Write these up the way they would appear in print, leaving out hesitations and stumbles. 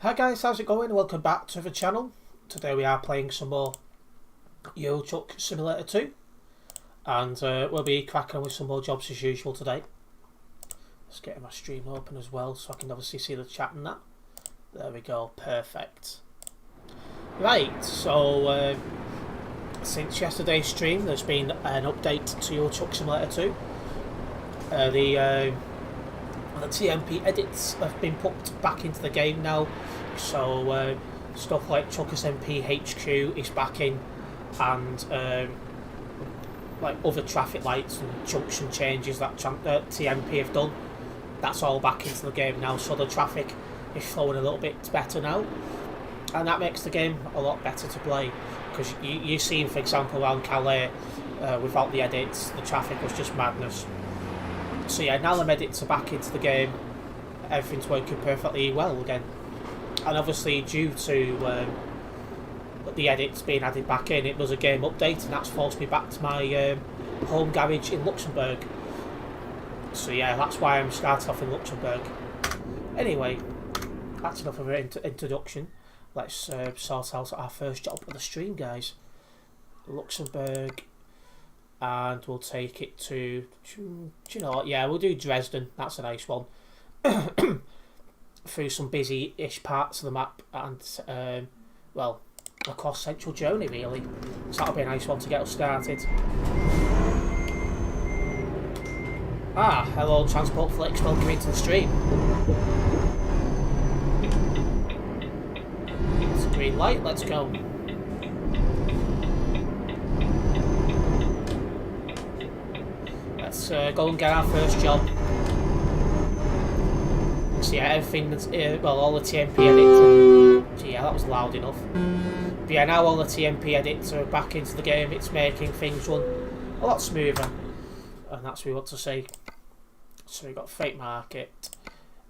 Hi guys, how's it going? Welcome back to the channel. Today we are playing some more Euro Truck Simulator 2 and we'll be cracking on with some more jobs as usual today. Let's get my stream open as well so I can obviously see the chat and that. There we go, perfect. Right, so since yesterday's stream there's been an update to Euro Truck Simulator 2. The TMP edits have been put back into the game now, so stuff like Truckers MP HQ is back in, and like other traffic lights and junction changes that TMP have done, that's all back into the game now, so the traffic is flowing a little bit better now, and that makes the game a lot better to play, because you've seen, for example, around Calais, without the edits, the traffic was just madness. So yeah, now the edits are back into the game, everything's working perfectly well again. And obviously due to the edits being added back in, it was a game update and that's forced me back to my home garage in Luxembourg. So yeah, that's why I'm starting off in Luxembourg. Anyway, that's enough of an introduction. Let's sort out our first job of the stream, guys. Luxembourg. And we'll take it to, do you know what, yeah, we'll do Dresden, that's a nice one. Through some busy-ish parts of the map and, well, across central Germany really. So that'll be a nice one to get us started. Ah, hello Transport Flicks, welcome into the stream. It's a green light, let's go. Let's go and get our first job. So yeah, everything that's, well, all the TMP edits, so yeah, that was loud enough. But yeah, now all the TMP edits are back into the game, it's making things run a lot smoother. And that's what we want to see. So we've got Freight Market,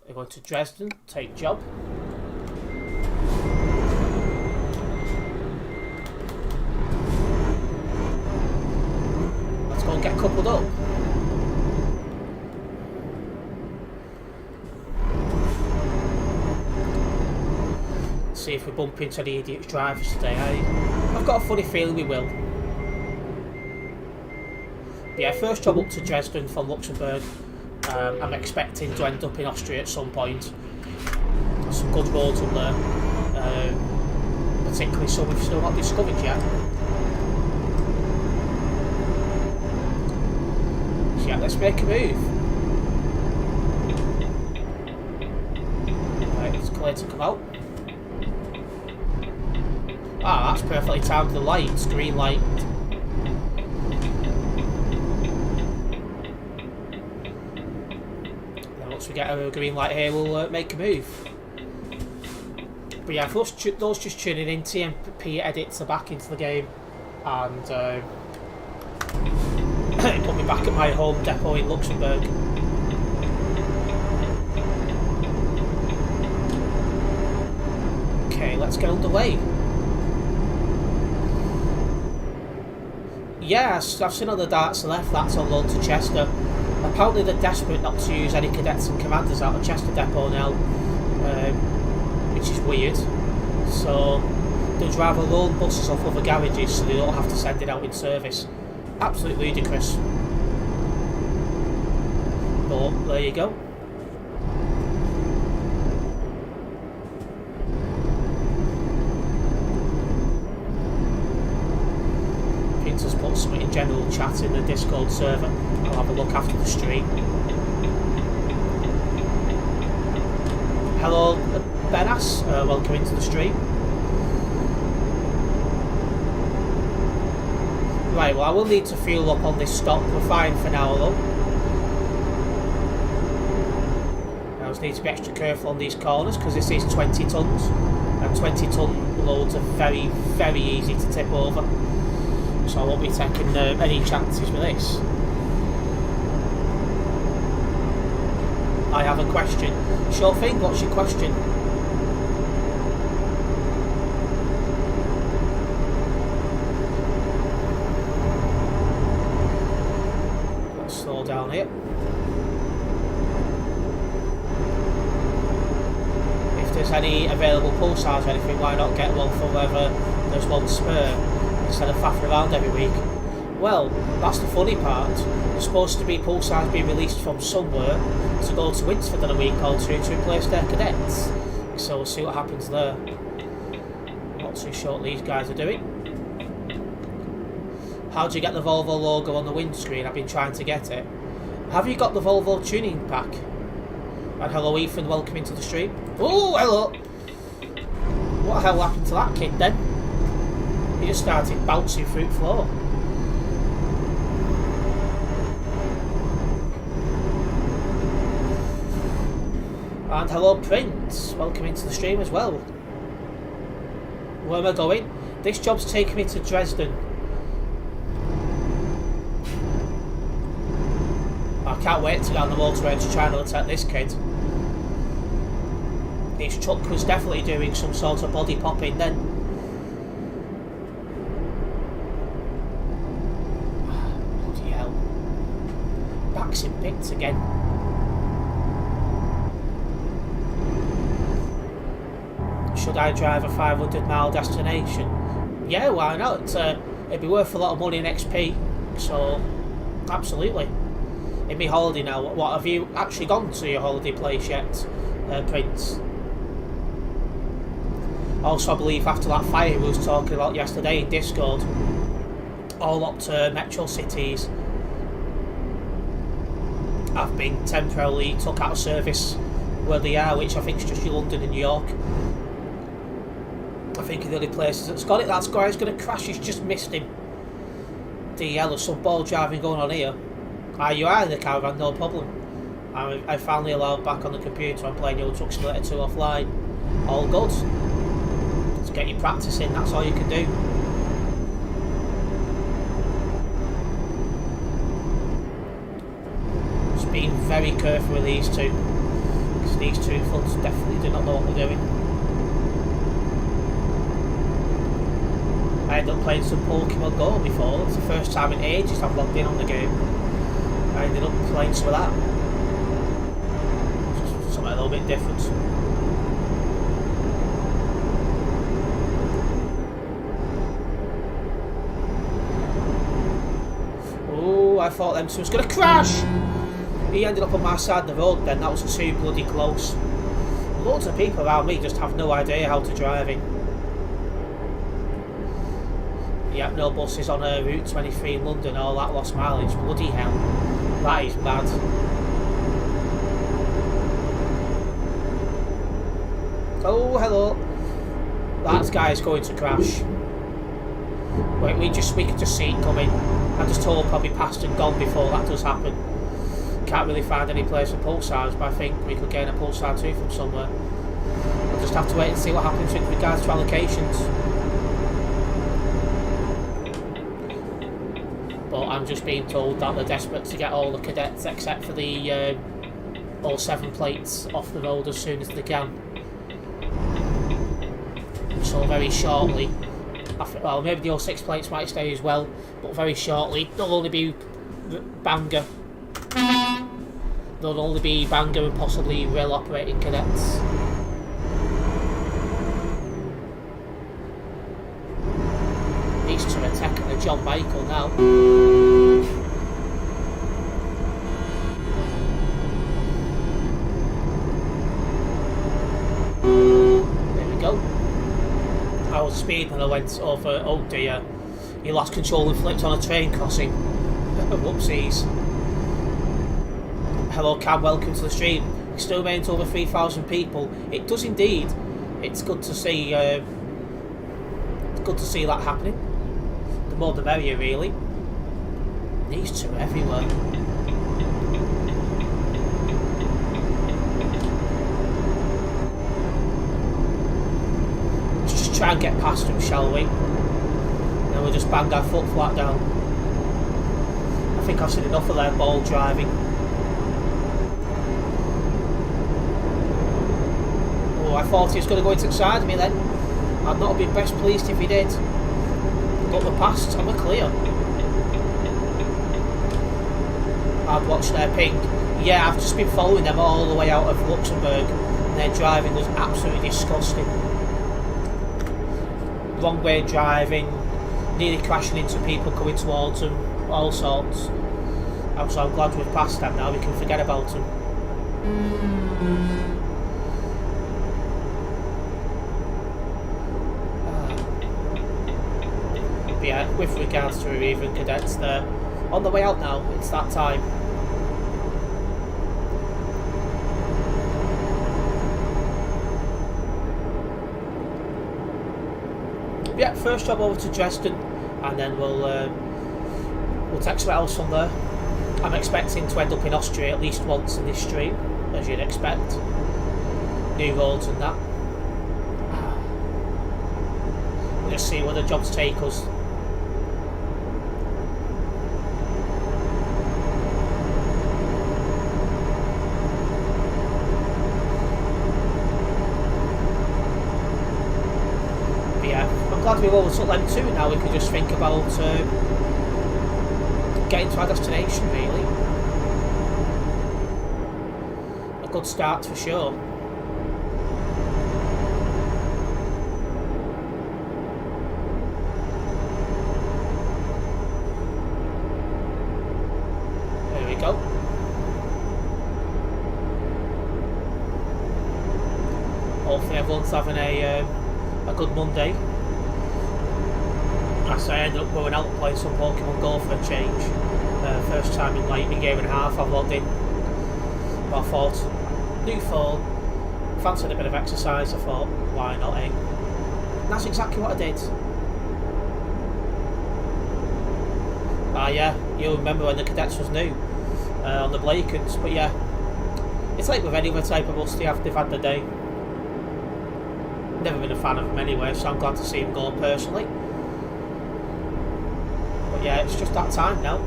we're going to Dresden, take job. Let's go and get coupled up. See if we bump into any idiot drivers today. I've got a funny feeling we will. But yeah, first job up to Dresden from Luxembourg. I'm expecting to end up in Austria at some point. There's some good roads up there, particularly some we've still not discovered yet. So yeah, let's make a move. Right, it's clear to come out. Ah, that's perfectly timed. The lights, green light. Then once we get a green light here, we'll make a move. But yeah, for those just tuning in, TMP edits are back into the game, and it put me back at my home depot in Luxembourg. Okay, let's get underway. Yeah, I've seen on the darts left, that's on loan to Chester. Apparently they're desperate not to use any cadets and commanders out of Chester depot now, which is weird. So they'd rather loan buses off other garages so they don't have to send it out in service. Absolutely ludicrous. But there you go. Just put something in general chat in the Discord server. I'll have a look after the stream. Hello Benas, welcome into the stream. Right, well I will need to fuel up on this stop. We're fine for now though. I just need to be extra careful on these corners because this is 20 tonnes and 20 tonne loads are very, very easy to tip over. So I won't be taking any chances with this. I have a question. Sure thing, what's your question? Let's slow down here. If there's any available pulsars or anything, why not get one for whether there's one spare instead of faffing around every week? Well, that's the funny part. There's supposed to be pulsars being released from somewhere to go to Winsford in a week or two to replace their cadets. So we'll see what happens there. Not too sure what these guys are doing. How do you get the Volvo logo on the windscreen? I've been trying to get it. Have you got the Volvo tuning pack? And hello Ethan, welcome into the stream. Oh, hello! What the hell happened to that kid then? He just started bouncing through the floor. And hello Prince, welcome into the stream as well. Where am I going? This job's taking me to Dresden. I can't wait to get on the motorway to try and attack this kid. His truck was definitely doing some sort of body popping then. Bloody hell. Back's in bits again. Should I drive a 500-mile destination? Yeah, why not? It'd be worth a lot of money in XP, so absolutely. In my holiday now, what have you actually gone to your holiday place yet, Prince? Also, I believe after that fire we was talking about yesterday in Discord, all up to metro cities have been temporarily took out of service where they are, which I think is just London and New York. I think the only places that's got it, that guy's going to crash, he's just missed him. DL, there's some ball driving going on here. You are in the caravan, no problem. I finally allowed back on the computer, I'm playing Euro Truck Simulator 2 offline. All good. Just get your practice in, that's all you can do. Just being very careful with these two, because these two funds definitely do not know what they're doing. I ended up playing some Pokemon Go before. It's the first time in ages I've logged in on the game. I ended up playing some of that. Just something a little bit different. Oh, I thought them two was going to crash! He ended up on my side of the road then, that was too bloody close. Loads of people around me just have no idea how to drive in. Yep, no buses on Route 23 in London, all that lost mileage. Bloody hell. That is bad. Oh, hello. That guy's going to crash. Wait, we can just see it coming. I just told probably passed and gone before that does happen. Can't really find any place for pulsars, but I think we could gain a pulsar too from somewhere. We'll just have to wait and see what happens with regards to allocations. But I'm just being told that they're desperate to get all the cadets except for the all 7 plates off the road as soon as they can. So very shortly, well maybe the all 6 plates might stay as well, but very shortly there'll only be Bangor. There'll only be Bangor and possibly rail operating cadets. These two are attacking the John Michael now. There we go. I was speeding and I went over, oh dear, you lost control and flipped on a train crossing. Whoopsies. Hello Cam, welcome to the stream. It still remains over 3,000 people. It does indeed. It's good to see that happening. The more the merrier, really. These two are everywhere. Let's just try and get past them, shall we? Then we'll just bang our foot flat down. I think I've seen enough of their ball driving. Oh, I thought he was going to go into the side of me then. I'd not have been best pleased if he did. But we're past and we're clear. I'd watch their ping. Yeah, I've just been following them all the way out of Luxembourg, and their driving was absolutely disgusting. Wrong way driving, nearly crashing into people coming towards them, all sorts. So I'm glad we've passed them now, we can forget about them. But yeah, with regards to even cadets, they're on the way out now, it's that time. But yeah, first job over to Dresden, and then we'll take something else from there. I'm expecting to end up in Austria at least once in this stream, as you'd expect. New roads and that. We'll just see where the jobs take us. But yeah, I'm glad we've overtook them too. Now we can just think about getting to our destination, really. A good start for sure. There we go. Hopefully everyone's having a good Monday. I ended up going out and playing some Pokemon Go for a change. First time in like a year and a half I've logged in. But I thought, new phone, fancied a bit of exercise, I thought, why not, eh? And that's exactly what I did. Yeah, you'll remember when the cadets was new, on the Blakens, but yeah, it's like with any other type of bus, they've had the day. Never been a fan of them anyway, so I'm glad to see them go personally. But yeah, it's just that time now.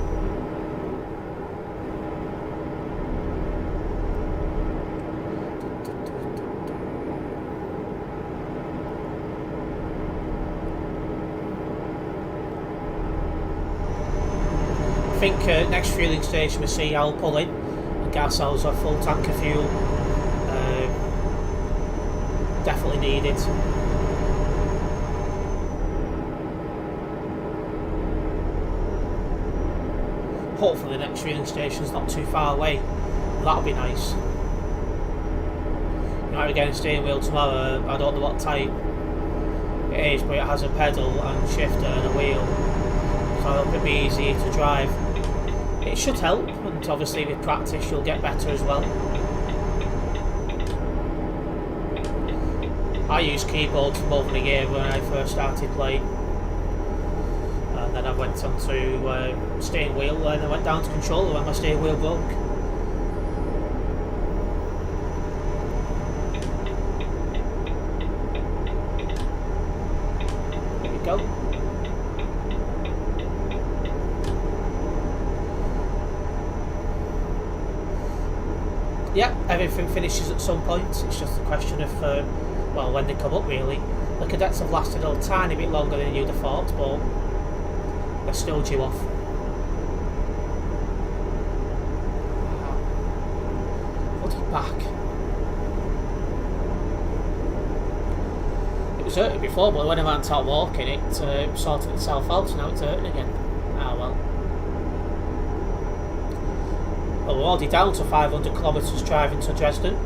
I think next fueling station we see I'll pull in and get ourselves a full tank of fuel. Definitely needed. Hopefully the next fueling station's not too far away. That'll be nice. You might be getting a steering wheel tomorrow. I don't know what type it is, but it has a pedal and shifter and a wheel, so it'll be easy to drive. It should help, and obviously with practice you'll get better as well. I used keyboard for more than a year when I first started playing, and then I went on to steering wheel, and I went down to controller when my steering wheel broke. There we go. Yeah, everything finishes at some point. It's just a question of well, when they come up, really. The cadets have lasted a tiny bit longer than you'd have thought, but they're still due off. Bloody back. It was hurting before, but when I went out walking, it sorted itself out, so now it's hurting again. Ah well. Well, we're already down to 500 kilometres driving to Dresden.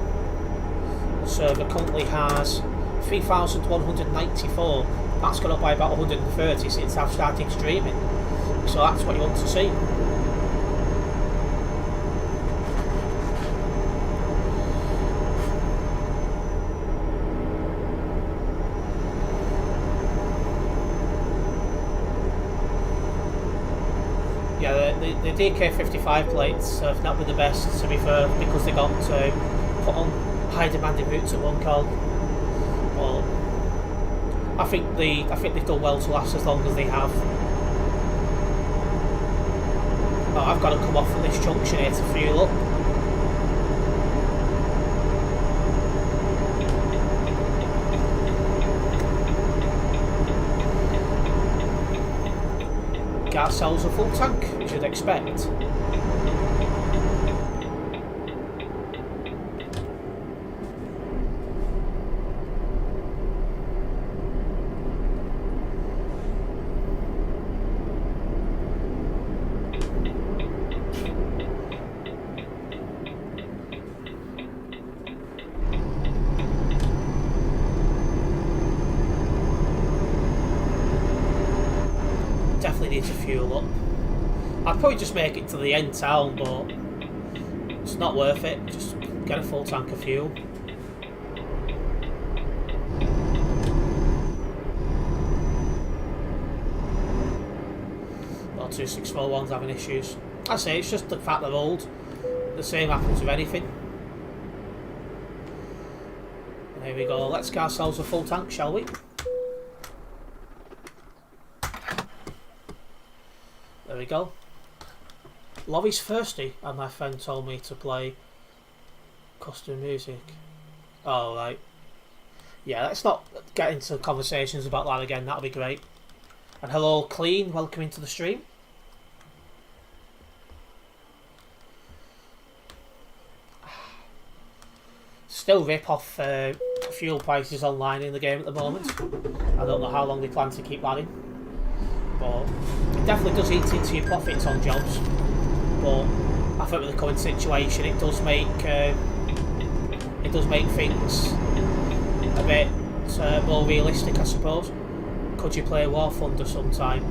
The server currently has 3,194. That's gone up by about 130 since I've started streaming. So that's what you want to see. Yeah, the DK55 plates have not been the best, to be fair, because they got put on high demanding routes at one call. Well, I think they've done well to last as long as they have. Oh, I've got to come off at this junction here to fuel up. Get ourselves a full tank, you should expect. need to fuel up. I'd probably just make it to the end town, but it's not worth it. Just get a full tank of fuel. Well, 2641's having issues. I say it's just the fact they're old. The same happens with anything. And here we go. Let's get ourselves a full tank, shall we? There we go. Lobby's thirsty, and my friend told me to play custom music. Oh, right. Yeah, let's not get into conversations about that again. That'll be great. And hello, Clean. Welcome into the stream. Still rip off fuel prices online in the game at the moment. I don't know how long they plan to keep that in. But it definitely does eat into your profits on jobs. But I think with the current situation, it does make things a bit more realistic, I suppose. Could you play War Thunder sometime?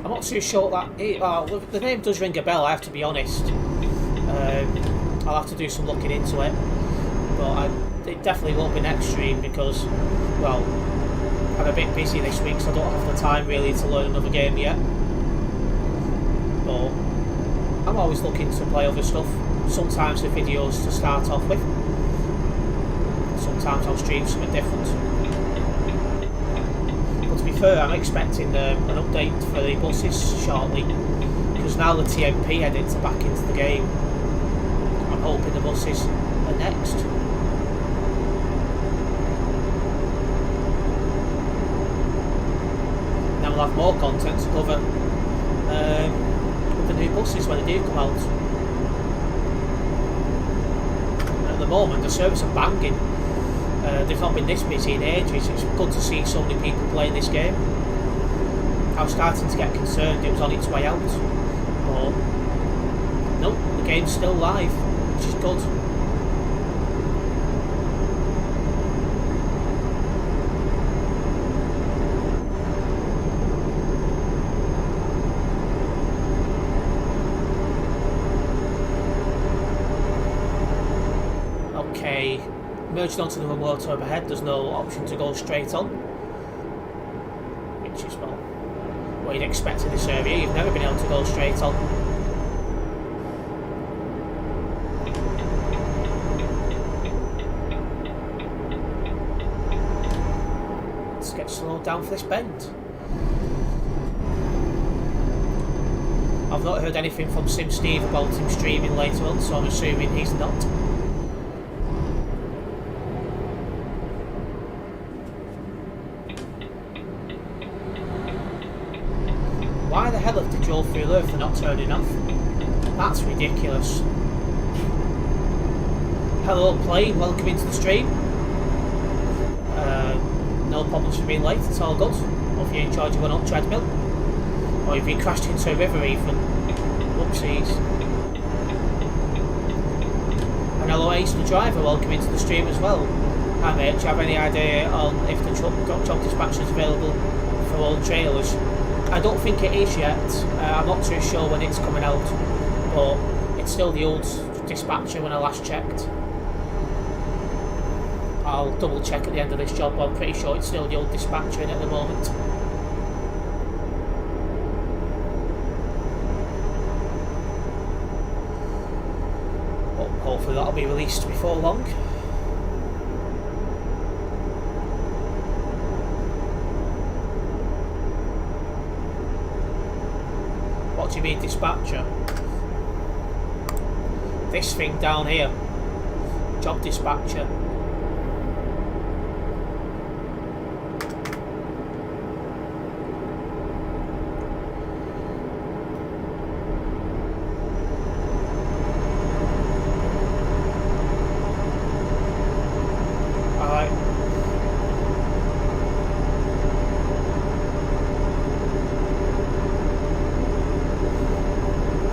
I'm not too sure that the name does ring a bell. I have to be honest. I'll have to do some looking into it, but it definitely won't be next stream because, well, I'm a bit busy this week, so I don't have the time really to learn another game yet. But I'm always looking to play other stuff. Sometimes the videos to start off with. Sometimes I'll stream something different. But to be fair, I'm expecting an update for the buses shortly, because now the TMP edits are back into the game. I'm hoping the buses are next. Now we'll have more content to cover with the new buses when they do come out. At the moment, the servers are banging. They've not been this busy in ages. It's good to see so many people playing this game. I was starting to get concerned it was on its way out, but no, the game's still live, which is good. Okay, merging onto the remote overhead, there's no option to go straight on, which is, well, what you'd expect in this area. You've never been able to go straight on. Let's get slowed down for this bend. I've not heard anything from Sim Steve about him streaming later on, so I'm assuming he's not. Why the hell have they drove through there if they're not turning off? That's ridiculous. Hello Plane, welcome into the stream. No problems for being late, it's all good. Hope you enjoyed your run up treadmill. Or if you crashed into a river even. Whoopsies. And hello Ace the driver, welcome into the stream as well. Hi mate, do you have any idea on if the job dispatcher is available for all trailers? I don't think it is yet. I'm not too sure when it's coming out, but it's still the old dispatcher when I last checked. I'll double check at the end of this job, but I'm pretty sure it's still the old dispatcher in at the moment. But hopefully that'll be released before long. What do you mean dispatcher? This thing down here. Job dispatcher. Alright.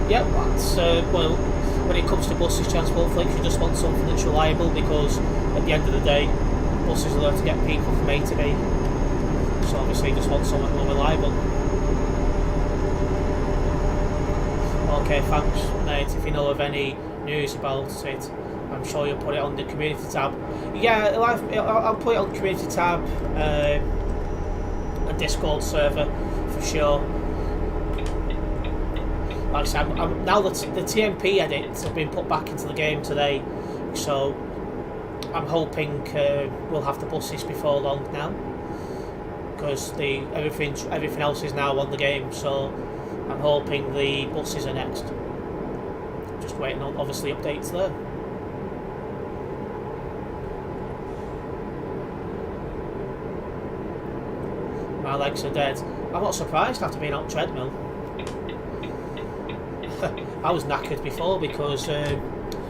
Yep, that's, well, when it comes to buses, transport fleets, you just want something that's reliable, because at the end of the day, buses are there to get people from A to B. So obviously you just want something more reliable. Okay, thanks, mate. If you know of any news about it, I'm sure you'll put it on the community tab. Yeah, I'll put it on the community tab, a Discord server for sure. Like I said, now the TMP edits have been put back into the game today, so I'm hoping we'll have the buses before long now, because everything else is now on the game. So I'm hoping the buses are next. Just waiting on obviously updates there. My legs are dead. I'm not surprised after being on treadmill. I was knackered before because I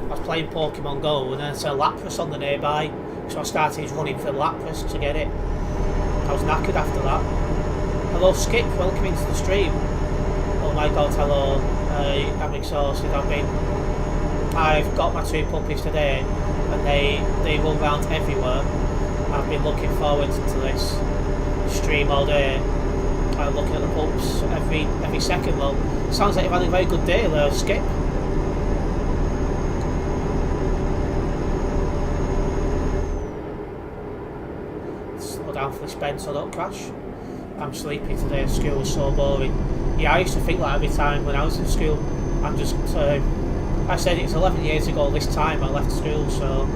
was playing Pokemon Go and then I saw Lapras on the nearby, so I started running for Lapras to get it. I was knackered after that. Hello Skip, welcome into the stream. Oh my god, hello. I'm exhausted. I've got my 2 puppies today and they run around everywhere. I've been looking forward to this stream all day. I'm looking at the pups every second though. Sounds like you've had a very good day there, Skip. Slow down for the spend so I don't crash. I'm sleepy today, school was so boring. Yeah, I used to think that every time when I was in school. I'm just, I said it's 11 years ago this time I left school, so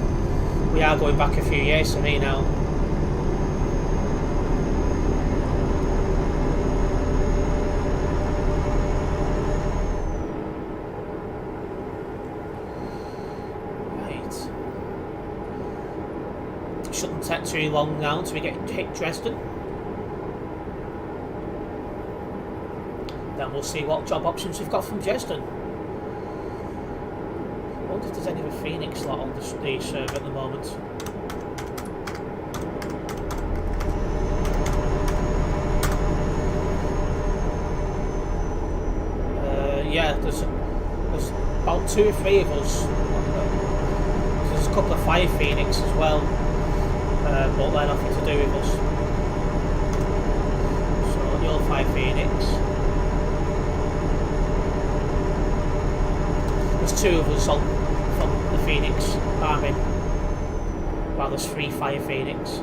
we are going back a few years for me now. Shouldn't take too long now until we get hit Dresden. Then we'll see what job options we've got from Dresden. I wonder if there's any other Phoenix slot on the server at the moment. Yeah, there's about 2 or 3 of us. There's a couple of Fire Phoenix as well. But they're nothing to do with us. So you're 5 Phoenix. There's 2 of us from the Phoenix army, while there's 3 Fire Phoenix.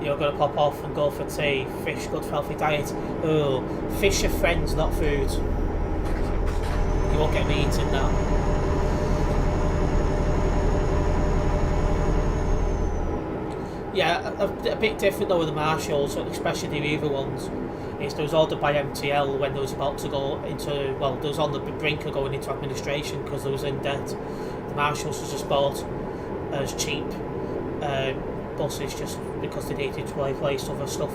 You're going to pop off and go for tea. Fish, good healthy diet. Oh, fish are friends, not food. You won't get me eating now. Yeah, a bit different though with the marshals, especially the Reaver ones. Is there was ordered by MTL when they was about to go into, well, there was on the brink of going into administration because they was in debt. The marshals was just bought as cheap buses just because they needed to replace other stuff.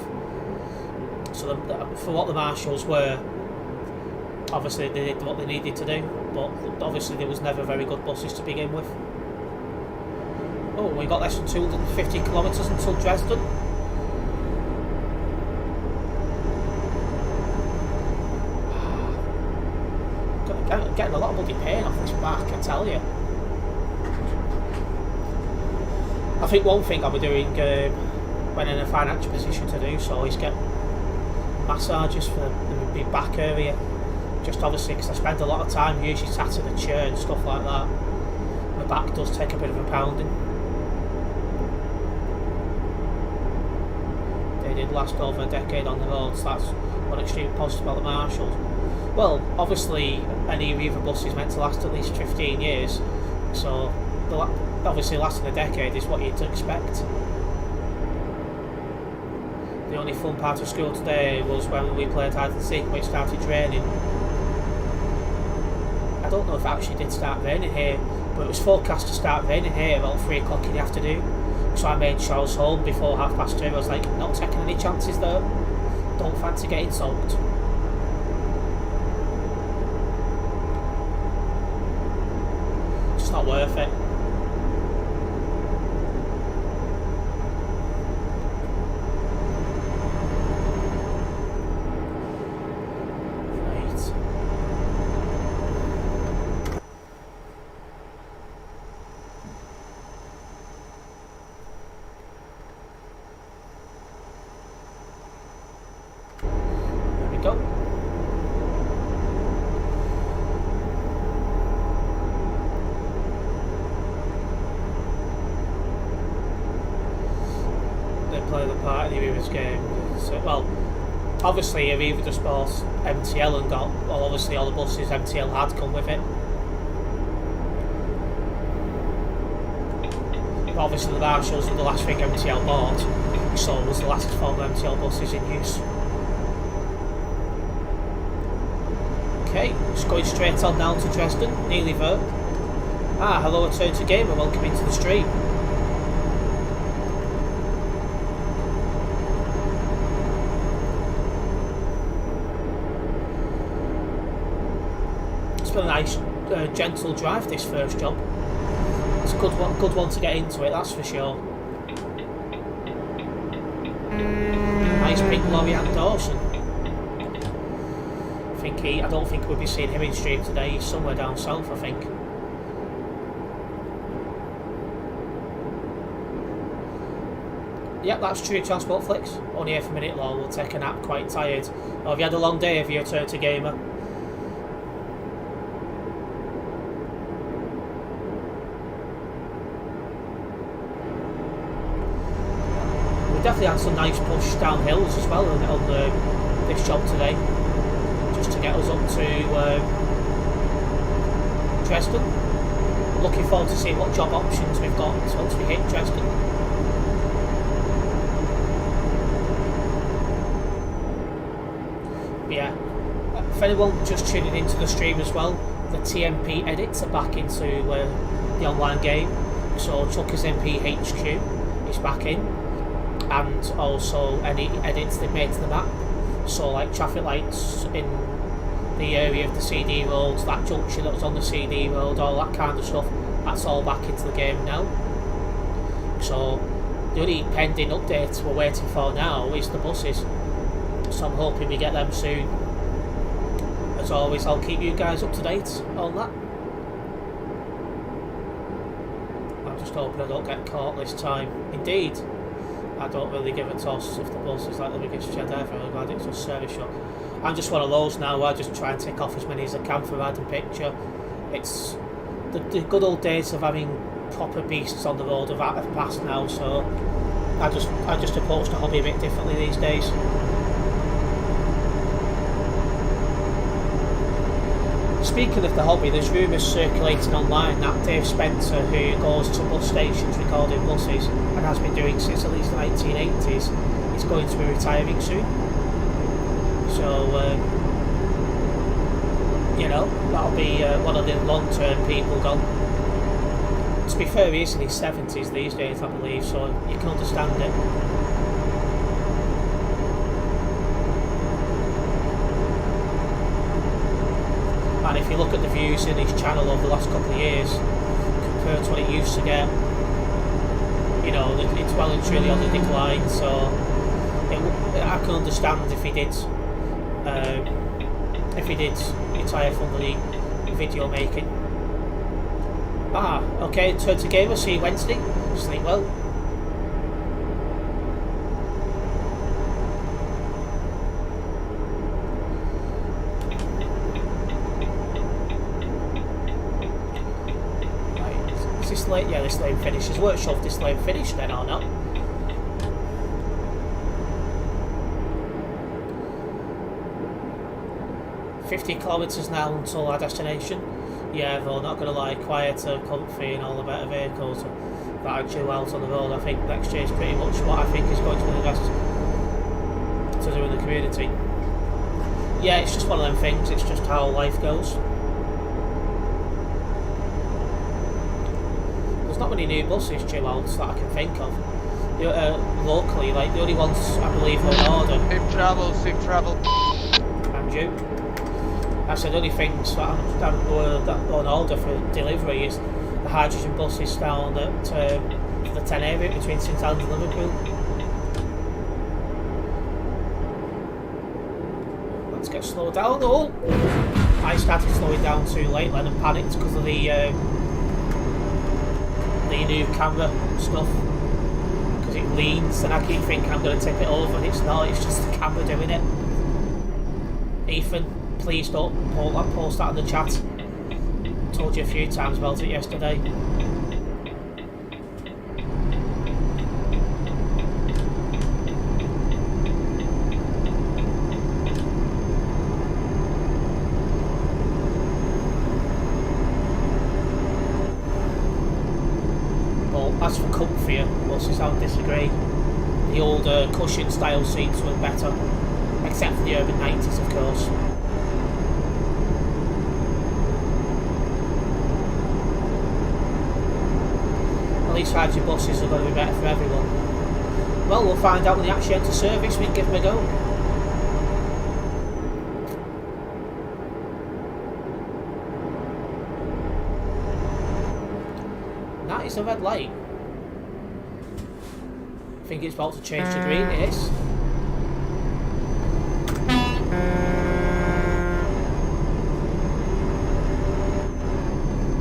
So for what the marshals were, obviously they did what they needed to do, but obviously there was never very good buses to begin with. Oh, we got less than 250 kilometres until Dresden. Getting a lot of bloody pain off this back, I tell you. I think one thing I'll be doing when in a financial position to do so is get massages for the back area. Just obviously because I spend a lot of time usually sat in a chair and stuff like that. My back does take a bit of a pounding. They did last over a decade on the road, so that's one extreme positive about the marshals. Well, obviously any Reaver bus is meant to last at least 15 years, so obviously lasting a decade is what you'd expect. The only fun part of school today was when we played hide and seek when it started raining. I don't know if it actually did start raining here, but it was forecast to start raining here about 3 o'clock in the afternoon. So I made sure I was home before 2:30. I was like, not taking any chances there. Don't fancy getting soaked. It's not worth it. any Aviva's game. So, well, obviously Aviva just bought MTL and got, well, obviously all the buses MTL had come with it. But obviously the Marshalls were the last thing MTL bought, so it was the last form of MTL buses in use. Okay, just going straight on down to Dresden, nearly there. Ah, hello, Return to Gamer, welcome into the stream. It's been a nice, gentle drive, this first job. It's a good one to get into it, that's for sure. Nice big lorry and Dawson. I don't think we'll be seeing him in stream today. He's somewhere down south, I think. Yep, that's true, Transport Flicks. Only here for a minute long, we'll take a nap, quite tired. Oh, have you had a long day? Have you returned to Gamer? We definitely had some nice push down hills as well on this job today. To get us up to Dresden. Looking forward to seeing what job options we've got once we hit Dresden. But yeah, for anyone just tuning into the stream as well, the TMP edits are back into the online game. So Chuckers MP HQ is back in, and also any edits they've made to the map. So like traffic lights in the area of the CD road, that junction that was on the CD road, all that kind of stuff, that's all back into the game now. So the only pending updates we're waiting for now is the buses. So I'm hoping we get them soon. As always, I'll keep you guys up to date on that. I'm just hoping I don't get caught this time. Indeed, I don't really give a toss if the bus is like the biggest shed ever. I'm glad it's a service shop. I'm just one of those now where I just try and tick off as many as I can for ride and picture. It's the good old days of having proper beasts on the road have passed now, so I just approach the hobby a bit differently these days. Speaking of the hobby, there's rumours circulating online that Dave Spencer, who goes to bus stations recording buses and has been doing since at least the 1980s, is going to be retiring soon. So, you know, that'll be one of the long-term people gone. To be fair, he is in his 70s these days, I believe, so you can understand it. And if you look at the views in his channel over the last couple of years, compared to what it used to get, you know, it's well and truly on the decline, so I can understand if he did retire from the video making. Okay, turn to gamer, see you Wednesday. Sleep well. Right, is this lane? Yeah, this lane finishes. Workshop, this lane finished then or not? $50 kilometres now until our destination. Yeah, though, not going to lie, quieter, comfy and all the better vehicles that are due out on the road. I think next year is pretty much what I think is going to be the best to do in the community. Yeah, it's just one of them things, it's just how life goes. There's not many new buses due out that I can think of. Locally, like the only ones I believe are on order. Safe travel. And you. I said the only things that are on order for delivery is the hydrogen buses down at the 10 area between St Anne's and Liverpool. Let's get slowed down. Oh! I started slowing down too late then and panicked because of the new camera stuff. Because it leans and I keep thinking I'm going to tip it over and it's not, it's just the camera doing it. Ethan, please don't post that in the chat. Told you a few times about it yesterday. As for comfier buses, I would disagree. The older cushion style seats were better, except for the urban 90s, of course. At least 5G buses are going to be better for everyone. Well, we'll find out when they actually enter service. We can give them a go. That is a red light. I think it's about to change to green. It is.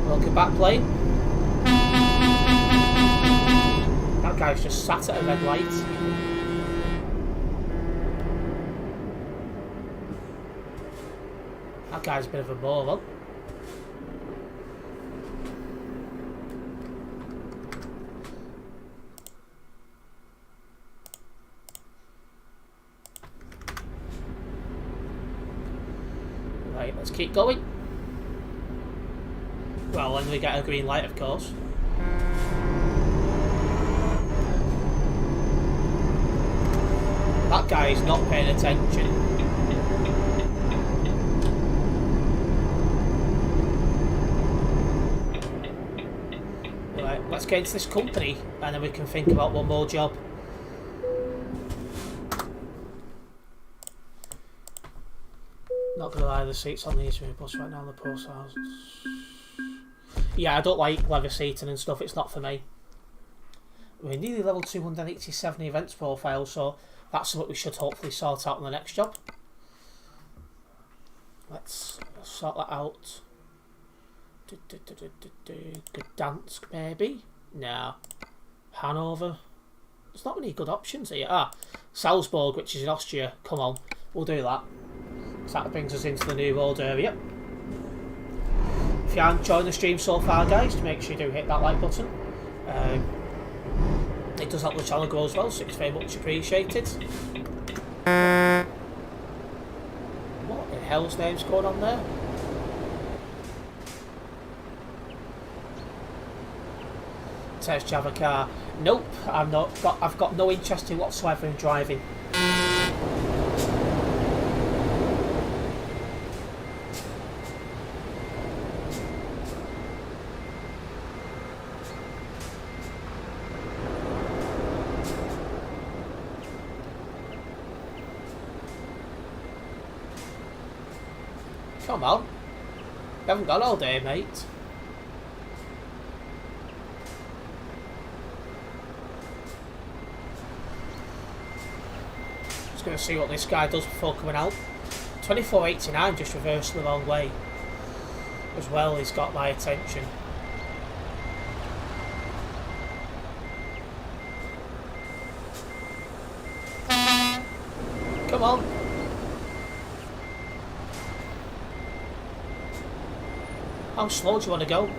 Welcome back, plane. That guy's just sat at a red light. That guy's a bit of a moron. Right, let's keep going. Well, then we get a green light, of course. That guy is not paying attention. Right, let's get into this company and then we can think about one more job. Not gonna lie, the seats on these bus right now in the post house. Yeah, I don't like leather seating and stuff, it's not for me. We're nearly level 287 events profile, so that's something we should hopefully sort out in the next job. Let's sort that out. Gdansk, maybe? No. Hanover. There's not many good options here. Ah, Salzburg, which is in Austria. Come on, we'll do that. So that brings us into the new world area. If you haven't enjoyed the stream so far, guys, make sure you do hit that like button. It does help the channel grow as well, so it's very much appreciated. What the hell's name's going on there? Test Java car. Nope, I've got no interest in whatsoever in driving. Come on. You haven't got all day, mate. Just going to see what this guy does before coming out. 2489 just reversed the wrong way. As well, he's got my attention. Come on. How slow do you want to go?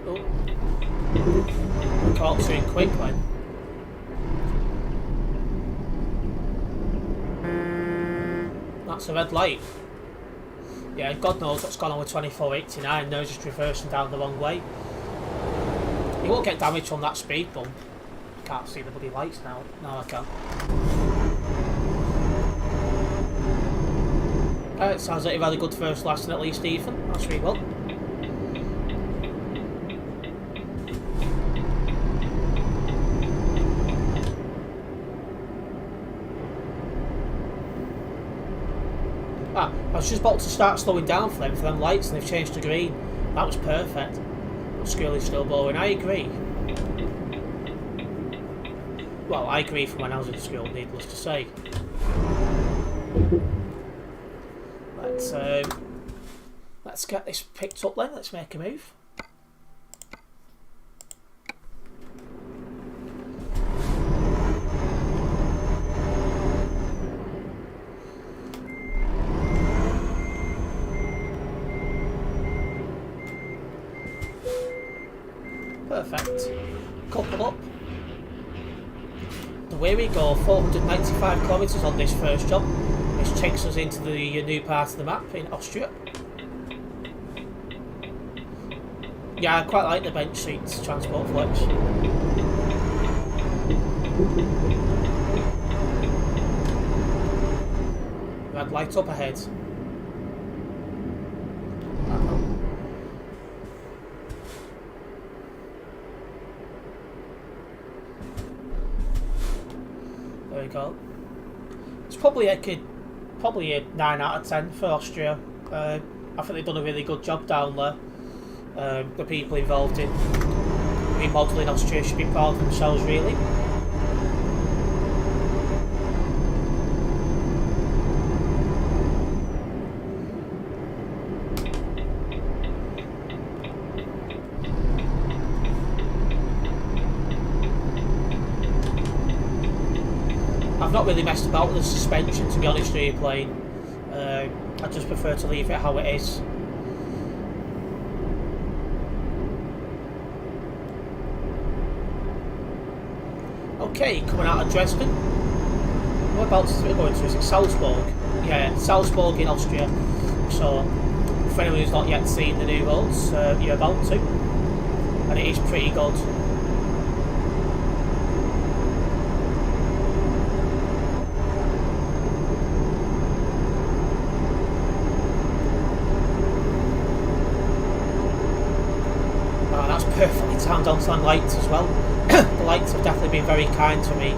Oh. Caught too quick then. That's a red light. Yeah, God knows what's gone on with 2489. They're just reversing down the wrong way. You won't get damage from that speed bump. I can't see the bloody lights now. No, I can't. It sounds like you've had a good first lesson at least, Ethan. That's really well. Ah, I was just about to start slowing down for them lights and they've changed to green. That was perfect. But school is still boring. I agree. Well, I agree from when I was in school, needless to say. Let's get this picked up then. Let's make a move. Perfect. Couple up. Away we go. 495 kilometres on this first job. which takes us into the new part of the map in Austria. Yeah, I quite like the bench seats transport flex. Red light up ahead. There we go. It's probably a 9 out of 10 for Austria. I think they've done a really good job down there. The people involved in remodelling Austria should be proud of themselves, really. I've not really messed about with the suspension, to be honest with you, playing. I just prefer to leave it how it is. Okay, coming out of Dresden. Whereabouts are we going to? Is it Salzburg? Yeah, Salzburg in Austria. So, for anyone who's not yet seen the new roads, you're about to. And it is pretty good. Perfectly timed onto the lights as well. The lights have definitely been very kind to me.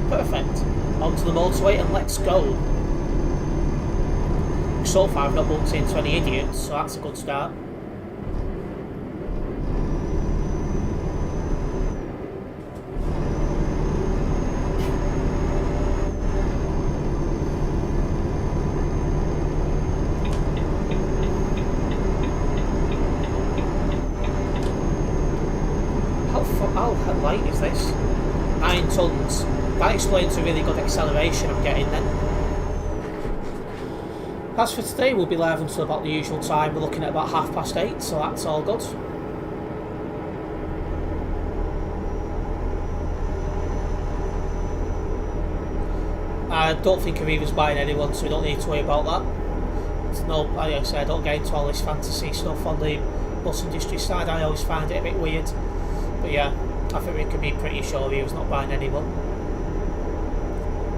Perfect. Onto the motorway and let's go. So far I've not bumped into any idiots, so that's a good start. How light is this? 9 tons. That explains a really good acceleration I'm getting then. As for today, we'll be live until about the usual time. We're looking at about 8:30, so that's all good. I don't think Arriva's buying anyone, so we don't need to worry about that. It's no, like I said, I don't get into all this fantasy stuff on the bus industry side. I always find it a bit weird. But yeah, I think we can be pretty sure he was not buying anyone.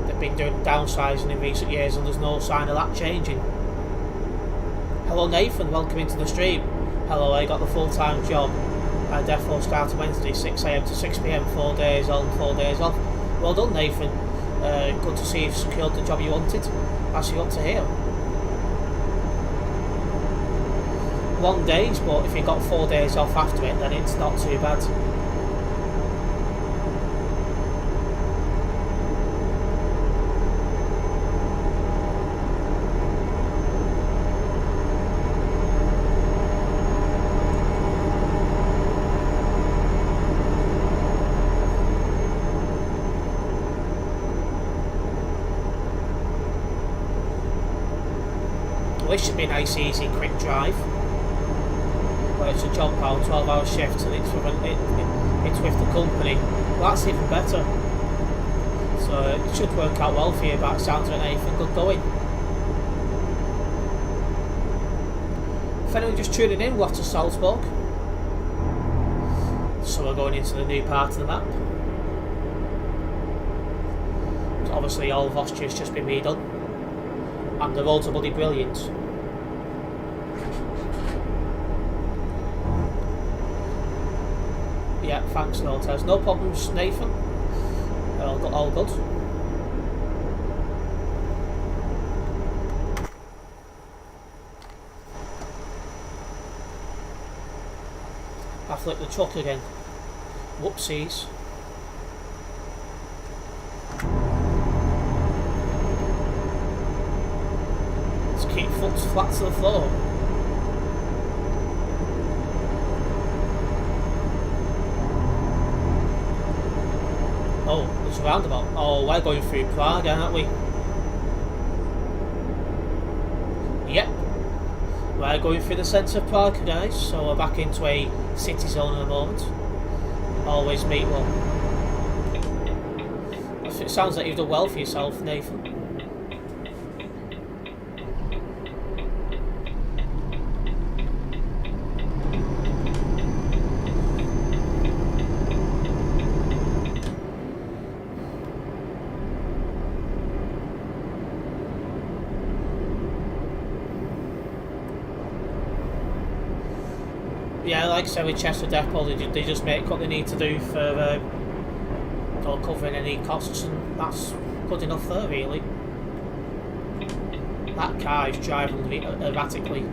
They've been doing downsizing in recent years and there's no sign of that changing. Hello Nathan, welcome into the stream. Hello, I got the full-time job. I therefore started Wednesday 6 AM to 6 PM, 4 days on, 4 days off. Well done Nathan. Good to see you've secured the job you wanted. That's what you got to hear. Long days, but if you've got 4 days off after it, then it's not too bad. This should be a nice, easy, quick drive. But it's a job pound, 12-hour shift, and it's with the company. Well, that's even better. So it should work out well for you. But it sounds like anything good going. If anyone just tuning in, we're off to Salzburg. So we're going into the new part of the map. So obviously, all of Austria's just been redone, and the roads are bloody brilliant. Yeah, thanks, Nortes. No problems, Nathan. All good. I flipped the truck again. Whoopsies. Let's keep foot flat to the floor. Oh, there's a roundabout. Oh, we're going through Prague, aren't we? Yep. We're going through the centre of Prague, guys, so we're back into a city zone at the moment. Always meet one. It sounds like you've done well for yourself, Nathan. Yeah, like I said with Chester Depot, they just make what they need to do for not covering any costs, and that's good enough there, really. That car is driving erratically.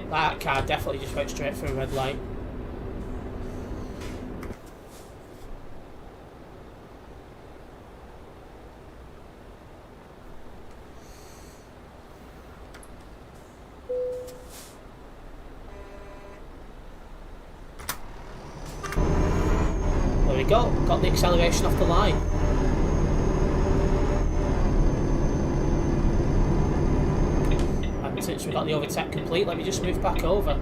That car definitely just went straight through a red light. Got the acceleration off the line. And since we got the overtake complete, let me just move back over.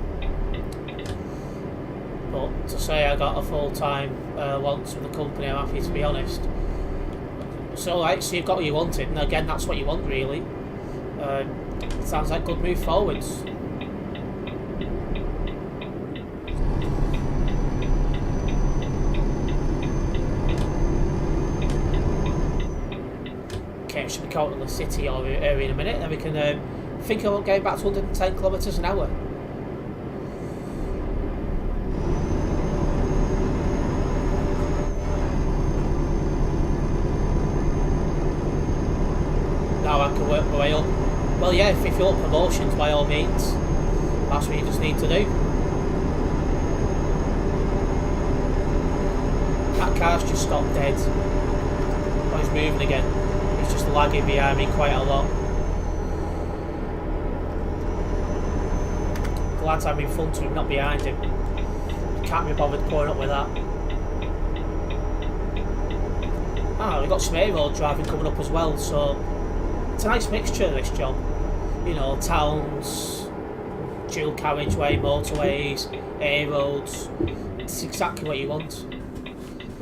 But to say I got a full-time once with the company, I'm happy, to be honest. So right, so you've got what you wanted, and again, that's what you want, really. Sounds like good move forwards. Okay, should be caught in the city or area in a minute, then we can think about getting back to 110 kilometres an hour. Now I can work my way up. Well, yeah, if you want promotions, by all means, that's what you just need to do. That car's just stopped dead. Oh, he's moving again. He's just lagging behind me quite a lot. Glad I'm in front of him, not behind him. Can't be bothered pulling up with that. Ah, we've got some A-road driving coming up as well, so it's a nice mixture of this job. You know, towns, dual carriageway, motorways, A-roads. It's exactly what you want.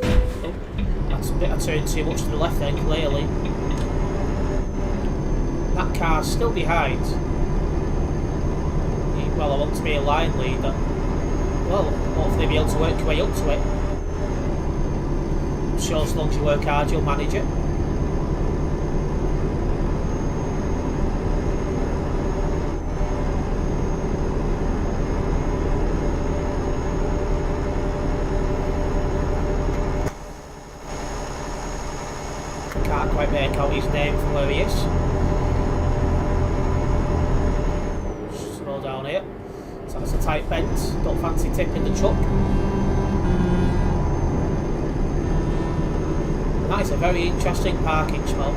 Oh, that's a bit, I turned too much to the left then, clearly. That car's still behind. Well, I want to be a line leader. Well, hopefully be able to work your way up to it. I'm sure as long as you work hard, you'll manage it. Can't quite make out his name from where he is. Slow down here. So that's a tight bend. Don't fancy tipping the truck. That is a very interesting parking spot.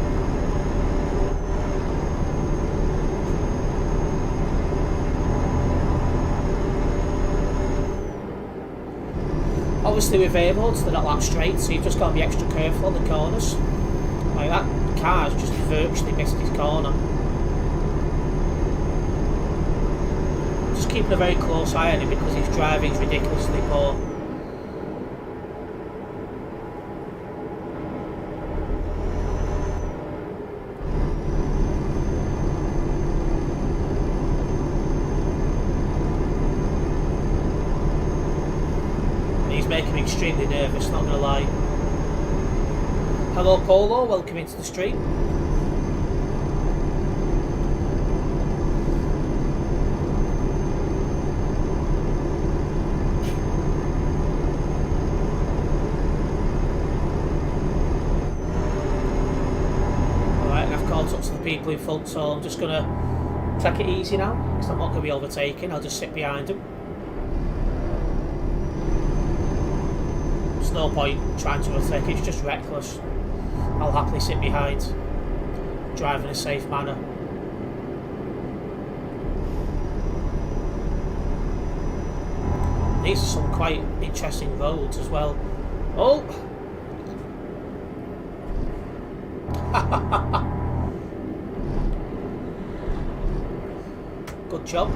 Obviously with A-roads, they're not that straight, so you've just got to be extra careful on the corners. Like that car's just virtually missed his corner. Just keeping a very close eye on him because his driving's ridiculously poor. He's making me extremely nervous, not gonna lie. Hello Polo, welcome into the stream. Alright, and I've caught up to the people in front, so I'm just gonna take it easy now, because I'm not gonna be overtaken, I'll just sit behind them. There's no point trying to overtake, it's just reckless. I'll happily sit behind, drive in a safe manner. These are some quite interesting roads as well. Oh! Good job.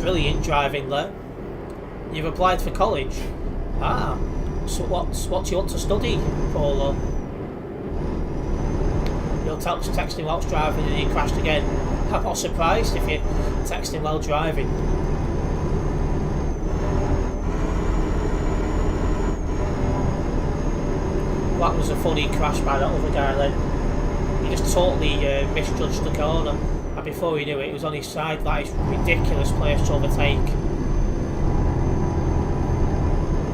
Brilliant driving there. You've applied for college. Ah, so what do you want to study, Paulo? You're texting whilst driving and you crashed again. I'm not surprised if you're texting while driving. That was a funny crash by that other guy then. He just totally misjudged the corner, and before he knew it, he was on his side. That is a ridiculous place to overtake.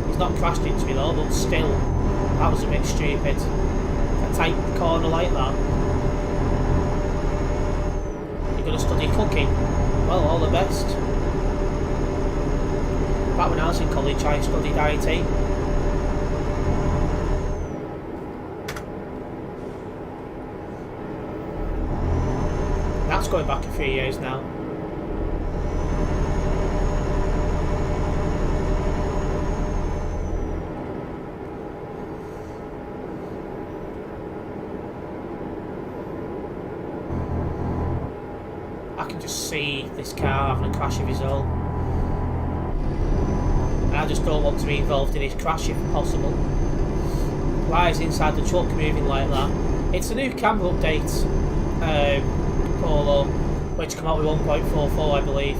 He's not crashed into me though, but still, that was a bit stupid. A tight corner like that. You're going to study cooking? Well, all the best. Back when I was in college, I studied IT. That's going back a few years now. I can just see this car having a crash of his own. And I just don't want to be involved in his crash if possible. Why is inside the truck moving like that? It's a new camera update. Polo, which come out with 1.44 I believe.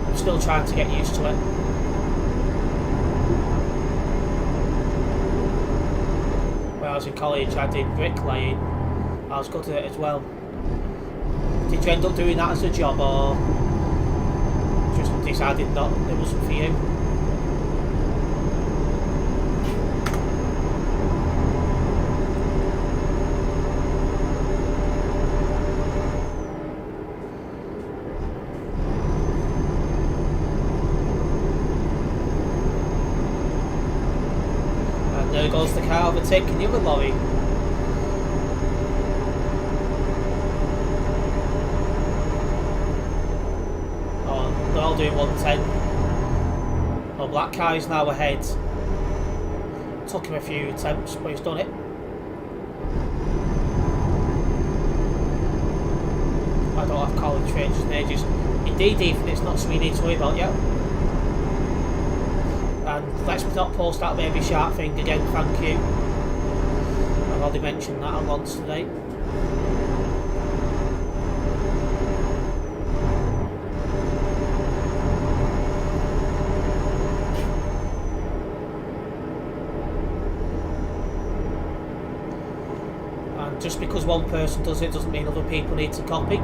I'm still trying to get used to it. When I was in college I did bricklaying. I was good at it as well. Did you end up doing that as a job or just decided not it wasn't for you? There goes the car overtaking the other lorry. Oh, they're all doing 110. Oh, black car is now ahead. Took him a few attempts, but he's done it. I don't have college trains in ages. Indeed, Ethan, it's not something you need to worry about yet. And let's not post that baby shark thing again, thank you. I've already mentioned that once today. And just because one person does it doesn't mean other people need to copy.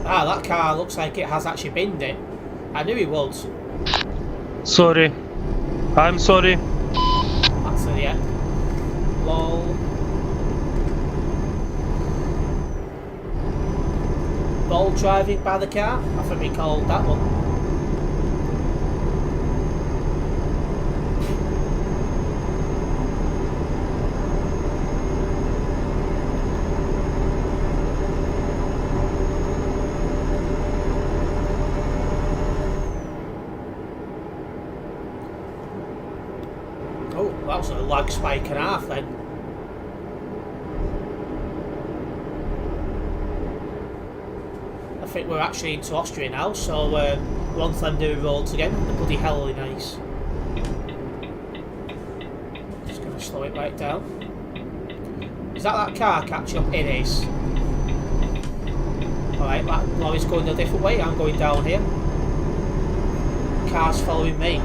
Ah, that car looks like it has actually binned it. I knew he would. Sorry. I'm sorry. That's it, yeah. Lol. Ball driving by the car? I think we called that one. Oh, that was a lag spike and a half then. I think we're actually into Austria now, so we're on to them new roads again. They're bloody hellly nice. Just going to slow it right down. Is that car catching up? It is. Alright, that lorry's going a different way. I'm going down here. Car's following me.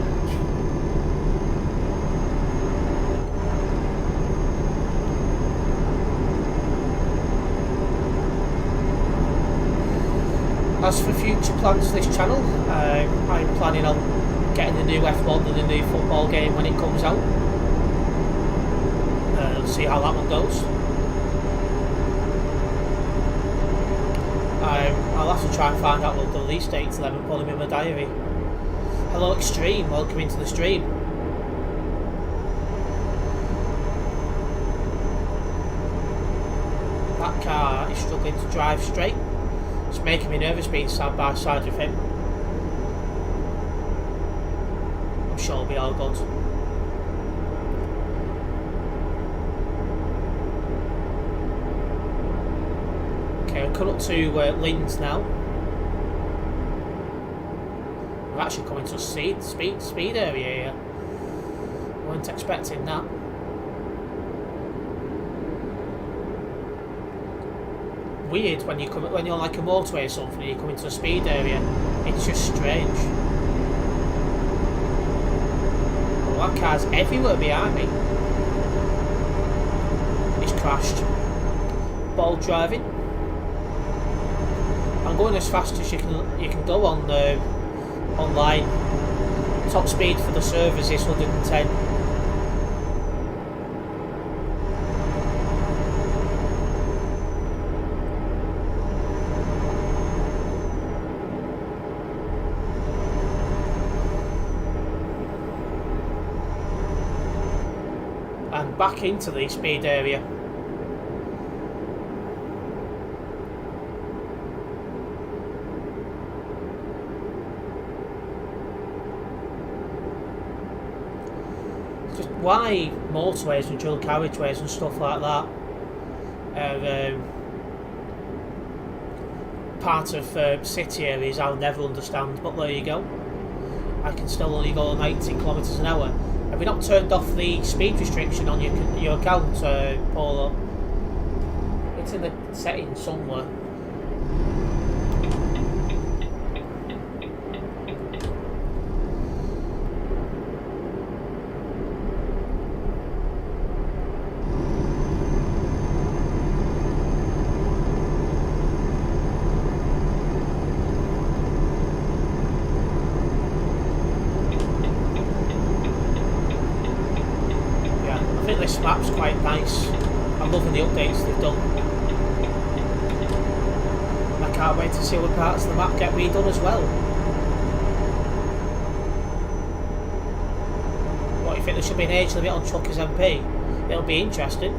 As for future plans for this channel, I'm planning on getting the new F1 and the new football game when it comes out. See how that one goes. have to try and find out what the release date to them and put them in my diary. Hello Extreme, welcome into the stream. That car is struggling to drive straight. It's making me nervous being side by side with him. I'm sure it'll be all good. Okay, we're coming up to Linz now. We're actually coming to a speed area here. Weren't expecting that. Weird when you're like a motorway or something and you come into a speed area. It's just strange. Well, that car's everywhere behind me. It's crashed. Bold driving. I'm going as fast as you can go on online. Top speed for the servers is 110. And back into the speed area. Just why motorways and dual carriageways and stuff like that are part of city areas I'll never understand, but there you go. I can still only go 90 kilometres an hour. Have we not turned off the speed restriction on your account, Paulo? It's in the settings somewhere. This map's quite nice. I'm loving the updates they've done. I can't wait to see other parts of the map get redone as well. What, you think there should be an age limit on Truckers MP? It'll be interesting.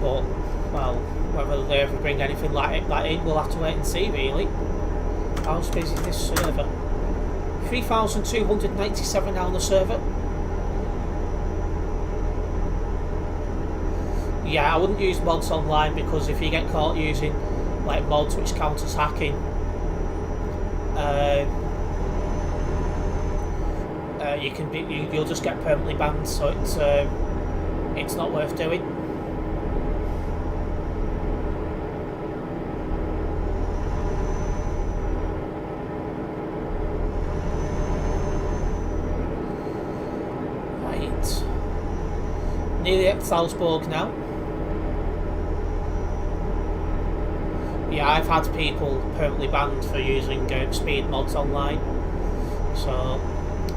But, well, whether they ever bring anything like that in, we'll have to wait and see, really. How busy is this server? 3,297 now on the server. Yeah, I wouldn't use mods online because if you get caught using like mods which count as hacking, you'll just get permanently banned. So it's not worth doing. Nearly at Salzburg now. Yeah, I've had people permanently banned for using speed mods online, so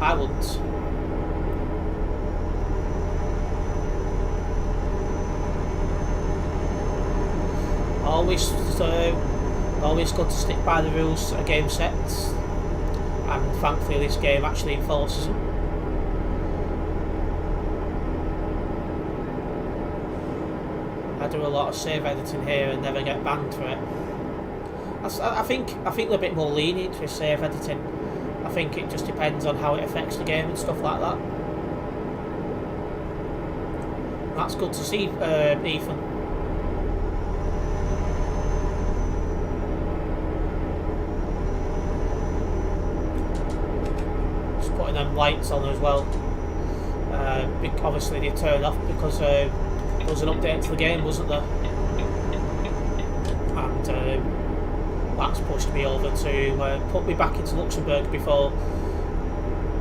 I wouldn't. Always good to stick by the rules a game sets, and thankfully this game actually enforces them. I do a lot of save editing here and never get banned for it. I think they're a bit more lenient with save editing. I think it just depends on how it affects the game and stuff like that. That's good to see, Ethan. Just putting them lights on as well. Obviously they turned off because there was an update to the game, wasn't there? And that's pushed me over to put me back into Luxembourg before,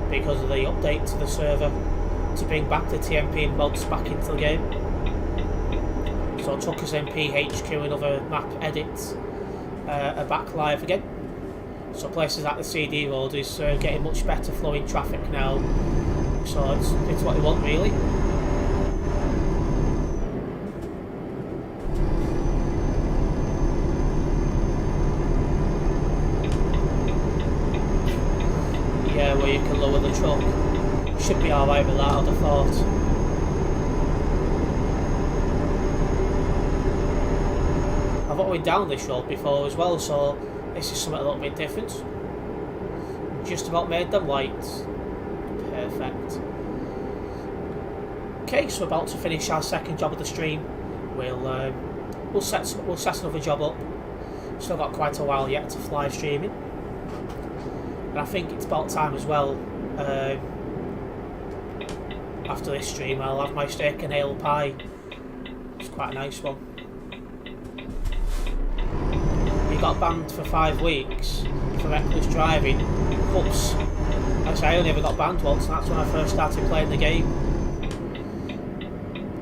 because of the update to the server to bring back the TMP and mods back into the game. So Truckers MP HQ and other map edits are back live again. So places like the CD Road is getting much better flowing traffic now. So it's what you want, really. Yeah, where you can lower the truck. Should be alright with that, I'd have thought. I've not been down this road before as well, so this is something a little bit different. Just about made them lights. Perfect. Okay, so we're about to finish our second job of the stream. We'll set another job up. Still got quite a while yet to fly streaming, and I think it's about time as well. After this stream, I'll have my steak and ale pie. It's quite a nice one. He got banned for 5 weeks for reckless driving. Oops. Actually, I only ever got banned once, and that's when I first started playing the game.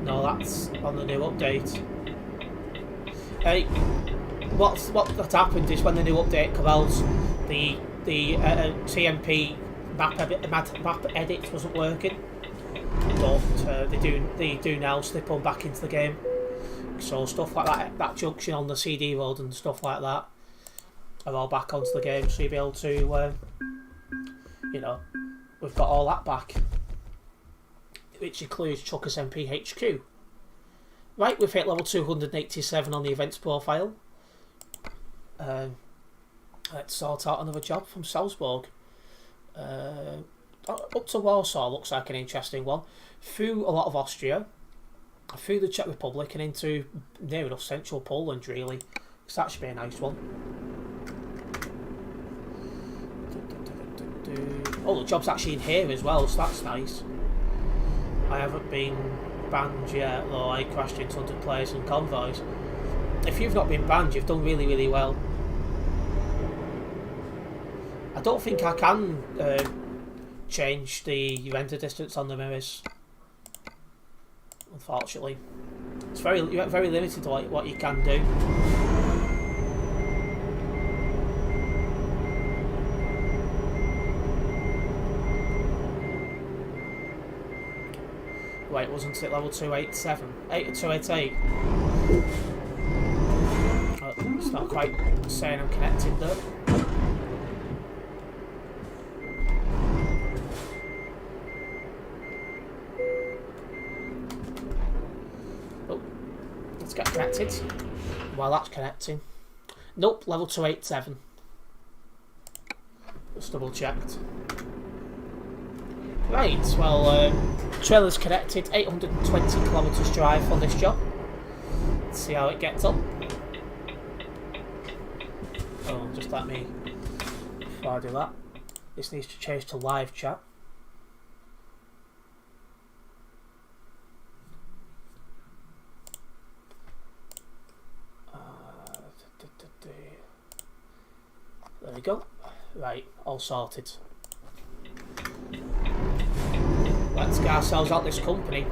No, that's on the new update. Hey, what happened is when the new update comes out, the TMP map edit wasn't working, but they do now slip on back into the game. So stuff like that junction on the CD road and stuff like that are all back onto the game, so you'll be able to, we've got all that back, which includes Truckers MP HQ. Right, we've hit level 287 on the events profile. Let's sort out another job from Salzburg. Up to Warsaw looks like an interesting one. Through a lot of Austria, through the Czech Republic, and into near enough central Poland, really. So that should be a nice one. Oh, the job's actually in here as well, so that's nice. I haven't been banned yet, though I crashed into 100 players and convoys. If you've not been banned, you've done really, really well. I don't think I can change the render distance on the mirrors, unfortunately. It's very limited to what you can do. Wait, wasn't it level 287? 288? Oh, it's not quite saying I'm connected though. Oh, let's get connected. While that's connecting. Nope, level 287. Just double checked. Right, well, trailer's connected, 820 kilometres drive on this job. Let's see how it gets on. Oh, just let me, before I do that, this needs to change to live chat. There we go. Right, all sorted. Let's get ourselves out this company.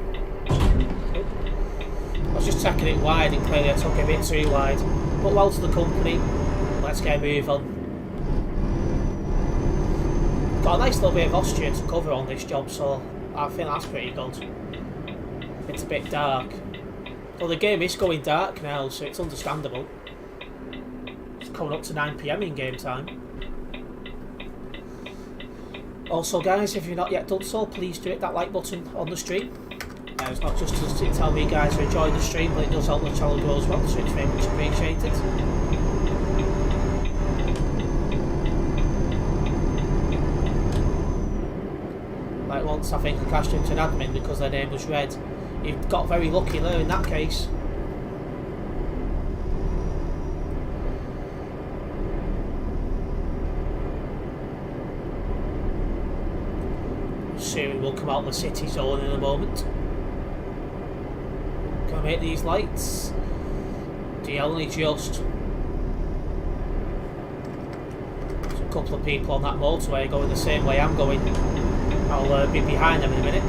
I was just taking it wide, and clearly I took it a bit too wide. But well to the company, let's get a move on. Got a nice little bit of Austria to cover on this job, so I think that's pretty good. It's a bit dark. Well, the game is going dark now, so it's understandable. It's coming up to 9 PM in game time. Also guys, if you've not yet done so, please do hit that like button on the stream. It's not just to tell me you guys are enjoying the stream, but it does help the channel grow as well, so it's very much appreciated. Like once I think I crashed into an admin because their name was red. You got very lucky there in that case. Soon we'll come out of the city zone in a moment. Can I make these lights? Do you only just? There's a couple of people on that motorway going the same way I'm going. I'll be behind them in a minute.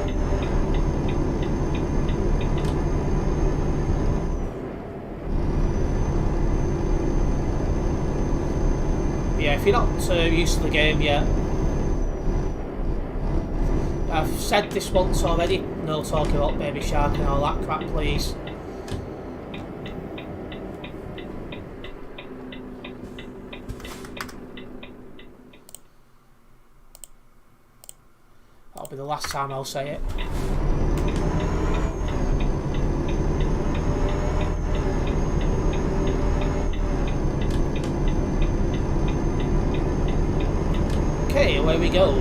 Yeah, if you're not used to the game yet, I've said this once already, no talking about Baby Shark and all that crap, please. That'll be the last time I'll say it. Okay, away we go.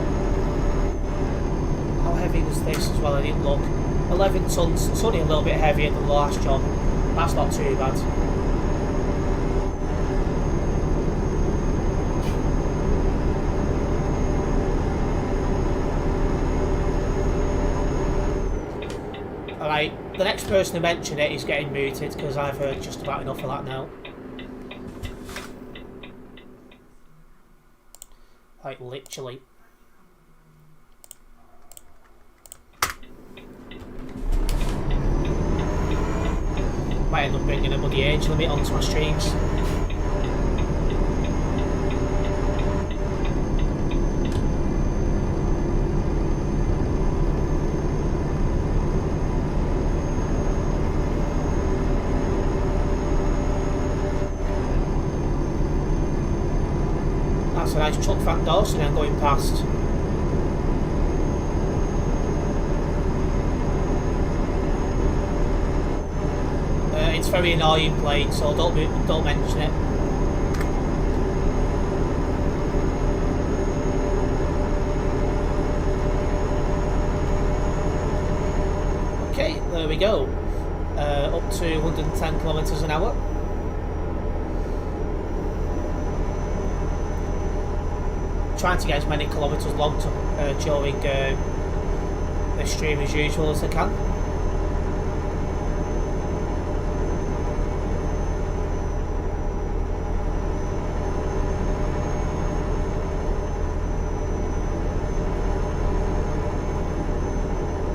How heavy was this as well? I didn't look. 11 tons. It's only a little bit heavier than the last job. That's not too bad. Alright, the next person to mention it is getting muted because I've heard just about enough of that now. Like, literally. Might end up bringing a muddy age limit onto my streams. That's a nice truck front door, so I'm going past. It's very annoying playing, so don't mention it. Okay, there we go. Up to 110 kilometers an hour. Trying to get as many kilometers long during the stream as usual as I can.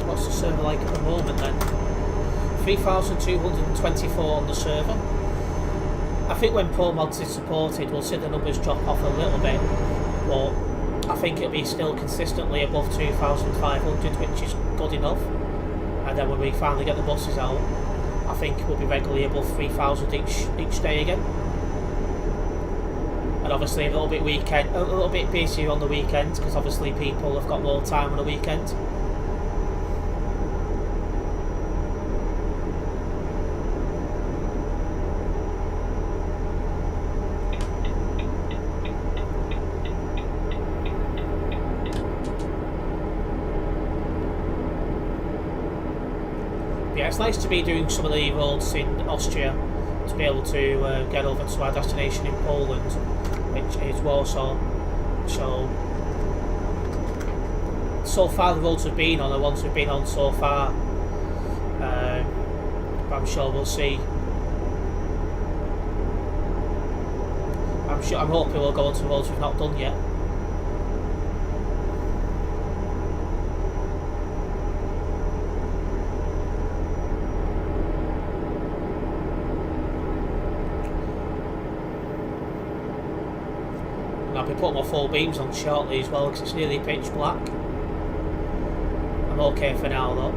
What's the server like at the moment then? 3,224 on the server. I think when Pro Mods is supported we'll see the numbers drop off a little bit, but I think it'll be still consistently above 2,500, which is good enough. And then when we finally get the buses out, I think we'll be regularly above 3,000 each day again. And obviously a little bit busier on the weekends because obviously people have got more time on the weekend. Yeah, it's nice to be doing some of the roads in Austria to be able to get over to our destination in Poland, which is Warsaw. So far the roads we've been on are ones we've been on so far, but I'm sure we'll see. I'm hoping we'll go on to roads we've not done yet. I'll be putting my full beams on shortly as well because it's nearly pitch black. I'm okay for now though.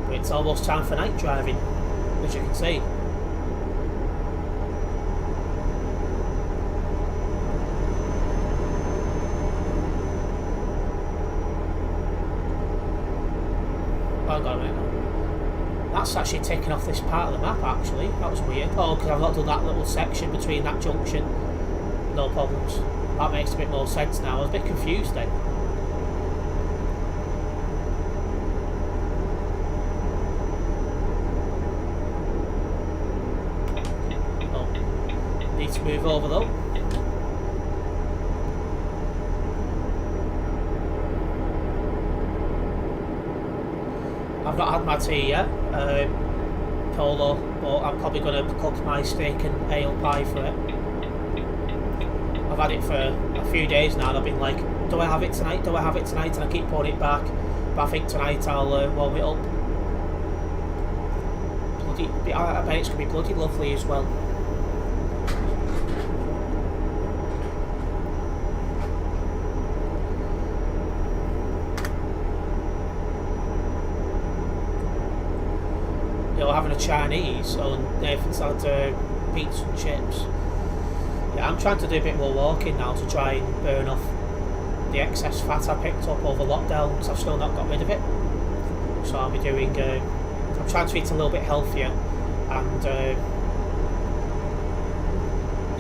But it's almost time for night driving, as you can see. Hang on a minute. That's actually taken off this part of the map actually. That was weird. Oh, because I've not done that little section between that junction. No problems. That makes a bit more sense now. I was a bit confused then. Oh. Need to move over though. I've not had my tea yet, polo, but I'm probably going to cook my steak and ale pie for it. I've had it for a few days now and I've been like, do I have it tonight? Do I have it tonight? And I keep putting it back. But I think tonight I'll warm it up. I bet it's going to be bloody lovely as well. a Chinese, so Nathan's had pizza and chips. Yeah, I'm trying to do a bit more walking now to try and burn off the excess fat I picked up over lockdown, because I've still not got rid of it. So I'll be doing, I'm trying to eat a little bit healthier and,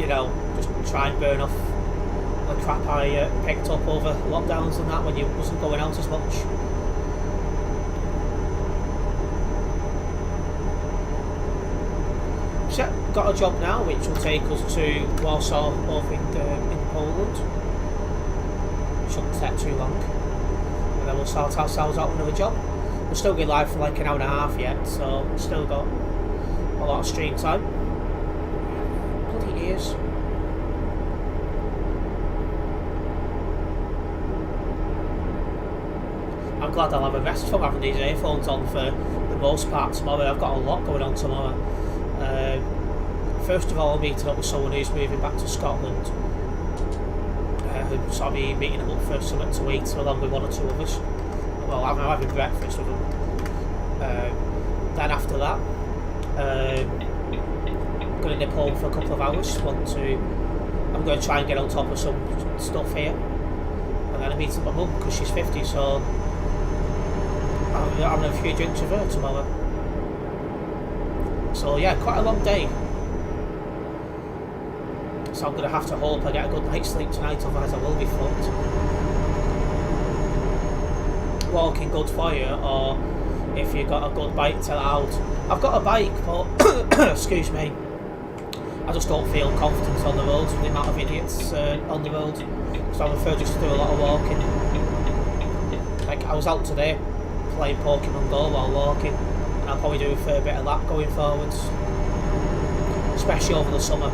you know, just try and burn off the crap I picked up over lockdowns and that when you wasn't going out as much. So yeah, got a job now which will take us to Warsaw over in Poland. Shouldn't take too long. And then we'll sort ourselves out with another job. We'll still be live for like an hour and a half yet, so we've still got a lot of stream time. Bloody ears. I'm glad I'll have a rest from having these earphones on for the most part tomorrow. I've got a lot going on tomorrow. First of all, I'm meeting up with someone who's moving back to Scotland. So I'll be meeting them up for something to eat along with one or two others. Well, I'm having breakfast with them. Then after that, I'm going to nip home for a couple of hours. I'm going to try and get on top of some stuff here. And then I'm meeting my mum because she's 50, so I'm having a few drinks with her tomorrow. So yeah, quite a long day. So I'm going to have to hope I get a good night's sleep tonight, otherwise I will be fucked. Walking good for you, or if you've got a good bike to out. I've got a bike, but excuse me, I just don't feel confident on the roads with the amount of idiots on the road. So I prefer just to do a lot of walking. Like I was out today playing Pokemon Go while walking, and I'll probably do a fair bit of that going forwards, especially over the summer.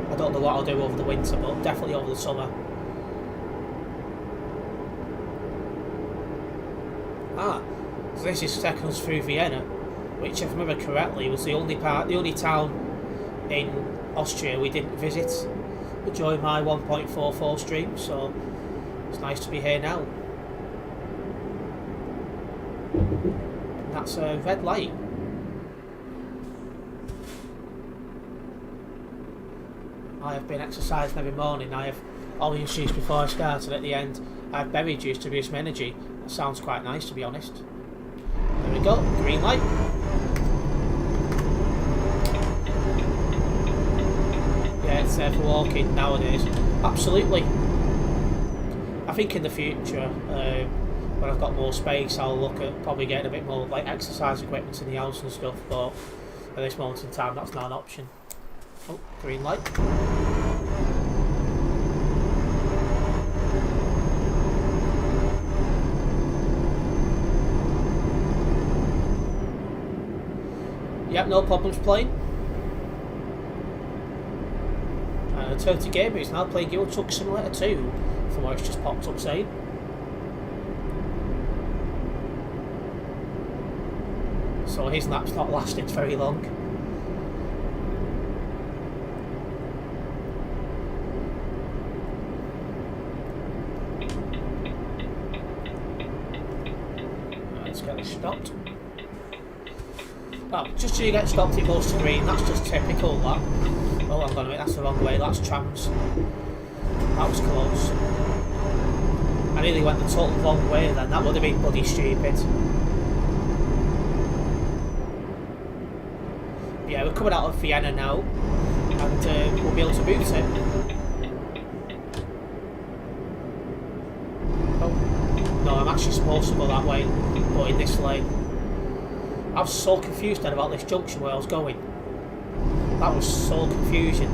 I don't know what I'll do over the winter, but definitely over the summer. So this is taking us through Vienna, which, if I remember correctly, was the only town in Austria we didn't visit during my 1.44 stream. So it's nice to be here now. And that's a red light. I have been exercising every morning. I have orange juice before I started. At the end, I have berry juice to boost my energy. That sounds quite nice, to be honest. There we go, green light. Yeah, it's there for walking nowadays. Absolutely. I think in the future, when I've got more space, I'll look at probably getting a bit more like exercise equipment in the house and stuff. But at this moment in time, that's not an option. Oh, green light. Yep, no problems playing. Turn to game, who's now playing Euro Truck Simulator 2, from what it's just popped up saying. So his lap's not lasted very long. Let's get this stopped. Well, just so you get stopped it goes to green, that's just typical that. Oh, hang on a minute, that's the wrong way, that's trams. That was close. I nearly went the total wrong way then, that would have been bloody stupid. Yeah, we're coming out of Vienna now, and we'll be able to boot it. Oh, no, I'm actually supposed to go that way, but in this lane. I was so confused then about this junction where I was going. That was so confusing.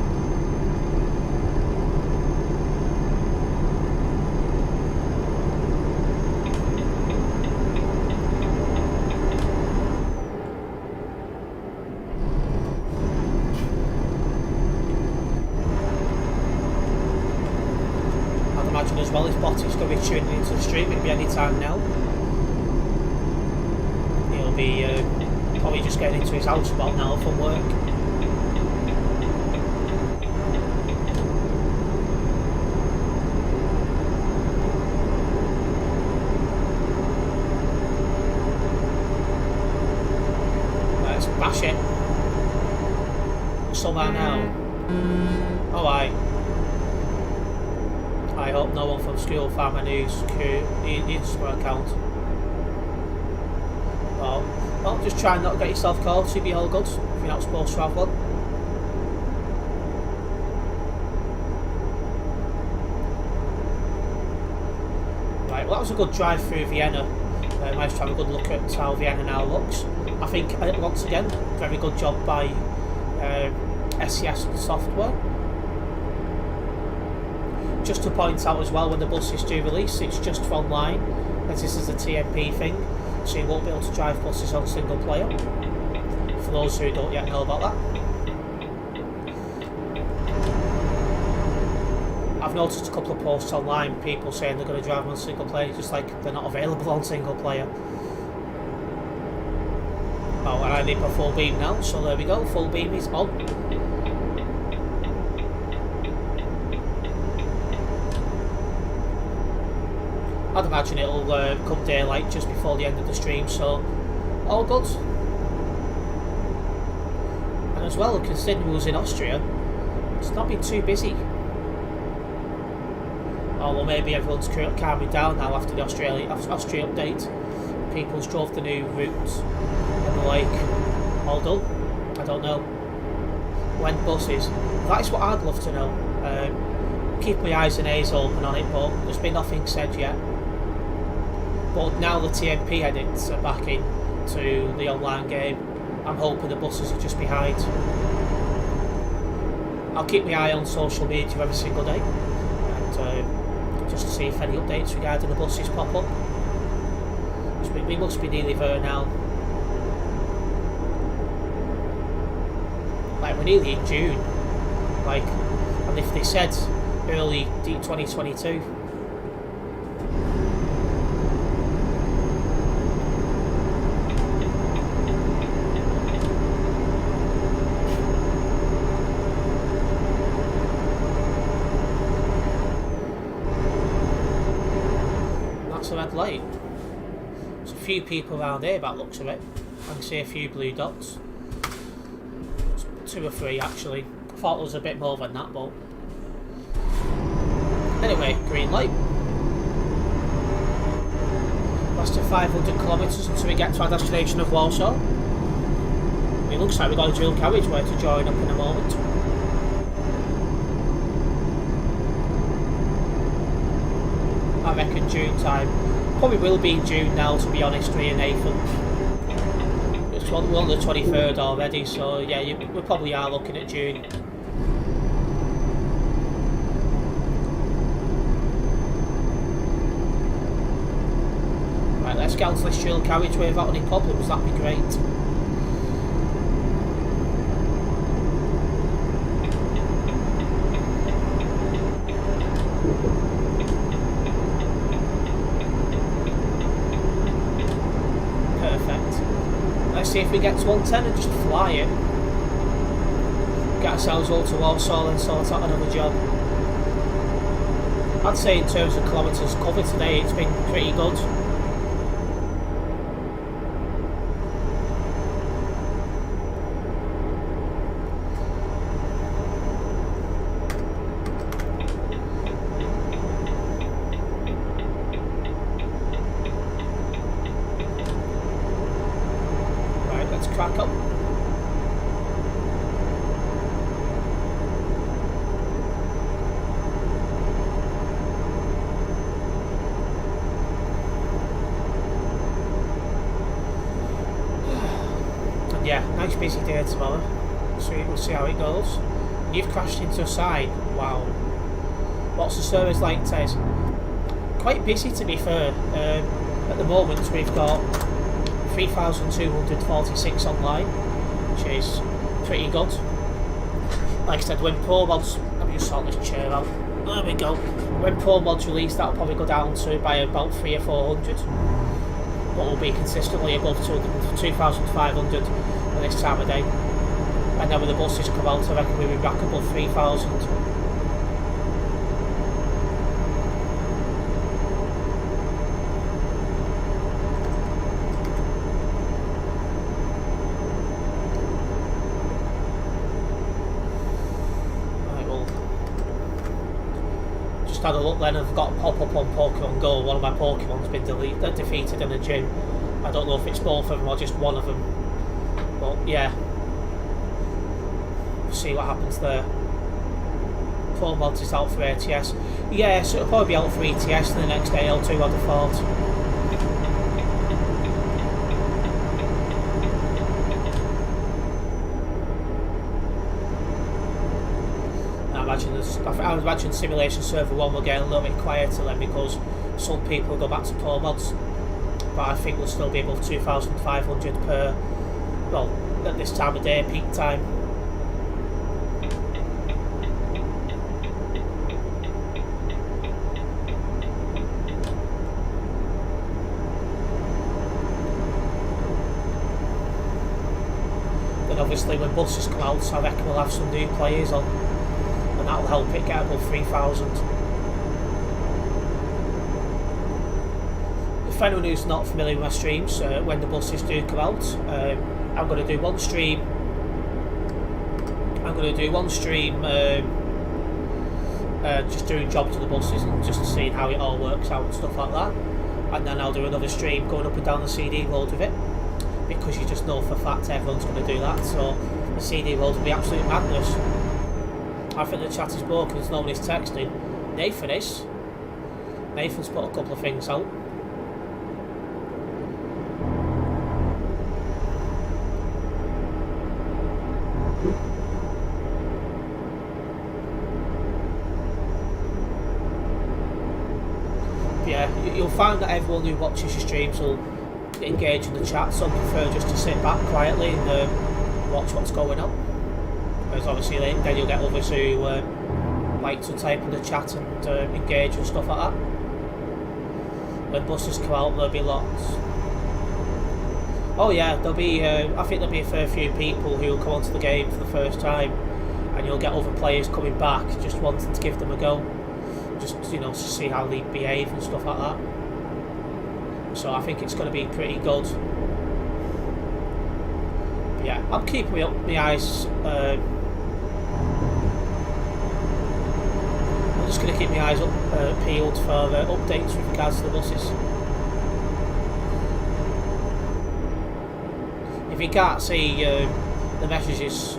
I'd imagine as well if Bottas going to be tuning into the stream, it'll be any time now. He'll be probably just getting into his house spot now from work. somewhere now. Alright. I hope no one from School Farmer News Instagram account. Well, just try and not get yourself called to be all good if you're not supposed to have one. Right, well that was a good drive through Vienna. I managed to have a good look at how Vienna now looks. I think, once again, very good job by SES Software. Just to point out as well, when the bus is due release, it's just for online, as this is a TMP thing, so you won't be able to drive buses on single player, for those who don't yet know about that. I've noticed a couple of posts online, people saying they're going to drive them on single player, just like they're not available on single player. Oh, and I need my full beam now, so there we go, full beam is on. I'd imagine it'll come daylight just before the end of the stream, so all good. And as well, considering we was in Austria, it's not been too busy. Oh well, maybe everyone's calming down now after the Austria update. People's drove the new routes and the like. All done? I don't know. When buses? That is what I'd love to know. Keep my eyes and ears open on it, but there's been nothing said yet. But now the TMP edits are back into the online game, I'm hoping the buses are just behind. I'll keep my eye on social media every single day, and just to see if any updates regarding the buses pop up. We must be nearly there now. Like, we're nearly in June. Like, and if they said early 2022. That's a red light. There's a few people around here by the looks of it. I can see a few blue dots. 2 or 3 actually. I thought there was a bit more than that, but anyway, green light. Less than 500 kilometres until we get to our destination of Warsaw. It looks like we've got a dual carriageway to join up in a moment. I reckon June time. Probably will be in June now, to be honest with you, Nathan. We're on the 23rd already, so yeah, we probably are looking at June. Right, let's get onto this dual carriageway without any problems, that'd be great. See if we get to 110 and just fly it. Get ourselves all to Warsaw and sort out another job. I'd say in terms of kilometres covered today, it's been pretty good. Crack up. And yeah, nice busy day tomorrow. So we'll see how it goes. You've crashed into a sign. Wow. What's the service like today? Quite busy, to be fair. At the moment we've got 3,246 online, which is pretty good. Like I said, when Pro Mods, let me just sort this chair out. There we go. When Pro Mods release, that'll probably go down to by about 300 or 400, but will be consistently above 2,500 at this time of day. And then when the buses come out, I reckon we'll be back above 3,000. had a look then. I've got a pop-up on Pokemon Go. One of my Pokemon's been defeated in a gym. I don't know if it's both of them or just one of them. But yeah. See what happens there. Pro Mods is out for ATS. Yeah, so it'll probably be out for ETS in the next day or two, I'd have thought. I imagine Simulation Server 1 will get a little bit quieter then because some people will go back to Pro Mods. But I think we'll still be above 2,500 per, well, at this time of day, peak time. Then obviously when buses come out, I reckon we'll have some new players on. And that'll help it get above 3,000. For anyone who's not familiar with my streams, when the buses do come out, I'm going to do one stream. Just doing jobs to the buses and just seeing how it all works out and stuff like that. And then I'll do another stream going up and down the CD road with it, because you just know for a fact everyone's going to do that. So the CD road will be absolute madness. I think the chat is broken, there's no one is texting. Nathan is. Nathan's put a couple of things out. Yeah, you'll find that everyone who watches your streams will engage in the chat. Some prefer just to sit back quietly and watch what's going on. Because obviously then you'll get others who like to type in the chat and engage and stuff like that. When buses come out, there'll be lots. Oh yeah, there'll be. I think there'll be a fair few people who will come onto the game for the first time, and you'll get other players coming back, just wanting to give them a go, just to see how they behave and stuff like that. So I think it's going to be pretty good. But yeah, I'm keeping my eyes. I'm just going to keep my eyes peeled for updates with regards to the buses. If you can't see the messages,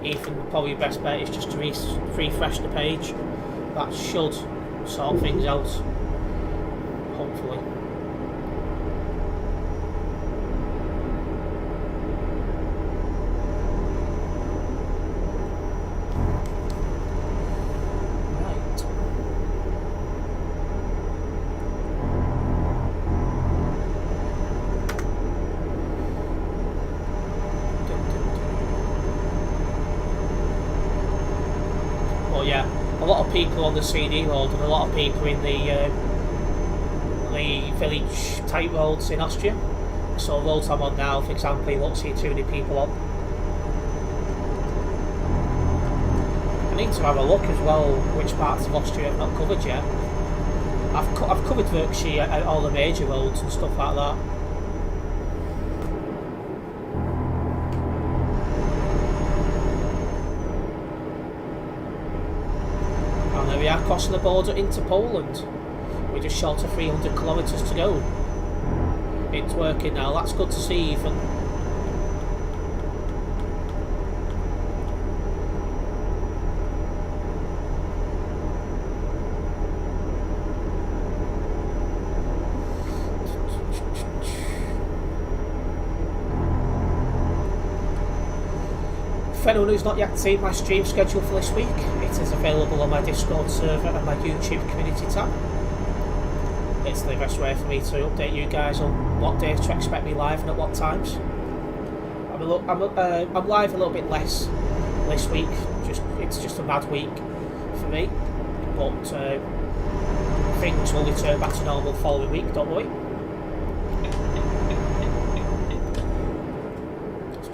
Ethan, probably the best bet is just to refresh the page. That should sort things out, hopefully. People on the CD road and a lot of people in the village type roads in Austria. So roads I'm on now, for example, you won't see too many people on. I need to have a look as well which parts of Austria I've not covered yet. I've covered virtually all the major roads and stuff like that. We are crossing the border into Poland. We're just short of 300 kilometres to go. It's working now, that's good to see, Ethan. For anyone who's not yet seen my stream schedule for this week, it is available on my Discord server and my YouTube community tab. It's the best way for me to update you guys on what days to expect me live and at what times. I'm live a little bit less this week. It's just a mad week for me, but things will return back to normal following week. Don't worry.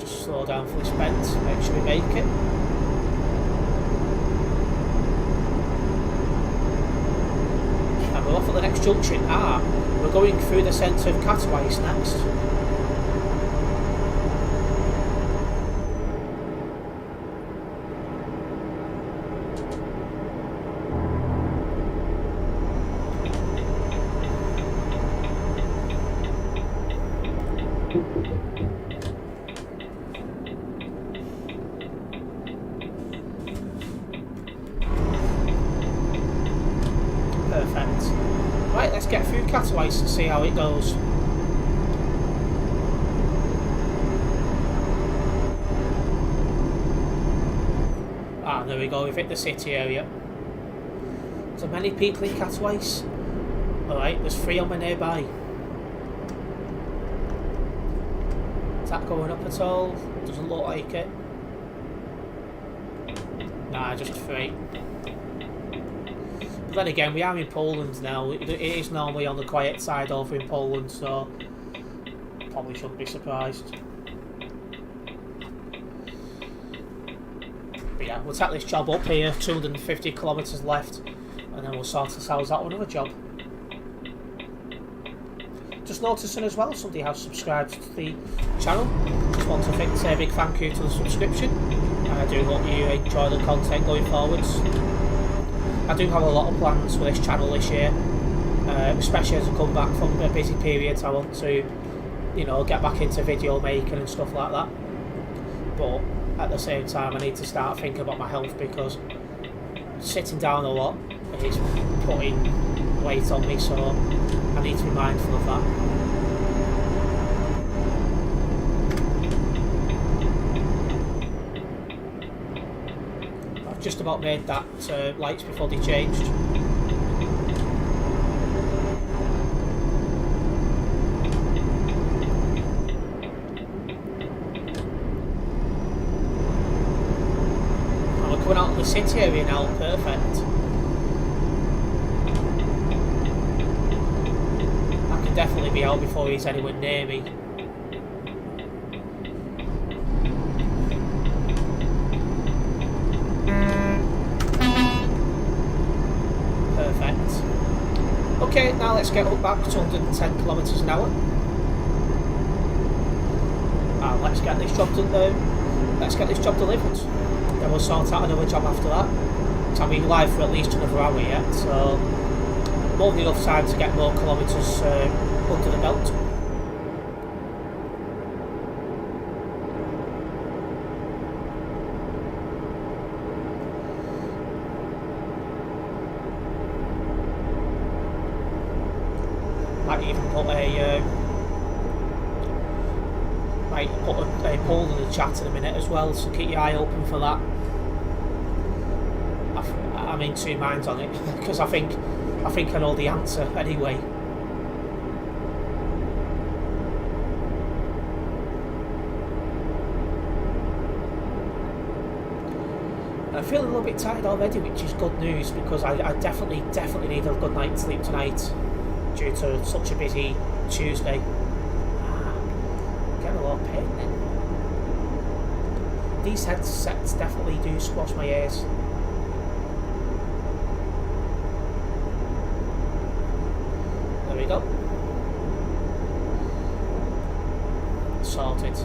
Slow down for this bend, make sure we make it. And we're off at the next junction. We're going through the centre of Katowice next. Cataways and see how it goes. Ah, there we go, we've hit the city area. So many people in Cataways. Alright, there's 3 on my nearby. Is that going up at all? Doesn't look like it. Nah, just 3. But then again, we are in Poland now. It is normally on the quiet side over in Poland, so probably shouldn't be surprised. But yeah, we'll take this job up here, 250 kilometres left, and then we'll sort ourselves out with another job. Just noticing as well, somebody has subscribed to the channel. Just want to say a big thank you to the subscription. And I do hope you enjoy the content going forwards. I do have a lot of plans for this channel this year, especially as I come back from a busy period. I want to, you know, get back into video making and stuff like that. But at the same time, I need to start thinking about my health, because sitting down a lot is putting weight on me, so I need to be mindful of that. I've just about made that lights before they changed. And we're coming out of the city area now, perfect. Definitely be out before he's anywhere near me. Perfect. Okay, now let's get up back to 110 kilometres an hour. And let's get this job delivered. Then we'll sort out another job after that. So I'll be live for at least another hour yet, so more than enough time to get more kilometres under the belt. Might even put a poll in the chat in a minute as well, so keep your eye open for that. I'm in 2 minds on it, because I think I know the answer anyway. I feel a little bit tired already, which is good news, because I definitely need a good night's sleep tonight due to such a busy Tuesday. Getting a lot of pain then. These headsets definitely do squash my ears. There we go. Sorted.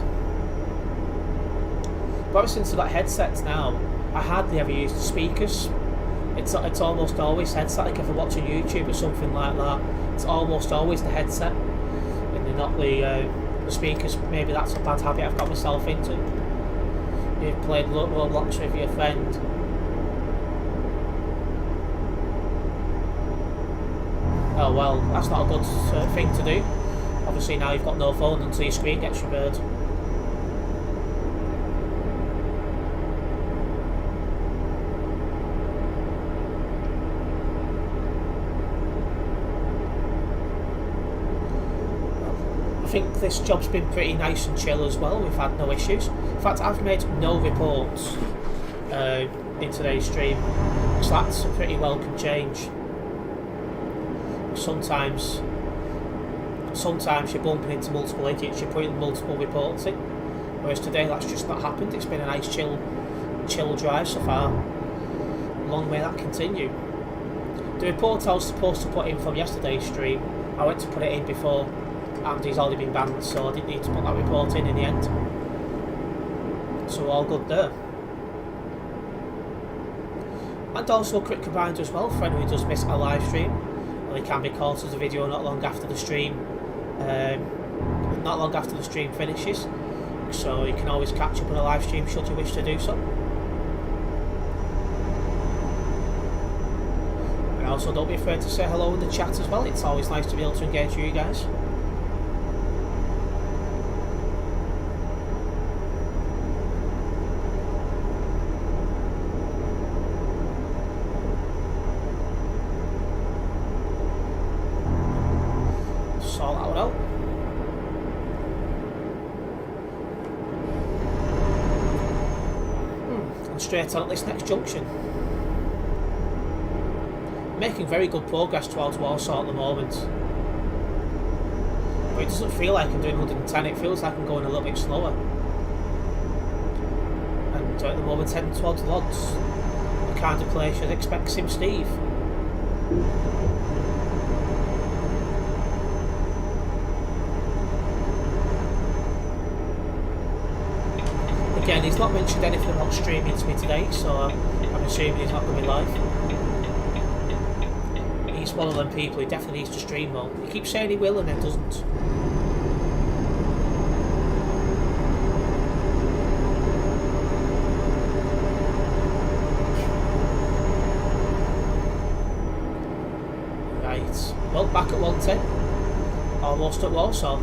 But ever since I got headsets now, I hardly ever use the speakers. It's almost always headset. Like if I'm watching YouTube or something like that, it's almost always the headset and not the speakers. Maybe that's a bad habit I've got myself into. You've played Roblox with your friend. Oh well, that's not a good thing to do. Obviously now you've got no phone until your screen gets repaired. I think this job's been pretty nice and chill as well. We've had no issues. In fact, I've made no reports in today's stream, so that's a pretty welcome change. Sometimes you're bumping into multiple idiots, you're putting multiple reports in, whereas today that's just not happened. It's been a nice chill drive so far. Long may that continue. The report I was supposed to put in from yesterday's stream, I went to put it in before, and he's already been banned, so I didn't need to put that report in the end. So all good there. And also a quick reminder as well for anyone who does miss a live stream, well, it can be caught as a video not long after the stream finishes, so you can always catch up on a live stream should you wish to do so. And now, so don't be afraid to say hello in the chat as well. It's always nice to be able to engage with you guys. Sort that one out. And straight on at this next junction. Making very good progress towards Warsaw at the moment. But it doesn't feel like I'm doing 110, it feels like I'm going a little bit slower. And at the moment heading towards Lodz, the kind of place you'd expect Sim Steve. Again, he's not mentioned anything about streaming to me today, so I'm assuming he's not going to be live. He's one of them people who definitely needs to stream more. He keeps saying he will and then doesn't. Right, well, back at 110. Almost at Warsaw.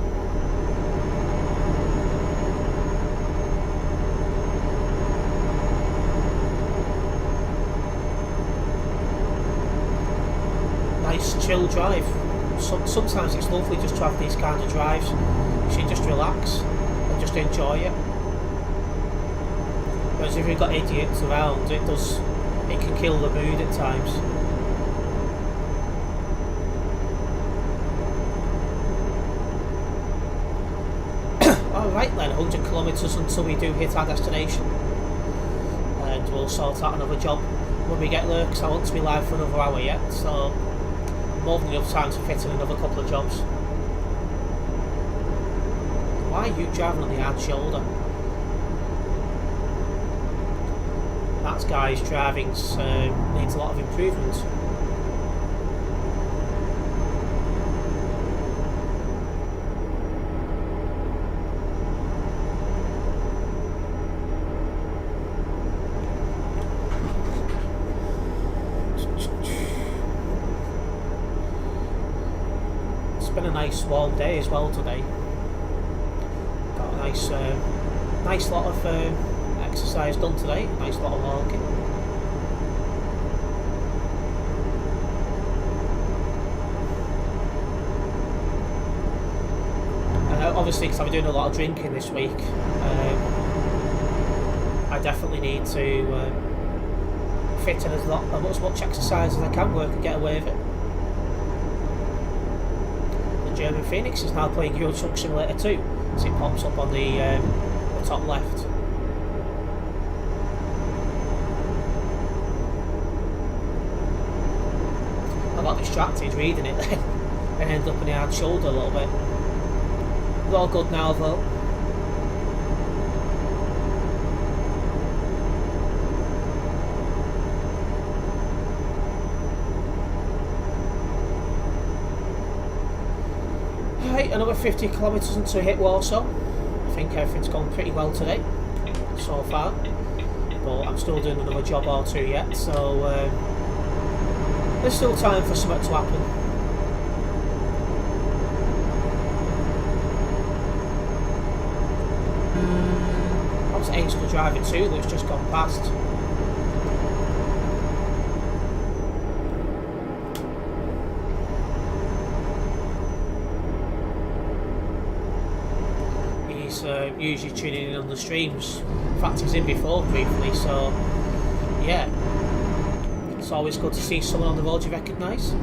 Nice chill drive. Sometimes it's lovely just to have these kind of drives. You should just relax and just enjoy it. Whereas if you've got idiots around, it can kill the mood at times. Alright then, 100 kilometres until we do hit our destination. And we'll sort out another job when we get there, because I want to be live for another hour yet, so more than enough time to fit in another couple of jobs. Why are you driving on the hard shoulder? That guy's driving needs a lot of improvement. Been a nice warm day as well today. Got a nice lot of exercise done today. Nice lot of walking. Obviously, because I'm doing a lot of drinking this week, I definitely need to fit in as much exercise as I can, work and get away with it. German Phoenix is now playing Euro Truck Simulator 2, as it pops up on the top left. I got distracted reading it then and ended up in the hard shoulder a little bit. It's all good now though. Another 50 kilometres until hit Warsaw. I think everything's gone pretty well today so far, but I'm still doing another job or two yet, so there's still time for something to happen. That was Angel driving too that's just gone past. Usually tuning in on the streams. In fact, he was in before briefly, so yeah, it's always good to see someone on the road you recognise.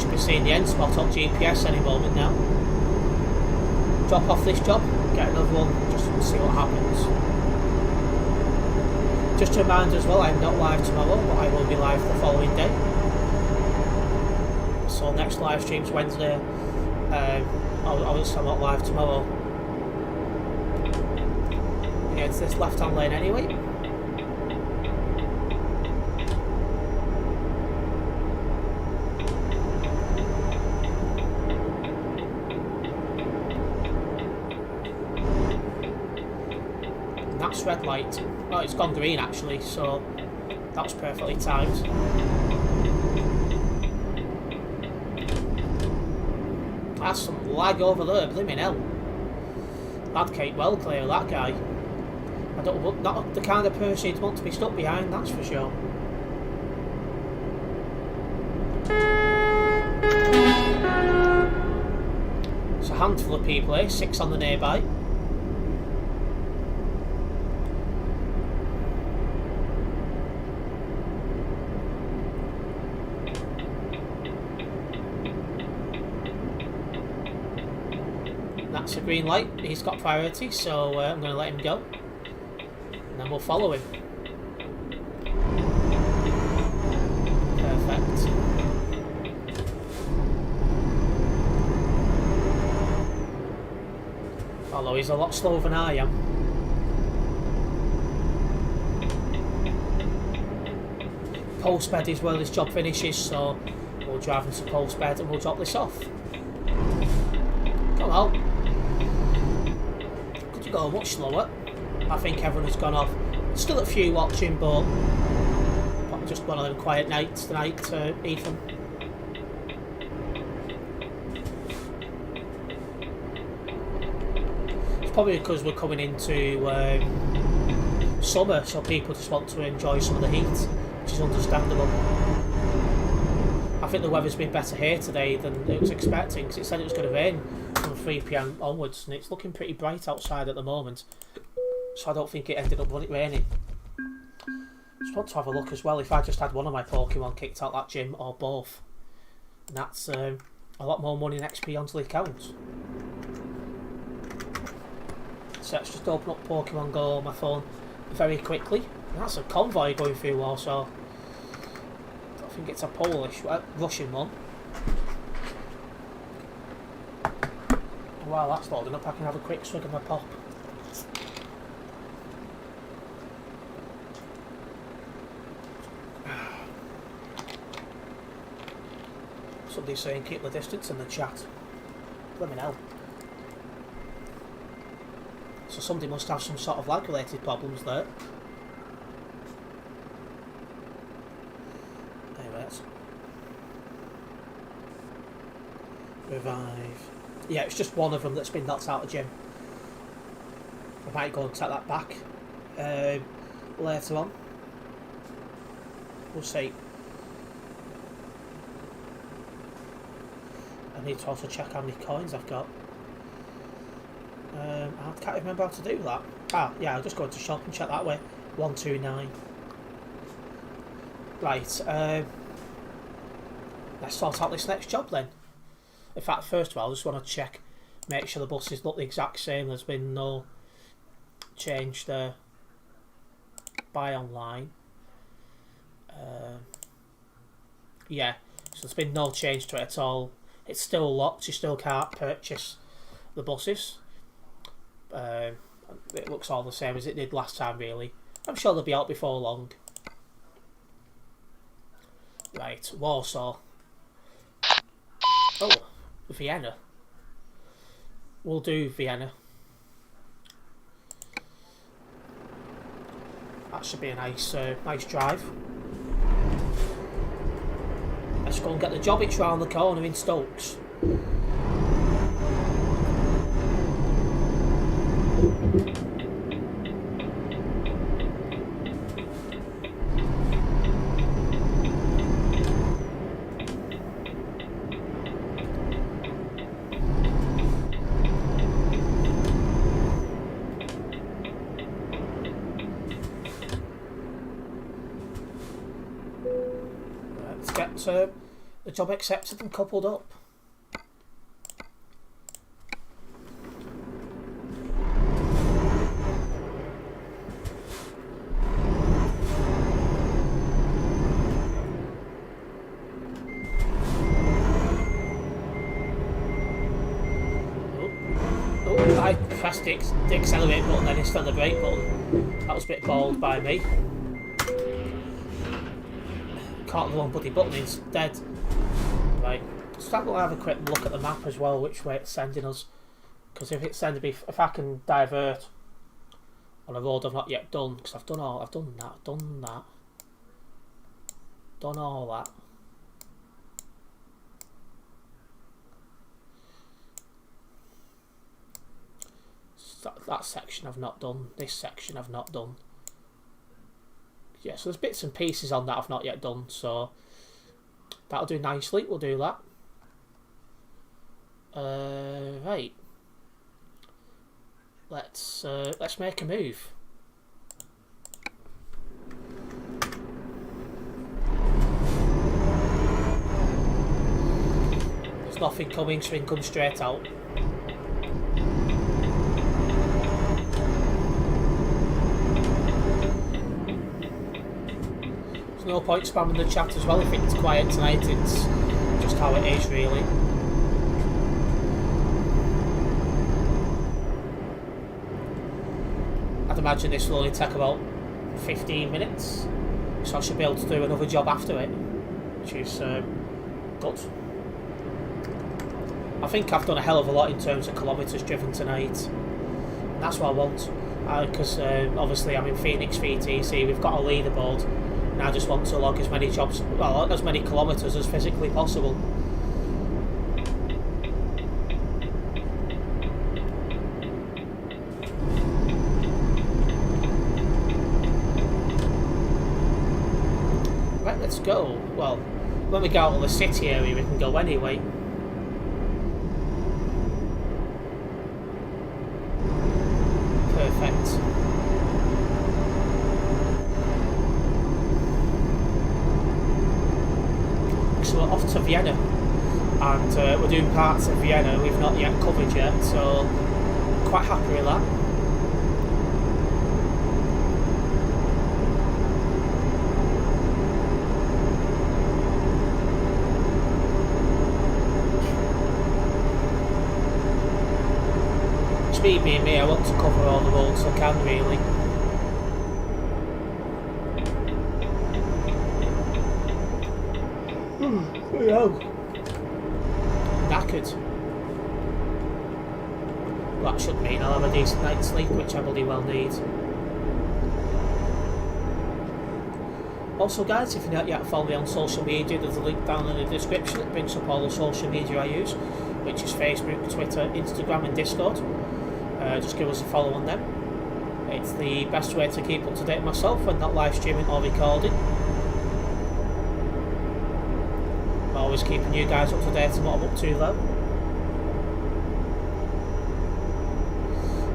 Should be seeing the end spot on GPS any moment now. Drop off this job, get another one, just to see what happens. Just a reminder as well, I'm not live tomorrow, but I will be live the following day. So next live stream's Wednesday. Obviously I'm not live tomorrow. Yeah, it's this left hand lane anyway. That's red light. Oh, it's gone green actually, so that was perfectly timed. That's some lag over there, blimmin' hell. That came well clear, that guy. I don't want, not the kind of person you'd want to be stuck behind, that's for sure. It's a handful of people here, 6 on the nearby. That's a green light, he's got priority, so I'm going to let him go. And then we'll follow him. Perfect. Although he's a lot slower than I am. Post bed is where this job finishes, so we'll drive into post bed and we'll drop this off. Come on. Could you go much slower? I think everyone has gone off. Still a few watching, but just one of them quiet nights tonight, Ethan. It's probably because we're coming into summer, so people just want to enjoy some of the heat, which is understandable. I think the weather's been better here today than it was expecting, because it said it was going to rain from 3 PM onwards, and it's looking pretty bright outside at the moment. So I don't think it ended up raining. Just want to have a look as well if I just had one of my Pokemon kicked out that gym or both. And that's a lot more money and XP onto the account. So let's just open up Pokemon Go on my phone very quickly. And that's a convoy going through Warsaw. I think it's a Russian one. While that's loading up, I can have a quick swig of my pop. Somebody's saying keep the distance in the chat. Let me know. So somebody must have some sort of lag related problems there. Anyway, let's revive. Yeah, it's just one of them that's been knocked out of the gym. I might go and take that back later on. We'll see. I need to also check how many coins I've got. I can't remember how to do that. Ah, yeah, I'll just go to shop and check that way. 129. Right, let's sort out this next job then. In fact, first of all, I just want to check, make sure the buses look the exact same. There's been no change there. Buy online. Yeah, so there's been no change to it at all. It's still locked, you still can't purchase the buses. It looks all the same as it did last time, really. I'm sure they'll be out before long. Right, Warsaw. Oh, Vienna. We'll do Vienna. That should be a nice drive. Let's go and get the Jobbits round the corner in Stokes. Let's get the job accepted and coupled up. I pressed the accelerate button then instead of the brake button. That was a bit bold by me. Caught the wrong bloody button instead. Right, so I'm going to have a quick look at the map as well, which way it's sending us. Because if it's sending me, if I can divert on a road I've not yet done, because I've done that, done all that. That section I've not done, this section I've not done. Yeah, so there's bits and pieces on that I've not yet done, so that'll do nicely, we'll do that. Right. Let's make a move. There's nothing coming, so we can come straight out. There's no point spamming the chat as well if it's quiet tonight, it's just how it is really. I'd imagine this will only take about 15 minutes, so I should be able to do another job after it, which is good. I think I've done a hell of a lot in terms of kilometres driven tonight, and that's what I want, because obviously I'm in Phoenix VTC, we've got a leaderboard, and I just want to log as many jobs, well, as many kilometres as physically possible. Right, let's go. Well, when we get out of the city area we can go anyway. Perfect. So we're off to Vienna, and we're doing parts of Vienna we've not yet covered yet, so I'm quite happy with that. It's me being me, I want to cover all the roads I can really. Oh, knackered. Well, that should mean I'll have a decent night's sleep, which I bloody well need. Also guys, if you're not yet following me on social media, there's a link down in the description that brings up all the social media I use, which is Facebook, Twitter, Instagram and Discord. Just give us a follow on them. It's the best way to keep up to date myself when not live streaming or recording. Always keeping you guys up to date on what I'm up to though.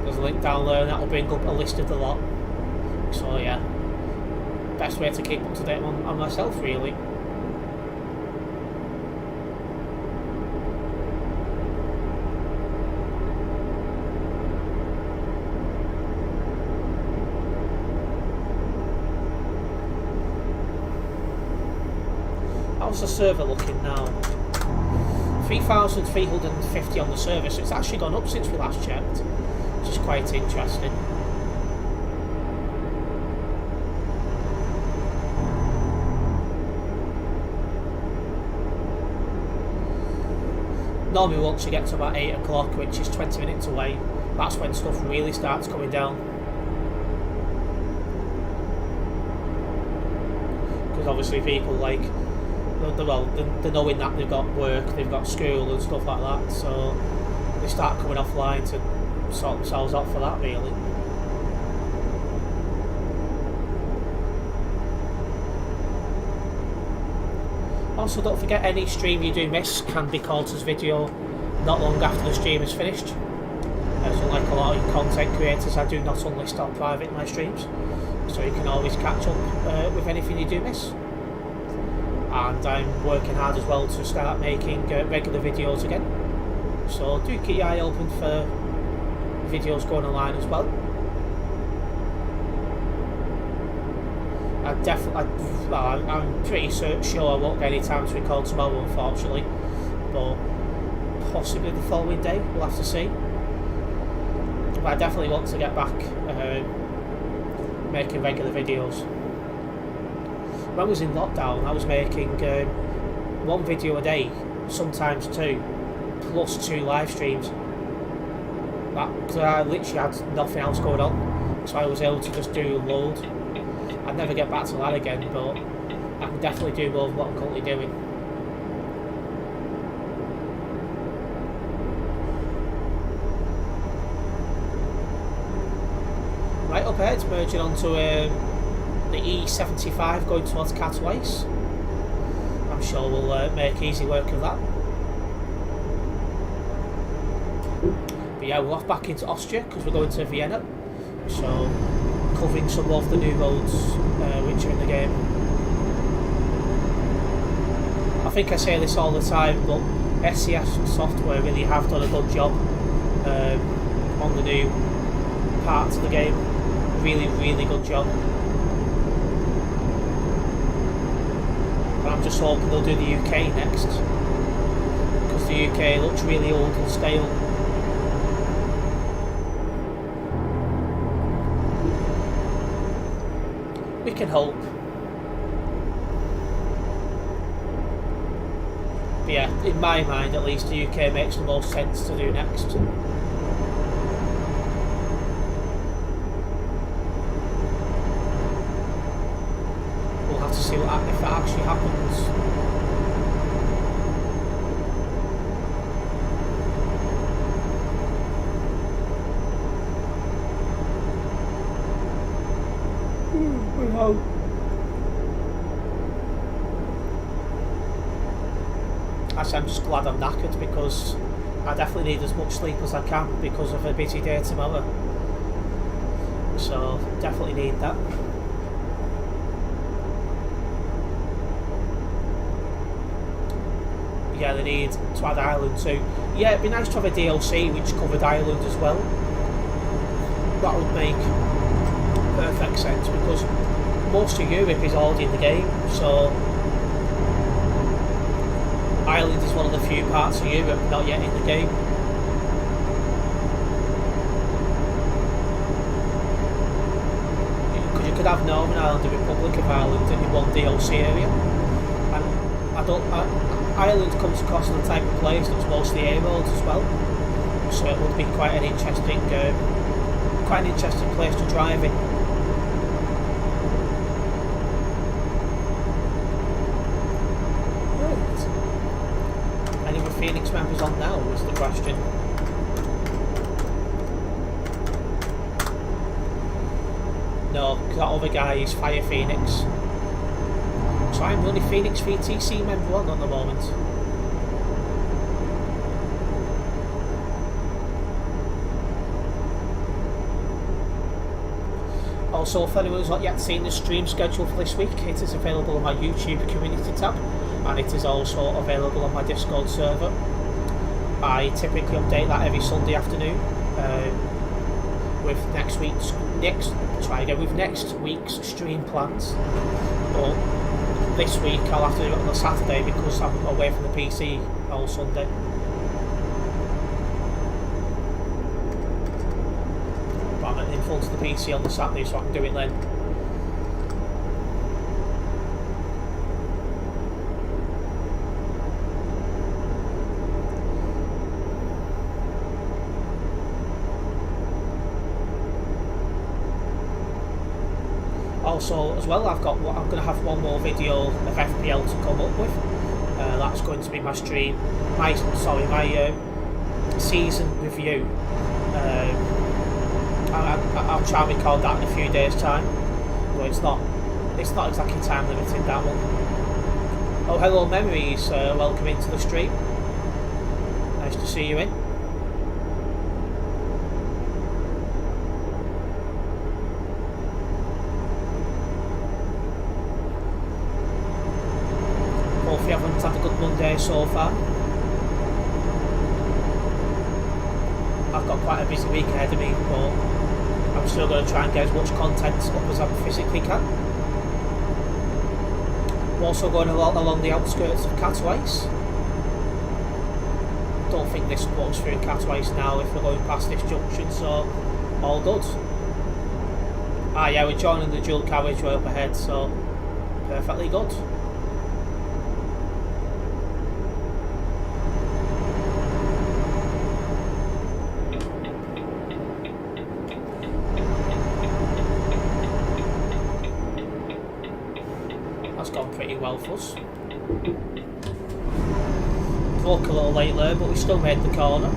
There's a link down there and that will bring up a list of the lot. So yeah, best way to keep up to date on myself really. How's the server looking now? 3,350 on the server, so it's actually gone up since we last checked, which is quite interesting. Normally once you get to about 8 o'clock, which is 20 minutes away, that's when stuff really starts coming down. Because obviously people like, they're knowing that they've got work, they've got school and stuff like that, so they start coming offline to sort themselves out for that really. Also don't forget, any stream you do miss can be called as video not long after the stream is finished. As unlike a lot of content creators, I do not unlist on private in my streams, so you can always catch up with anything you do miss. And I'm working hard as well to start making regular videos again, so do keep your eye open for videos going online as well. I'm pretty sure I won't get any time to record tomorrow unfortunately, but possibly the following day, we'll have to see. But I definitely want to get back making regular videos. When I was in lockdown, I was making one video a day, sometimes two, plus 2 live streams. Because I literally had nothing else going on. so I was able to just do a load. I'd never get back to that again, but I can definitely do more of what I'm currently doing. Right up ahead, merging onto the E75 going towards Katowice. I'm sure we'll make easy work of that. But yeah, we're off back into Austria because we're going to Vienna. So, covering some of the new roads which are in the game. I think I say this all the time, but SCS Software really have done a good job on the new parts of the game. Really, really good job. And I'm just hoping they'll do the UK next, because the UK looks really old and stale. We can hope. But yeah, in my mind at least, the UK makes the most sense to do next. We'll have to see what if that actually happens. We hope. Actually, I'm just glad I'm knackered because I definitely need as much sleep as I can because of a busy day tomorrow. So, definitely need that. Yeah, they need to add Ireland too. Yeah, it'd be nice to have a DLC which covered Ireland as well. That would make perfect sense because most of Europe is already in the game, so Ireland is one of the few parts of Europe not yet in the game. Because you could have Northern Ireland and Republic of Ireland in one DLC area, and Ireland comes across as the type of place that's mostly A-roads as well, so it would be quite an interesting place to drive in. Right. Any other Phoenix members on now is the question. No, because that other guy is Fire Phoenix. So I'm the only Phoenix VTC member on at the moment. Also, if anyone's not yet seen the stream schedule for this week, it is available on my YouTube community tab, and it is also available on my Discord server. I typically update that every Sunday afternoon with next week's stream plans. But this week I'll have to do it on a Saturday because I'm away from the PC all Sunday. But I'm in front of the PC on the Saturday, so I can do it then. Also, as well, I'm going to have one more video of FPL to come up with. That's going to be my my season review. I'll try and record that in a few days' time, but it's not exactly time limited, that one. Oh, hello Memories, welcome into the stream. Nice to see you in. Hope you haven't had a good Monday so far. I've got quite a busy week ahead of me, but I'm still going to try and get as much content up as I physically can. I'm also going along the outskirts of Katowice. Don't think this runs through Katowice now if we're going past this junction, so all good. Ah yeah, we're joining the dual carriageway up ahead, so perfectly good. pretty well for us. Broke a little late there, but we still made the corner.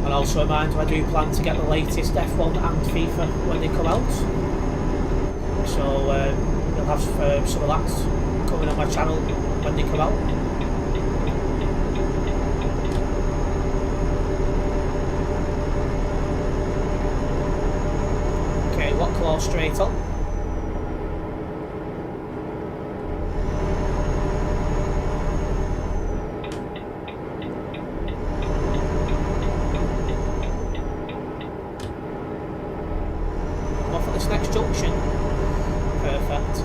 And also a reminder, I do plan to get the latest F1 and FIFA when they come out. So you'll have some of that coming on my channel when they come out. Okay, what claw straight on? Off at this next junction. Perfect.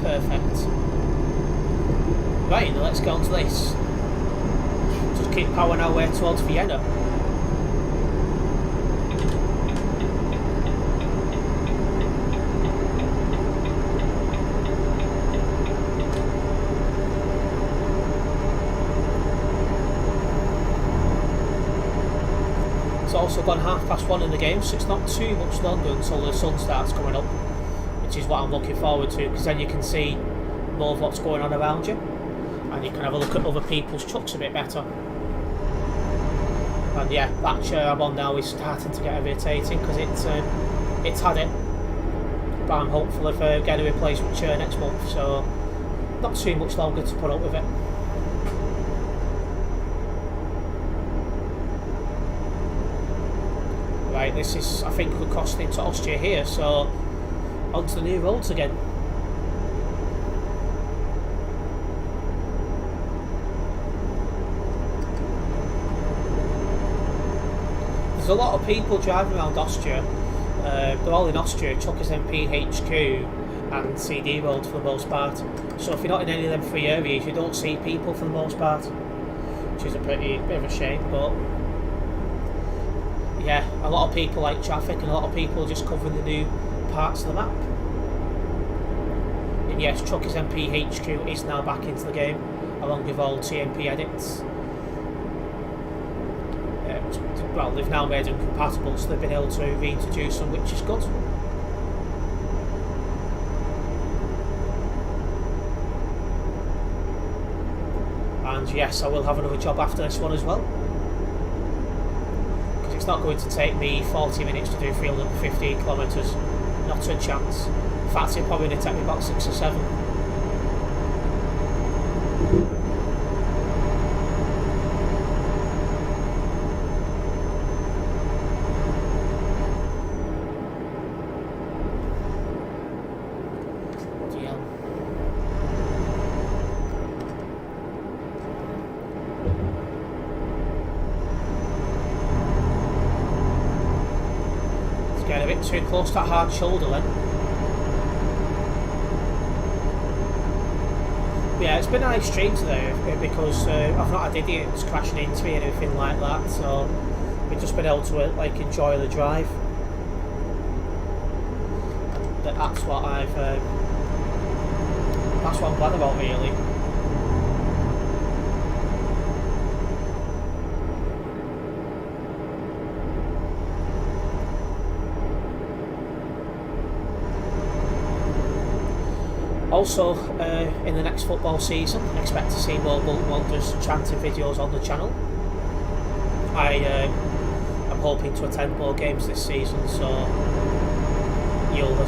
Perfect. Right, now let's go on to this. Just keep powering our way towards Vienna. It's also gone 1:30 in the game, so it's not too much longer until the sun starts coming up, which is what I'm looking forward to, because then you can see more of what's going on around you, and you can have a look at other people's trucks a bit better. And yeah, that chair I'm on now is starting to get irritating because it's had it, but I'm hopeful of getting a replacement chair next month, so not too much longer to put up with it. Right, this is, I think we're crossing into Austria here, so onto the new roads again. There's a lot of people driving around Austria. They're all in Austria, Truckers MP, HQ and CD Road for the most part. So if you're not in any of them three areas, you don't see people for the most part, which is a pretty bit of a shame, but yeah, a lot of people like traffic and a lot of people just covering the new parts of the map. And yes, Truckers MP HQ is now back into the game, along with all TMP edits. Well, they've now made them compatible, so they've been able to reintroduce them, which is good. And yes, I will have another job after this one as well, because it's not going to take me 40 minutes to do 315 kilometres, not a chance. In fact, it's probably going to take me about 6 or 7. Getting a bit too close to that hard shoulder then. Yeah, it's been a nice stream today because I've not had idiots crashing into me or anything like that, so we've just been able to like enjoy the drive. That's what I'm glad about, really. Also, in the next football season, expect to see more Bulk Wonders chanting videos on the channel. I'm hoping to attend more games this season, so you'll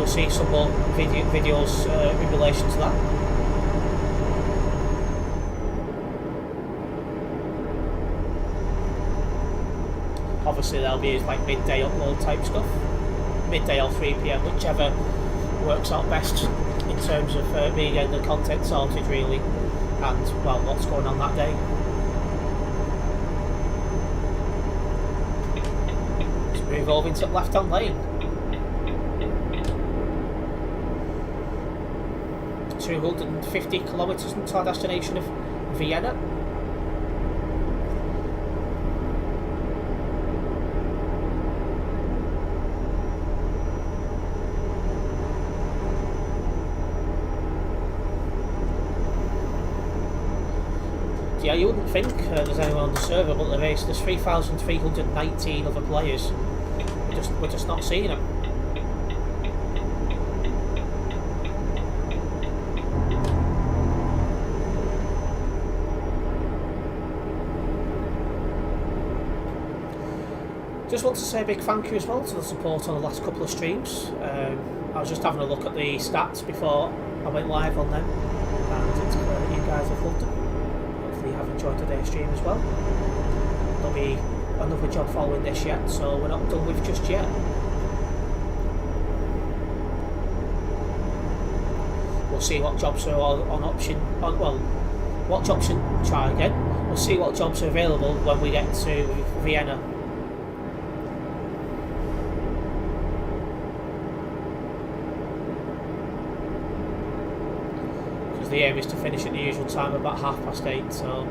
see some more videos in relation to that. Obviously, there'll be like midday upload type stuff. Midday or 3 PM, whichever works out best in terms of me getting the content sorted, really, and well, what's going on that day. Let's move over into the left-hand lane. 250 kilometres into our destination of Vienna. Yeah, you wouldn't think there's anyone on the server, but there is. There's 3,319 other players. We're just not seeing them. Just want to say a big thank you as well to the support on the last couple of streams. I was just having a look at the stats before I went live on them, and it's clear that you guys have loved them. Hopefully you have enjoyed today's stream as well. There'll be another job following this yet, so we're not done with just yet. We'll see what jobs are on option. What jobs should try again? We'll see what jobs are available when we get to Vienna. Because the aim is to finish at the usual time, about 8:30, so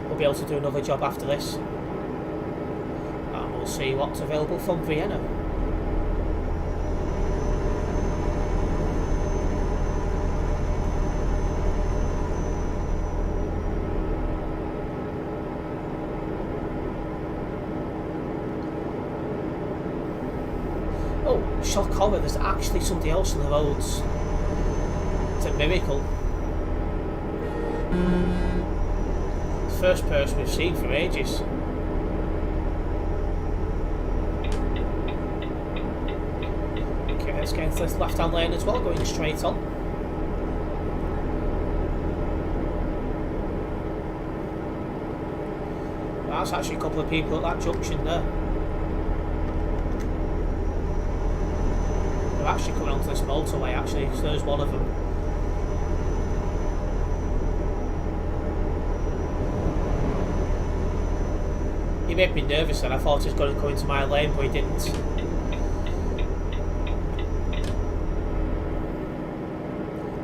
we'll be able to do another job after this. And we'll see what's available from Vienna. Shock horror, there's actually somebody else on the roads. It's a miracle. First person we've seen for ages. Okay, let's get into this left hand lane as well, going straight on. That's actually a couple of people at that junction there. Actually coming onto this motorway actually, so there's one of them. He made me nervous and I thought he was going to come into my lane, but he didn't.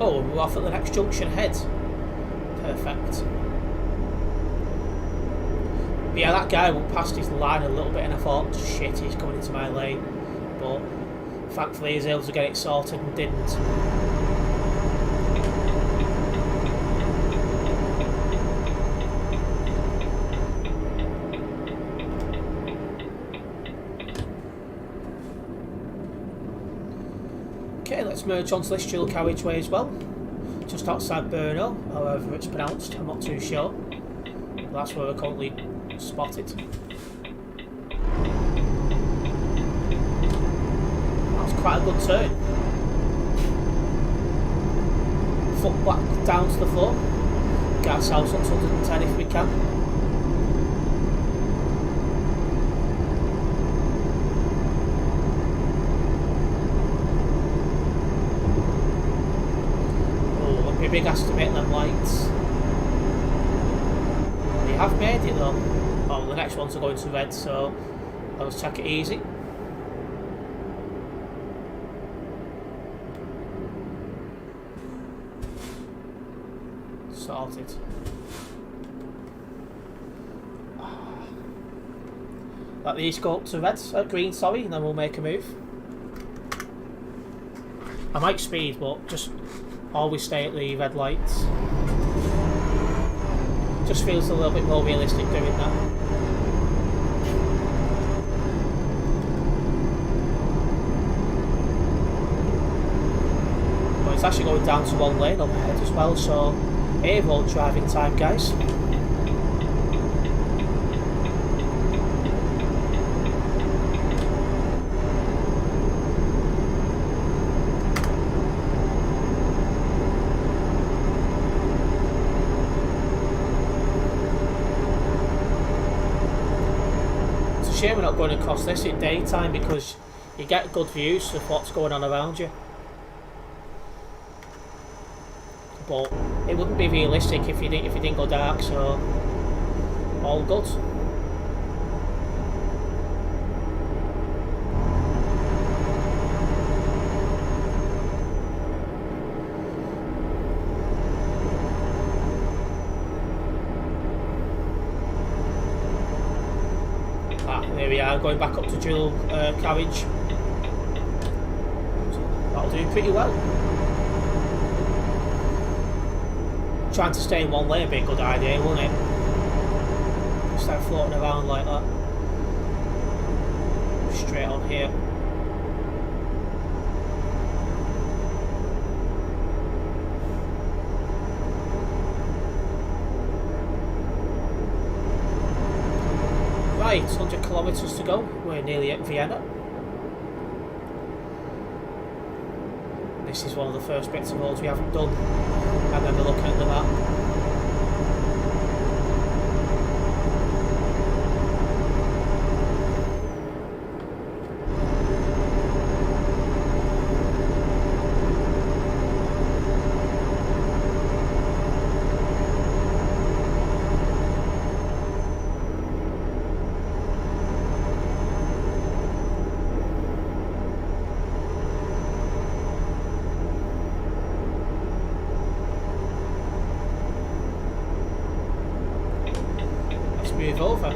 Oh, we're off at the next junction ahead. Perfect. But yeah, that guy went past his line a little bit and I thought, shit, he's coming into my lane. But thankfully he was able to get it sorted and didn't. Okay, let's merge onto this dual carriageway as well. Just outside Brno, however it's pronounced, I'm not too sure. But that's where we're currently spotted. Quite a good turn. Foot back down to the floor. Get ourselves up to 110 if we can. Oh, it'd be a big ass to make them lights. They have made it though. Oh, the next ones are going to red, so I'll just take it easy. Sorted. Let these go up to red, green, sorry, and then we'll make a move. I might speed, but just always stay at the red lights. Just feels a little bit more realistic doing that. But it's actually going down to one lane up ahead as well, so A-road driving time, guys. It's a shame we're not going across this in daytime because you get good views of what's going on around you. But it wouldn't be realistic if you didn't go dark, so all good. There we are, going back up to dual carriage. That'll do pretty well. Trying to stay in one lane would be a good idea, wouldn't it? Instead of floating around like that. Straight on here. Right, 100 kilometres to go. We're nearly at Vienna. This is one of the first bits of roads we haven't done. I remember looking at the map. Move over.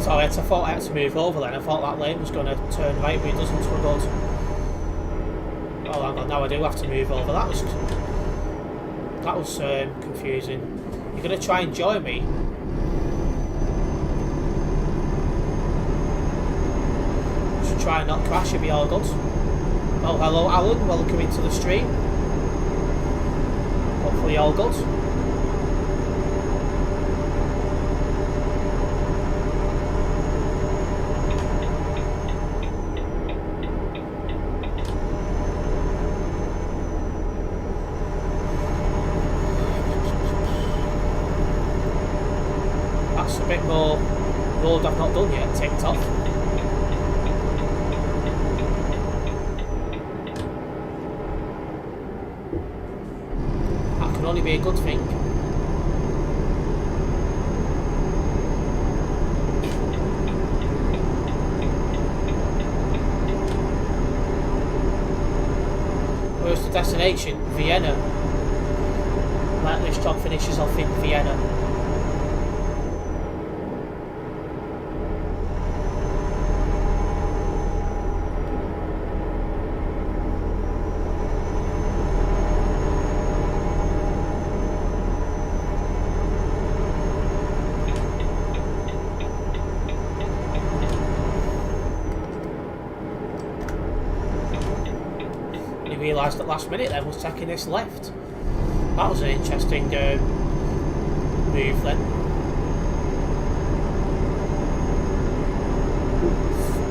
Sorry, I thought I had to move over then. I thought that lane was going to turn right, but it doesn't, so good. Oh, hang on, now I do have to move over. That was confusing. You're going to try and join me? Just try and not crash, it'll be all good. Oh, hello Alan, welcome into the stream. Hopefully all good. A bit more road I've not done yet, ticked off. That can only be a good thing. Where's the destination? Vienna. Like this job finishes off in Vienna. Realised at last minute then was taking this left. That was an interesting move then.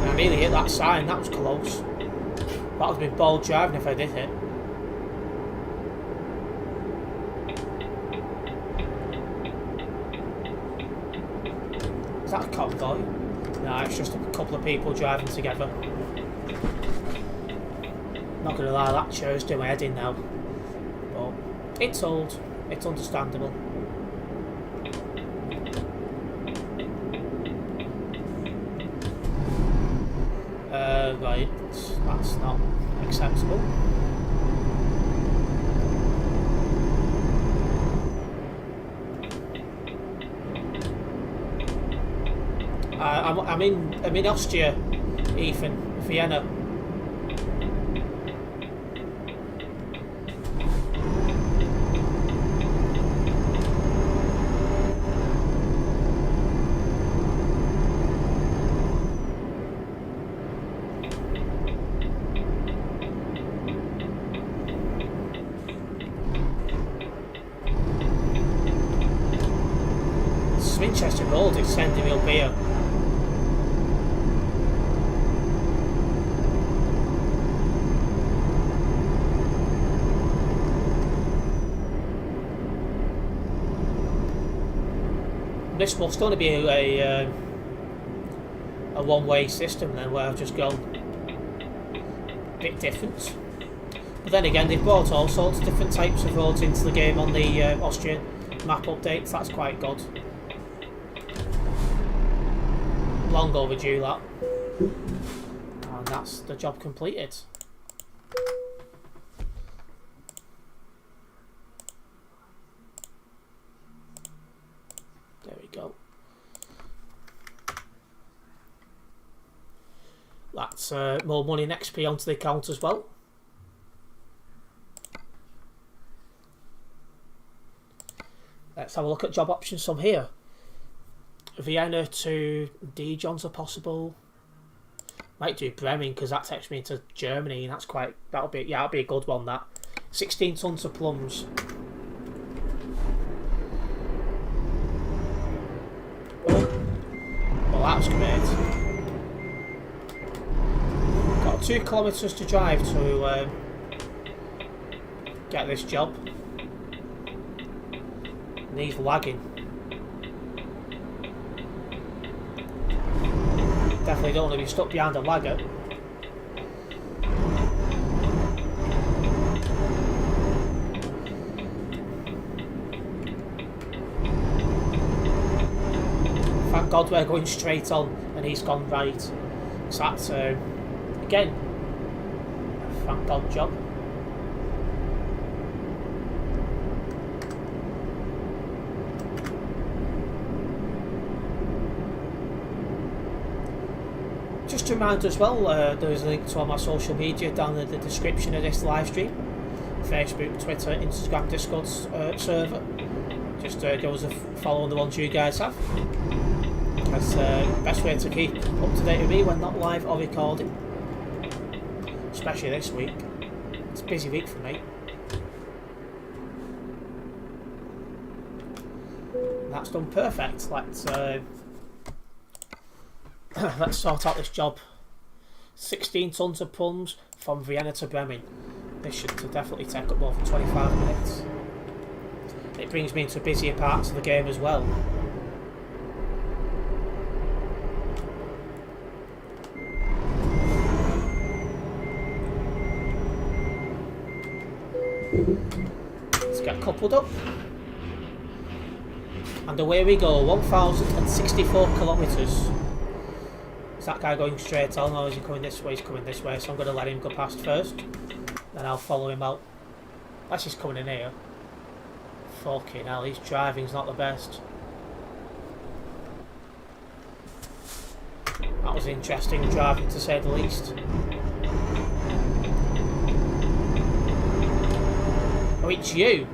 And I nearly hit that sign, that was close. That would have been bold driving if I did hit. Is that a convoy? No, it's just a couple of people driving together. Not gonna lie, that chair's doing my head in now. But it's old, it's understandable. Right, that's not acceptable. I'm in Austria, Ethan, Vienna. Winchester Road is sending me up here. This must only be a one-way system then, where I've just gone a bit different. But then again, they've brought all sorts of different types of roads into the game on the Austrian map updates. That's quite good. Long overdue, that. And that's the job completed. There we go. That's more money and XP onto the account as well. Let's have a look at job options from here. Vienna to Dijon's are possible. Might do Bremen because that takes me into Germany, and that'll be a good one. That 16 tons of plums. Well, that was great. Got 2 kilometres to drive to get this job. And he's lagging. Definitely don't want to be stuck behind a lagger. Thank God we're going straight on and he's gone right. So that's, again, a thank God job. Just a reminder as well, there's a link to all my social media down in the description of this live stream. Facebook, Twitter, Instagram, Discord server. Just go as a follow on the ones you guys have. That's the best way to keep up to date with me when not live or recording. Especially this week. It's a busy week for me. And that's done perfect. Let's sort out this job. 16 tons of plums from Vienna to Bremen. This should definitely take up more than 25 minutes. It brings me into busier parts of the game as well. Let's get coupled up. And away we go, 1,064 kilometres. Is that guy going straight on, or is he coming this way? He's coming this way, so I'm going to let him go past first. Then I'll follow him out. Unless he's coming in here. Fucking hell, his driving's not the best. That was interesting driving, to say the least. Oh, it's you!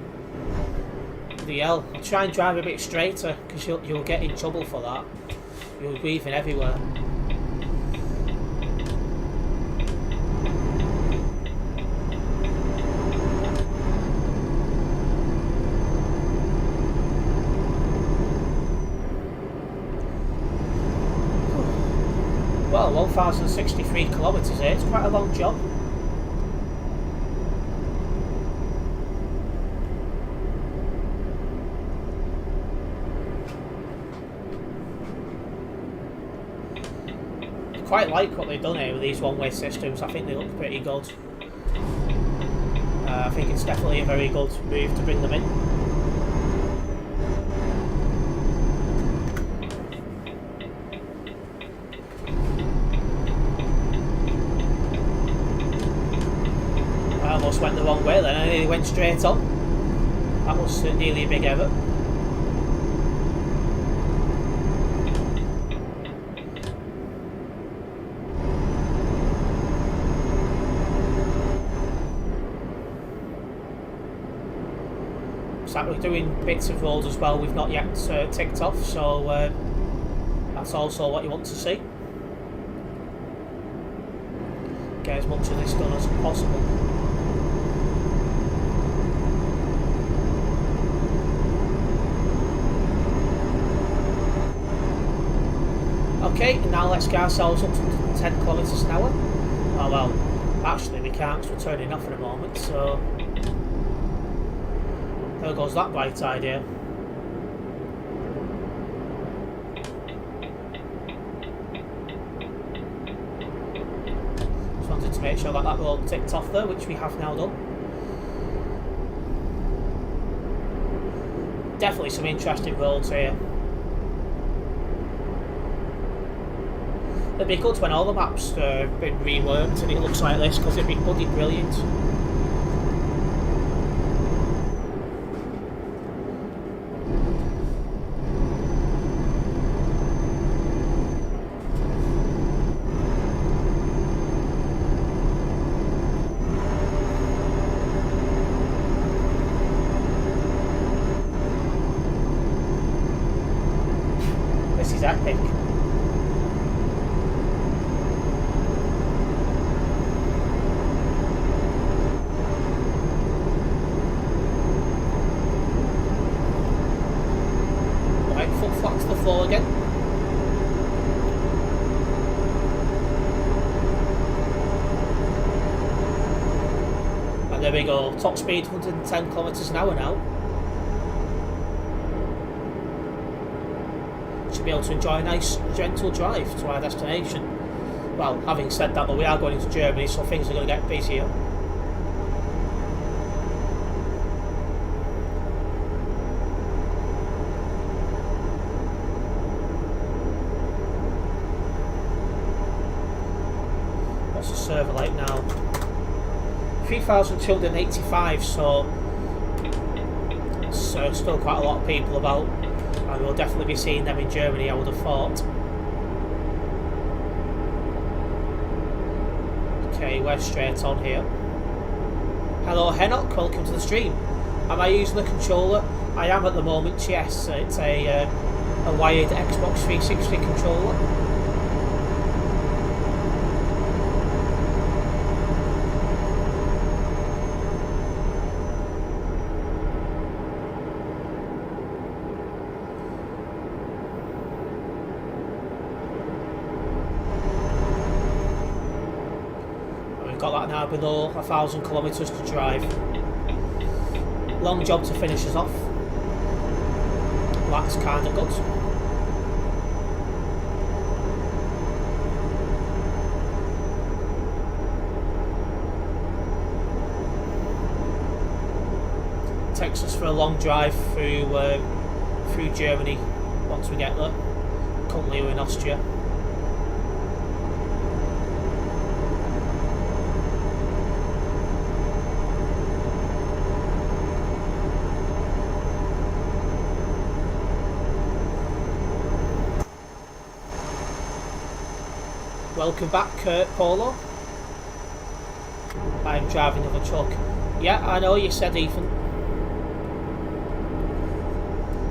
The hell. I'll try and drive a bit straighter, because you'll get in trouble for that. You're weaving everywhere. Well, 1,063 kilometres here, it's quite a long job. I quite like what they've done here with these one-way systems. I think they look pretty good. I think it's definitely a very good move to bring them in. Went the wrong way then, I nearly went straight on. That was nearly a big error. So we're doing bits of roads as well we've not yet ticked off, so that's also what you want to see. Get as much of this done as possible. Okay, now let's get ourselves up to 10 kilometres an hour. Oh well, actually we can't because we're turning off in a moment, so there goes that bright idea. Just wanted to make sure that road ticked off there, which we have now done. Definitely some interesting roads here. It'd be good when all the maps have been reworked and it looks like this, because it'd be bloody brilliant. This is epic. Right, foot flat to the floor again. And there we go, top speed 110 kilometres an hour now. Should be able to enjoy a nice gentle drive to our destination. Well, having said that, but we are going into Germany, so things are going to get busier. What's the server like now? 3,285, so it's still quite a lot of people about. And we'll definitely be seeing them in Germany, I would have thought. Okay, we're straight on here. Hello Henok, welcome to the stream. Am I using the controller? I am at the moment, yes. It's a wired Xbox 360 controller. Got that now below 1,000 kilometres to drive. Long job to finish us off. That's kind of good. Takes us for a long drive through Germany once we get there. Currently we're in Austria. Welcome back, Polo. I'm driving another truck. Yeah, I know you said, Ethan.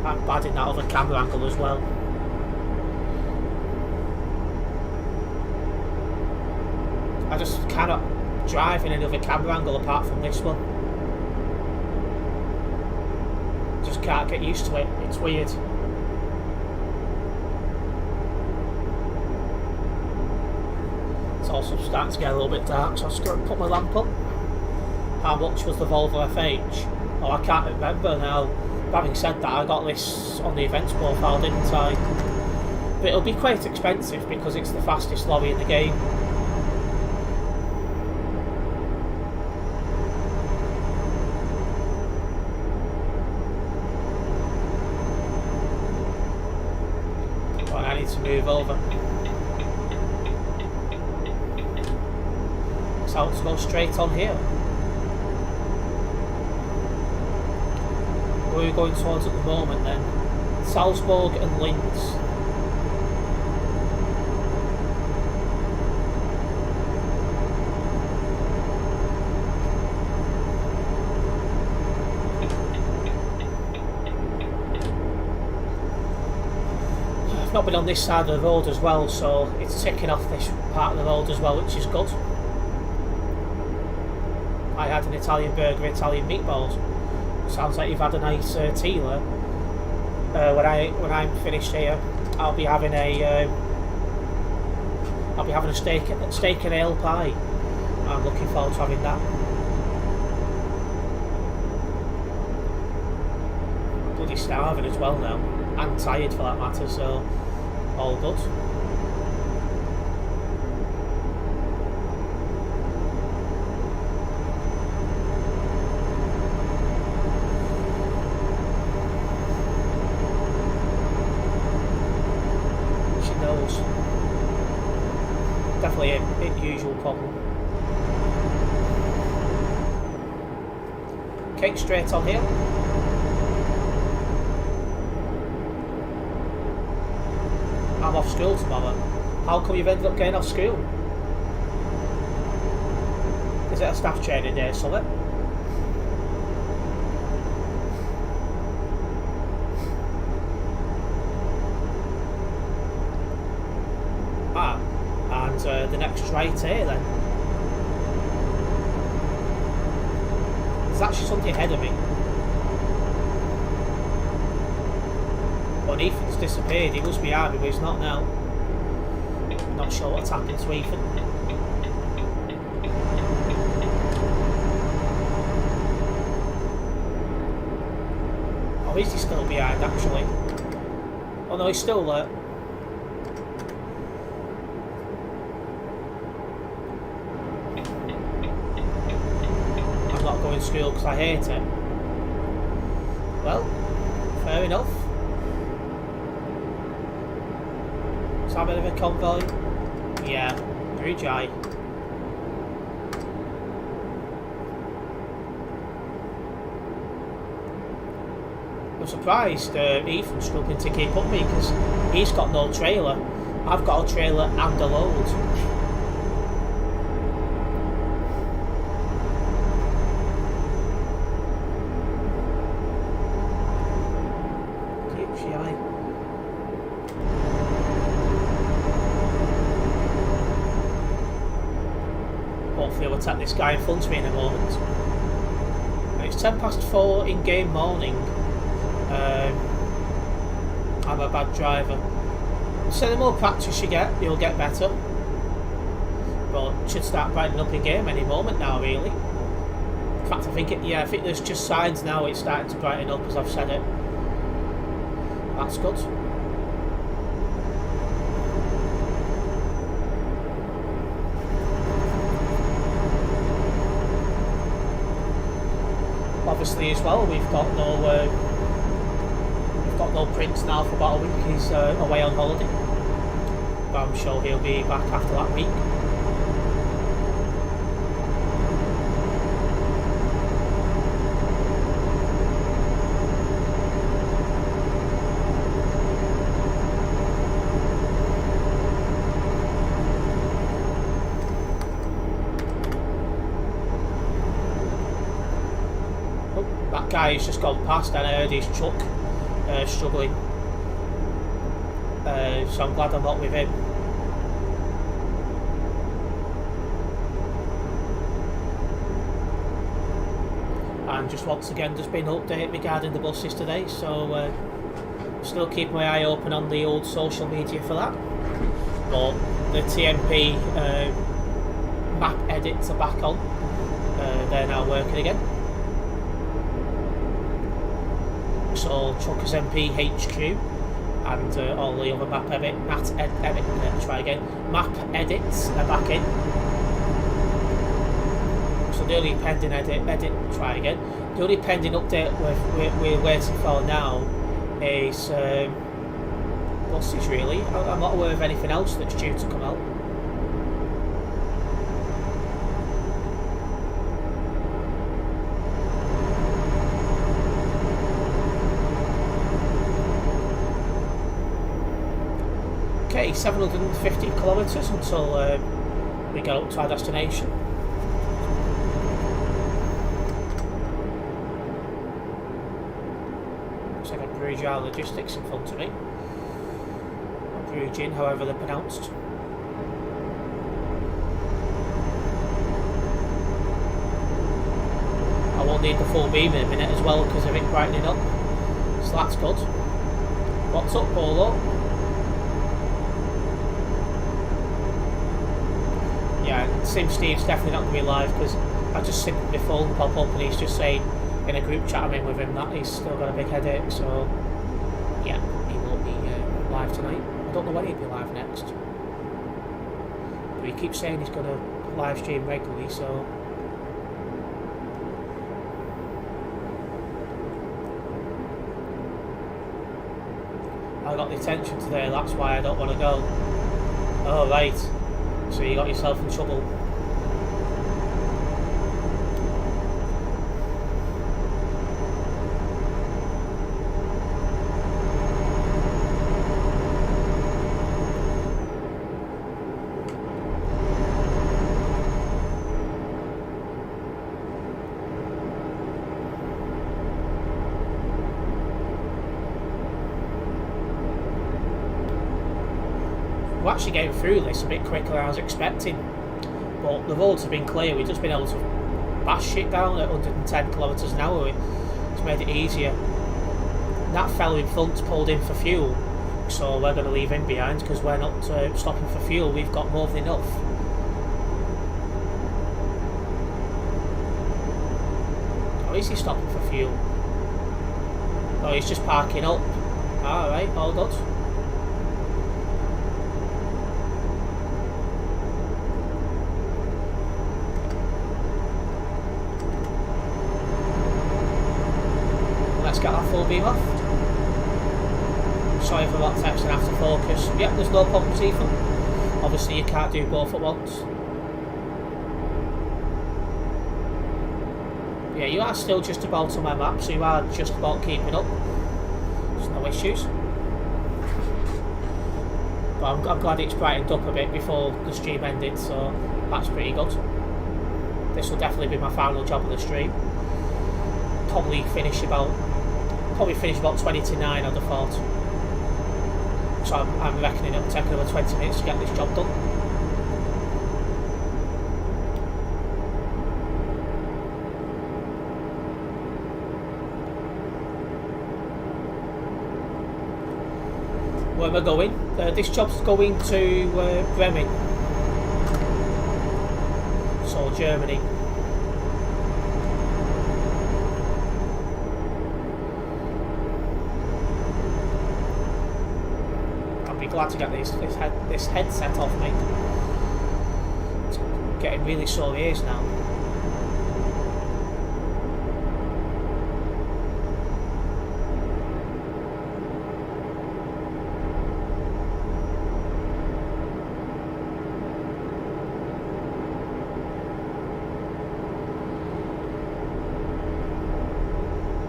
I'm bad in that other camera angle as well. I just cannot drive in another camera angle apart from this one. Just can't get used to it. It's weird. Also starting to get a little bit dark, so I'm just going to put my lamp up. How much was the Volvo FH? Oh, I can't remember now. But having said that, I got this on the events profile, didn't I? But it'll be quite expensive because it's the fastest lorry in the game. Right, I need to move over. So let's go straight on here. Where are we going towards at the moment then? Salzburg and Linz. I've not been on this side of the road as well, so it's ticking off this part of the road as well, which is good. I had an Italian burger, Italian meatballs. Sounds like you've had a nice tea there. When I'm finished here, I'll be having a steak and ale pie. I'm looking forward to having that. Bloody starving as well now, and tired for that matter. So all good. Okay, straight on here. I'm off school tomorrow. How come you've ended up getting off school? Is it a staff training day or something? Ah, and the next right here then. There's actually something ahead of me. But Ethan's disappeared. He was behind me, but he's not now. Not sure what's happened to Ethan. Oh, is he still behind actually? Oh no, he's still there. I'm not going to school because I hate it. Well, fair enough. Is that a bit of a convoy? Yeah, very dry. I'm surprised Ethan's struggling to keep up with me because he's got no trailer. I've got a trailer and a load. Hopefully I'll attack this guy in front of me in a moment. It's 4:10 in-game morning. I'm a bad driver. So the more practice you get, you'll get better. But it should start brightening up in game any moment now, really. In fact, I think there's just signs now it's starting to brighten up as I've said it. That's good. Obviously, as well, we've got no Prince now for about a week. He's away on holiday, but I'm sure he'll be back after that week. That guy has just gone past and I heard his truck struggling, so I'm glad I'm not with him. And just once again, there's been an update regarding the buses today, so still keep my eye open on the old social media for that. But the TMP map edits are back on. They're now working again. So Truckers MP HQ and all the other map edits are back in. So the only pending the only pending update we're waiting for now is buses really. I'm not aware of anything else that's due to come out. Okay, 750 kilometres until we get up to our destination. Looks like a Brugia Logistics in front of me. Or Brugin, however they're pronounced. I won't need the full beam in a minute as well because of it brightening up. So that's good. What's up, Polo? Yeah, Sim Steve's definitely not going to be live because I just seen my phone pop up and he's just saying in a group chat I'm in with him that he's still got a big headache, so yeah, he won't be live tonight. I don't know when he'll be live next. But he keeps saying he's going to live stream regularly, so I got the attention today, that's why I don't want to go. Oh right. So you got yourself in trouble. actually getting through this a bit quicker than I was expecting. But the roads have been clear. We've just been able to bash shit down at 110 kilometres an hour. It's made it easier. That fellow in front's pulled in for fuel, so we're going to leave him behind because we're not stopping for fuel. We've got more than enough. Or is he stopping for fuel? Oh, he's just parking up. Alright, all good. Let's get that full beam off. Sorry for that text and after focus. Yep, there's no problems either. Obviously you can't do both at once. Yeah, you are still just about on my map, so you are just about keeping up. There's no issues. But I'm glad it's brightened up a bit before the stream ended, so that's pretty good. This will definitely be my final job of the stream. Probably finish about 20 to 9, I'd have thought. So I'm reckoning it'll take another 20 minutes to get this job done. Where am I going? This job's going to Bremen, so Germany. I'll be glad to get this headset off me. It's getting really sore ears now.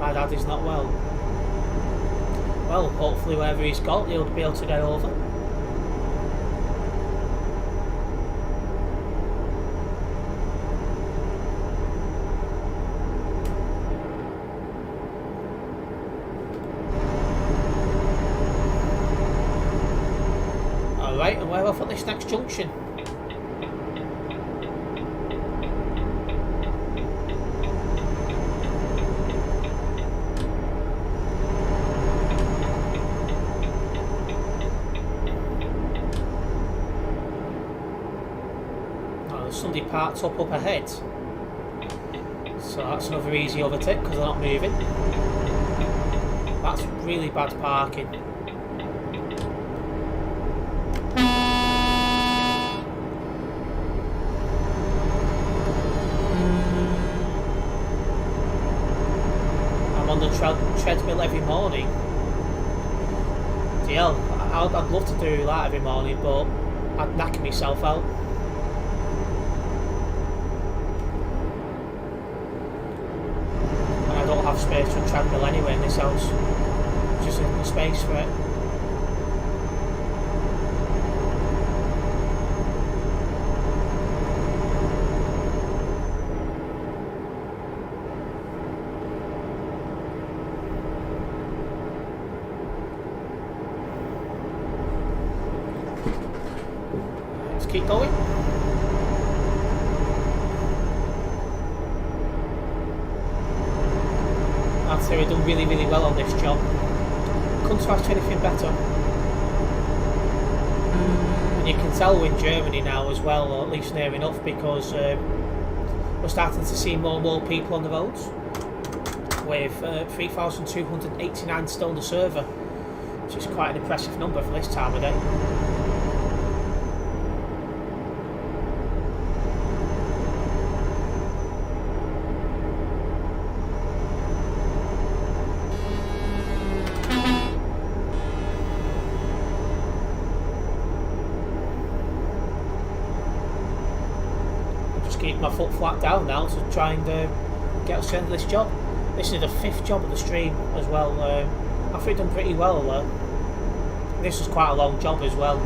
My dad is not well. Well, hopefully wherever he's got, he'll be able to get over. Alright, and we're off at this next junction. Somebody parked up ahead, so that's another easy overtake because they're not moving. That's really bad parking. I'm on the treadmill every morning. DL, I'd love to do that every morning, but I'd knack myself out. Have space for a treadmill anyway in this house. Just in the space for it. Let's keep going. I'd say we've done really, really well on this job. Couldn't ask for anything better. And you can tell we're in Germany now as well, or at least near enough, because we're starting to see more and more people on the roads. With 3,289 still on the server, which is quite an impressive number for this time of day. Keep my foot flat down now to try and get us to the end of this job. This is the 5th job of the stream as well. I think we've done pretty well. This was quite a long job as well.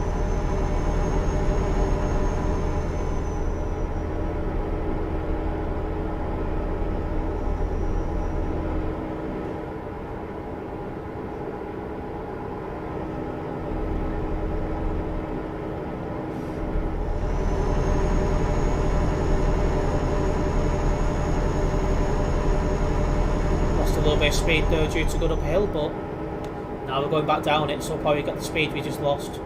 little bit of speed there due to good uphill, but now we're going back down it, so we'll probably get the speed we just lost.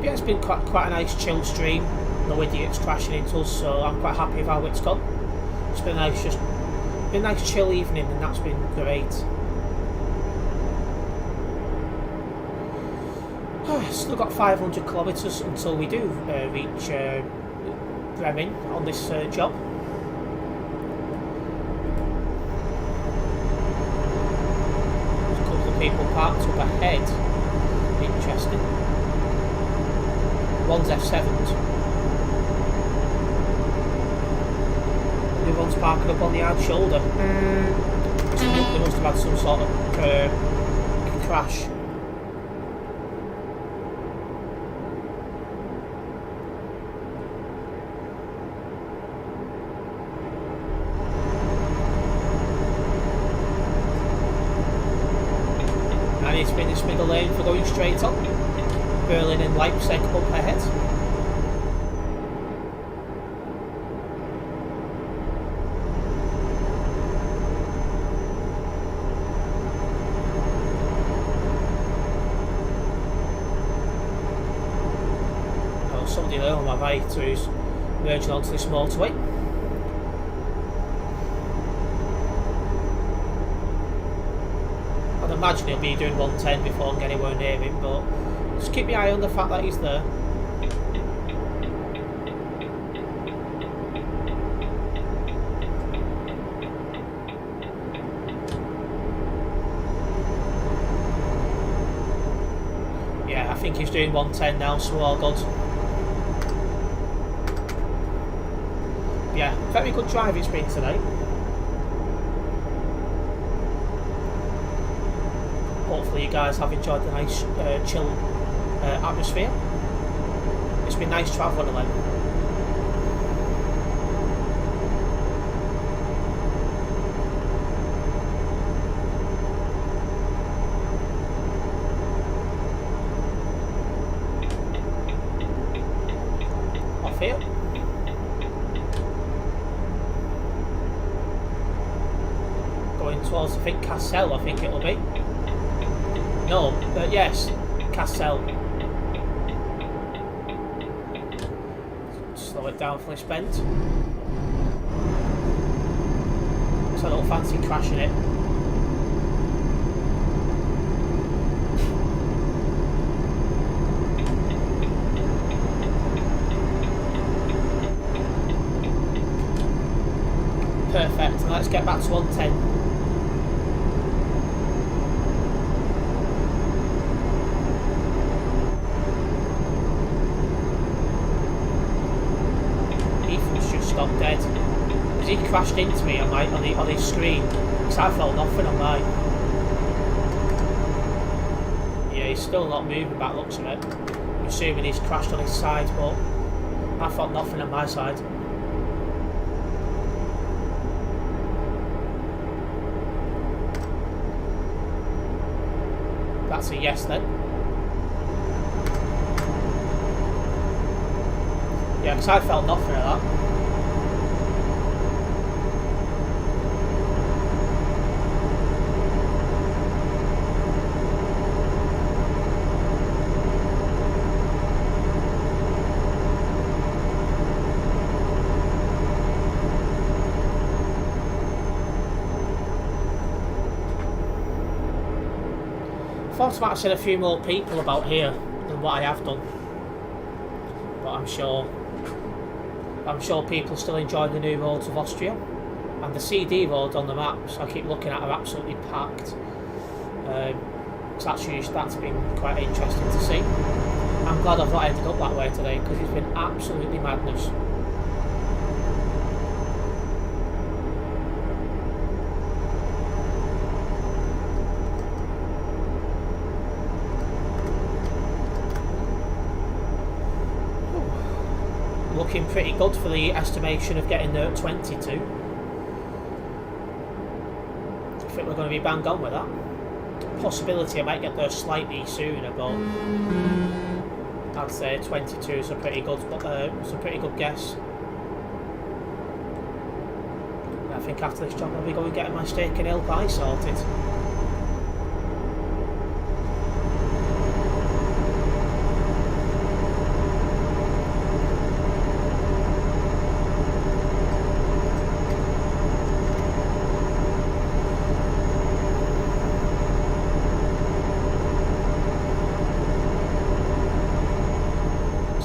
Yeah, it's been quite a nice chill stream. No idiots crashing into us, so I'm quite happy with how it's gone. It's been nice, just been a nice chill evening, and that's been great. Still got 500 kilometres until we do reach Bremen on this job. There's a couple of people parked up ahead. Interesting. One's F7'd. The one's parking up on the hard shoulder. They must have had some sort of crash. And it's been this middle lane for going straight up. Berlin and Leipzig up ahead. Oh, somebody there on my right who's merging onto this motorway. I'd imagine he'll be doing 110 before I get anywhere near him, but just keep your eye on the fact that he's there. Yeah, I think he's doing 110 now, so all good. Yeah, very good drive it's been today. Hopefully you guys have enjoyed the nice chill atmosphere. It's been nice travelling alone. Off here. Going towards, I think, Cassel, I think it'll be. No, yes, Cassel. Slow it down for this bend. So I don't fancy crashing it. Perfect, let's get back to 110. Stopped dead because he crashed into me on his screen, because I felt nothing on mine. Yeah, he's still not moving back, looks of it. I'm assuming he's crashed on his side, but I felt nothing on my side. That's a yes then. Yeah, because I felt nothing of that. I thought I might have seen a few more people about here than what I have done, but I'm sure people still enjoy the new roads of Austria, and the CD roads on the maps I keep looking at are absolutely packed. So that's been quite interesting to see. I'm glad I've not ended up that way today, because it's been absolutely madness. Looking pretty good for the estimation of getting there at 22. I think we're going to be bang on with that. possibility I might get there slightly sooner, but I'd say 22 is a pretty good, guess. I think after this job I'll be going getting my steak and ale pie sorted.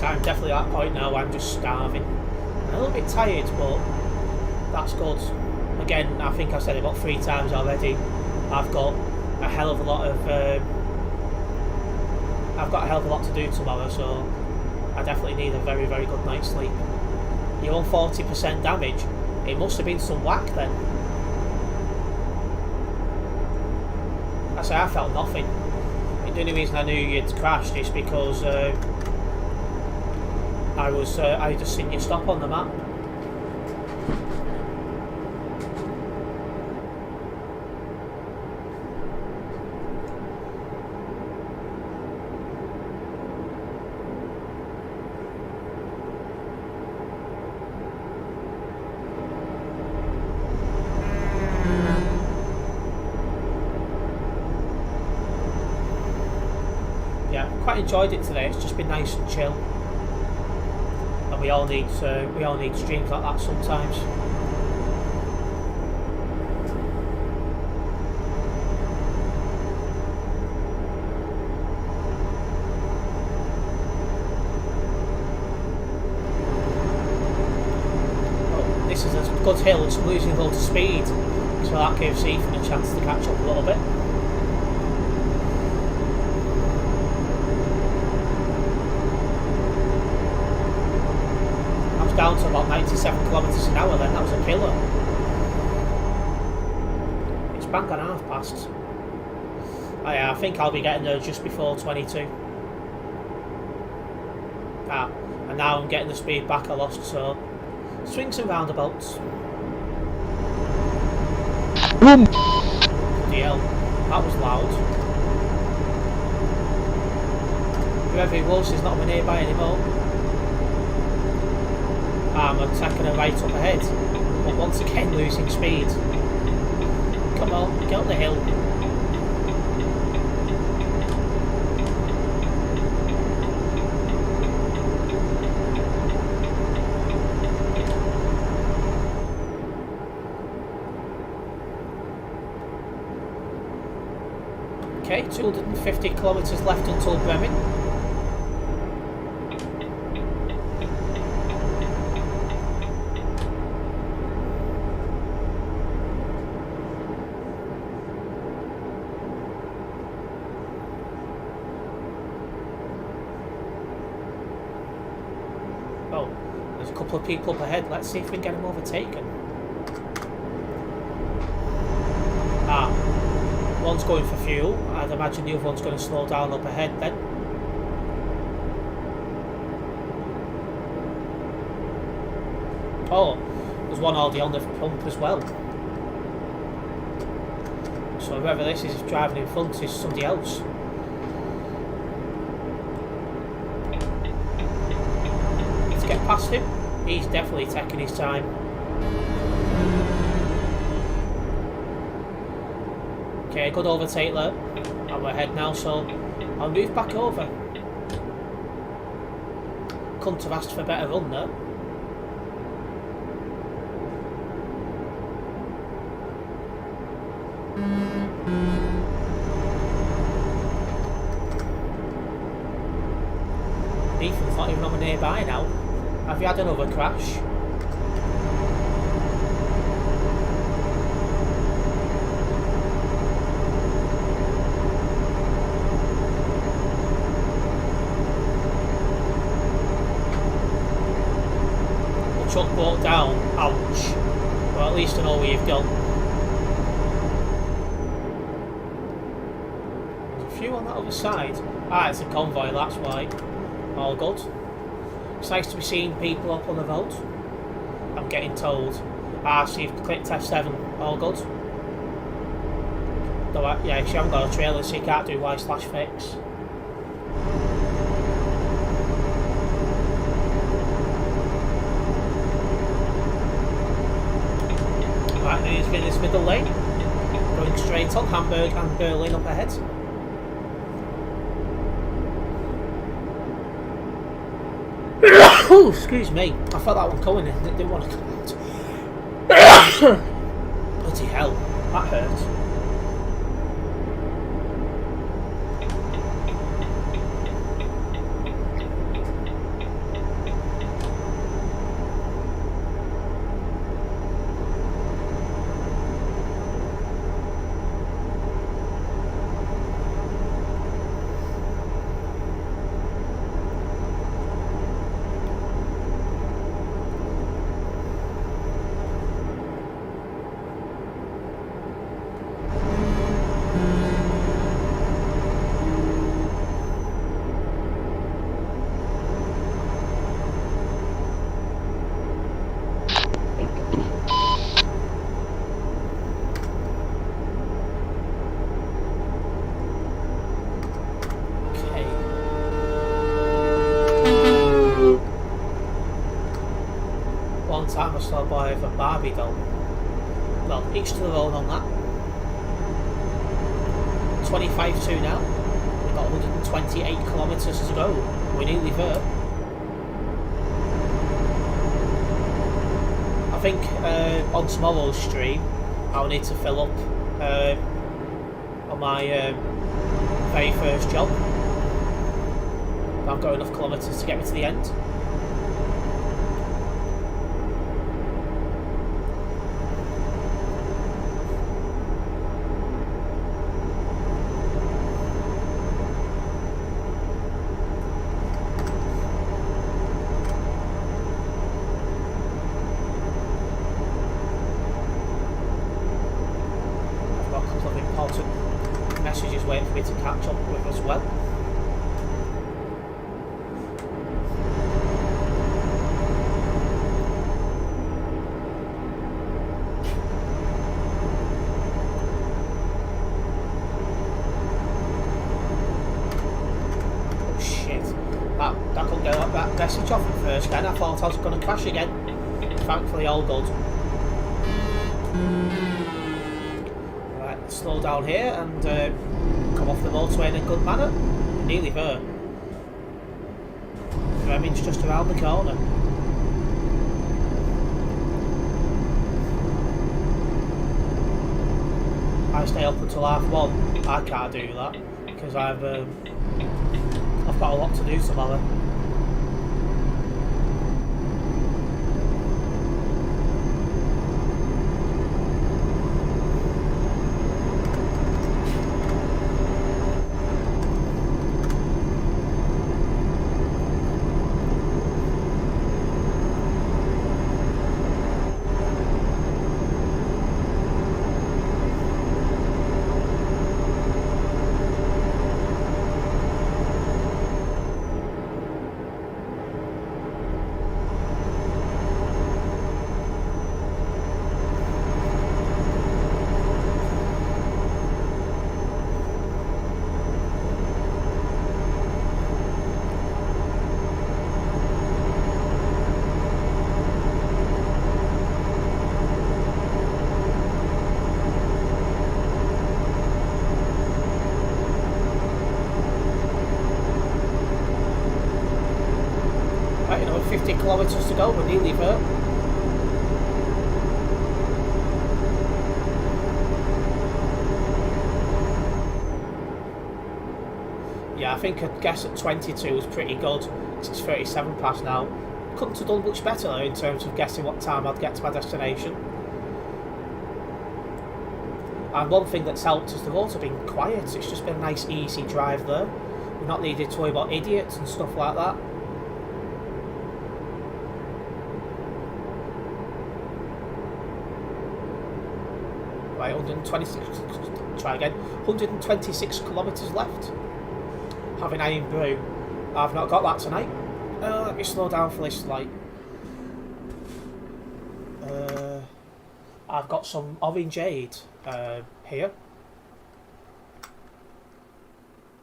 I'm definitely at that point now where I'm just starving. I'm a little bit tired, but that's good. Again, I think I've said it about 3 times already. I've got a hell of a lot to do tomorrow, so I definitely need a very, very good night's sleep. You're on 40% damage. It must have been some whack then. I say I felt nothing. The only reason I knew you'd crashed is because I just seen you stop on the map. Yeah, quite enjoyed it today. It's just been nice and chill. We all need streams like that sometimes. Oh, this is a good hill. It's losing a lot of speed, so that gives Ethan a chance to catch up a little bit. Down to about 97 kilometres an hour then, that was a killer. It's bang on half past. Oh yeah, I think I'll be getting there just before 22. And now I'm getting the speed back I lost, so swings and roundabouts. Bloody hell, that was loud. Whoever he was is not nearby anymore. I'm attacking her right up ahead, but once again losing speed. Come on, get up the hill. Okay, 250 kilometres left until Bremen. Oh, there's a couple of people up ahead. Let's see if we can get them overtaken. One's going for fuel. I'd imagine the other one's going to slow down up ahead then. Oh, there's one already on the pump as well. So whoever this is driving in front is somebody else. Let's get past him. He's definitely taking his time. Okay, good overtake there. And we're ahead now, so I'll move back over. Couldn't have asked for a better run there. Ethan's not even on nearby now. Have you had another crash? Truck broke down. Ouch. Well, at least I know where you've gone. There's a few on that other side. Ah, it's a convoy, that's why. All good. It's nice to be seeing people up on the road. I'm getting told. Ah, so you've clicked F7. All good. Yeah, if you haven't got a trailer, so you can't do Y/fix. Right, now he's in this middle lane. Going straight up, Hamburg and Berlin up ahead. Oh, excuse me. I felt that one coming in. I didn't want to come out. Bloody hell. That hurt. Time I saw a boy with a Barbie doll. Well, each to their own on that. 25-2 now. We've got 128 kilometres to go. We're nearly there. I think on tomorrow's stream I'll need to fill up on my very first job. I've got enough kilometres to get me to the end. Messages waiting for me to catch up with as well. Oh shit. That couldn't get that message off at first again. I thought I was going to crash again. Thankfully all good. Slow down here and come off the motorway in a good manner. Nearly there. Reming's just around the corner. I stay up until 1:30. I can't do that because I've got a lot to do tomorrow. Right, 50 kilometres to go, we're nearly there. Yeah, I think I'd guess at 22 was pretty good, because it's 37 past now. Couldn't have done much better though in terms of guessing what time I'd get to my destination. And one thing that's helped is the roads have been quiet. It's just been a nice easy drive there. We've not needed to worry about idiots and stuff like that. Right, 126, try again, 126 kilometres left. Having Iron Brew. I've not got that tonight. Let me slow down for this light. I've got some Orangeade here.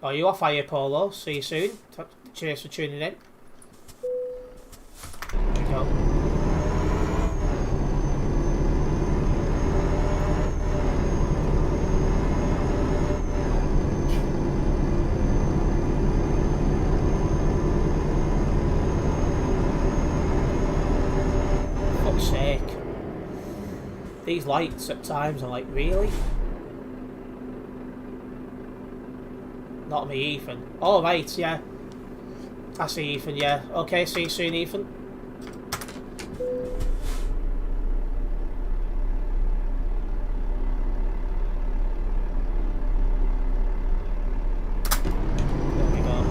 Oh, you off fire, Polo. See you soon. Cheers for tuning in. There we go. Fuck's sake. These lights at times are like, really? Not me, Ethan. Oh, right, yeah. I see Ethan, yeah. Okay, see you soon, Ethan. There we go.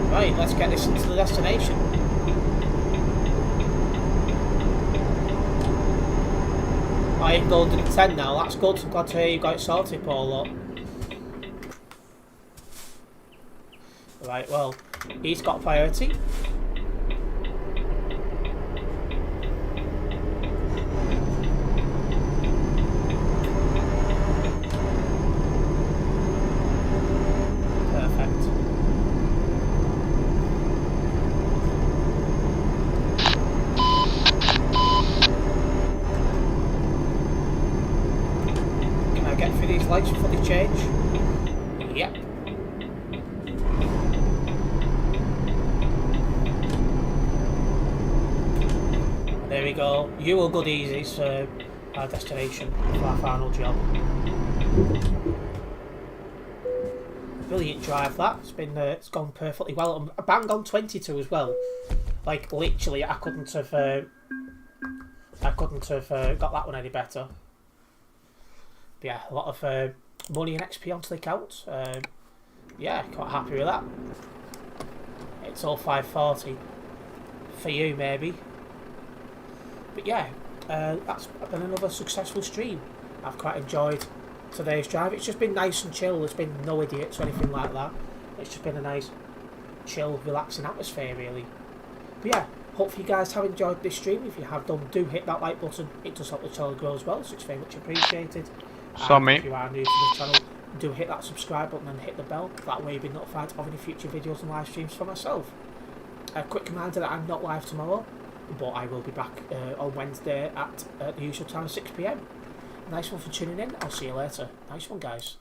Right, let's get this into the destination. I am golden at 10 now, that's good. I'm glad to hear you got it sorted, Paulo. Right, well, he's got priority. Perfect. Can I get through these lights before they change? Yep. There we go. You will good easy, our destination for our final job. Brilliant drive that. It's gone perfectly well. A bang on 22 as well. Like literally, I couldn't have got that one any better. But yeah, a lot of money and XP onto the account. Yeah, quite happy with that. It's all 540 for you, maybe. But yeah, that's been another successful stream. I've quite enjoyed today's drive. It's just been nice and chill. There's been no idiots or anything like that. It's just been a nice, chill, relaxing atmosphere, really. But yeah, hopefully you guys have enjoyed this stream. If you have done, do hit that like button. It does help the channel grow as well, so it's very much appreciated. And if you are new to the channel, do hit that subscribe button and hit the bell. That way you'll be notified of any future videos and live streams for myself. A quick reminder that I'm not live tomorrow, but I will be back on Wednesday at the usual time, 6 PM. Nice one for tuning in. I'll see you later. Nice one, guys.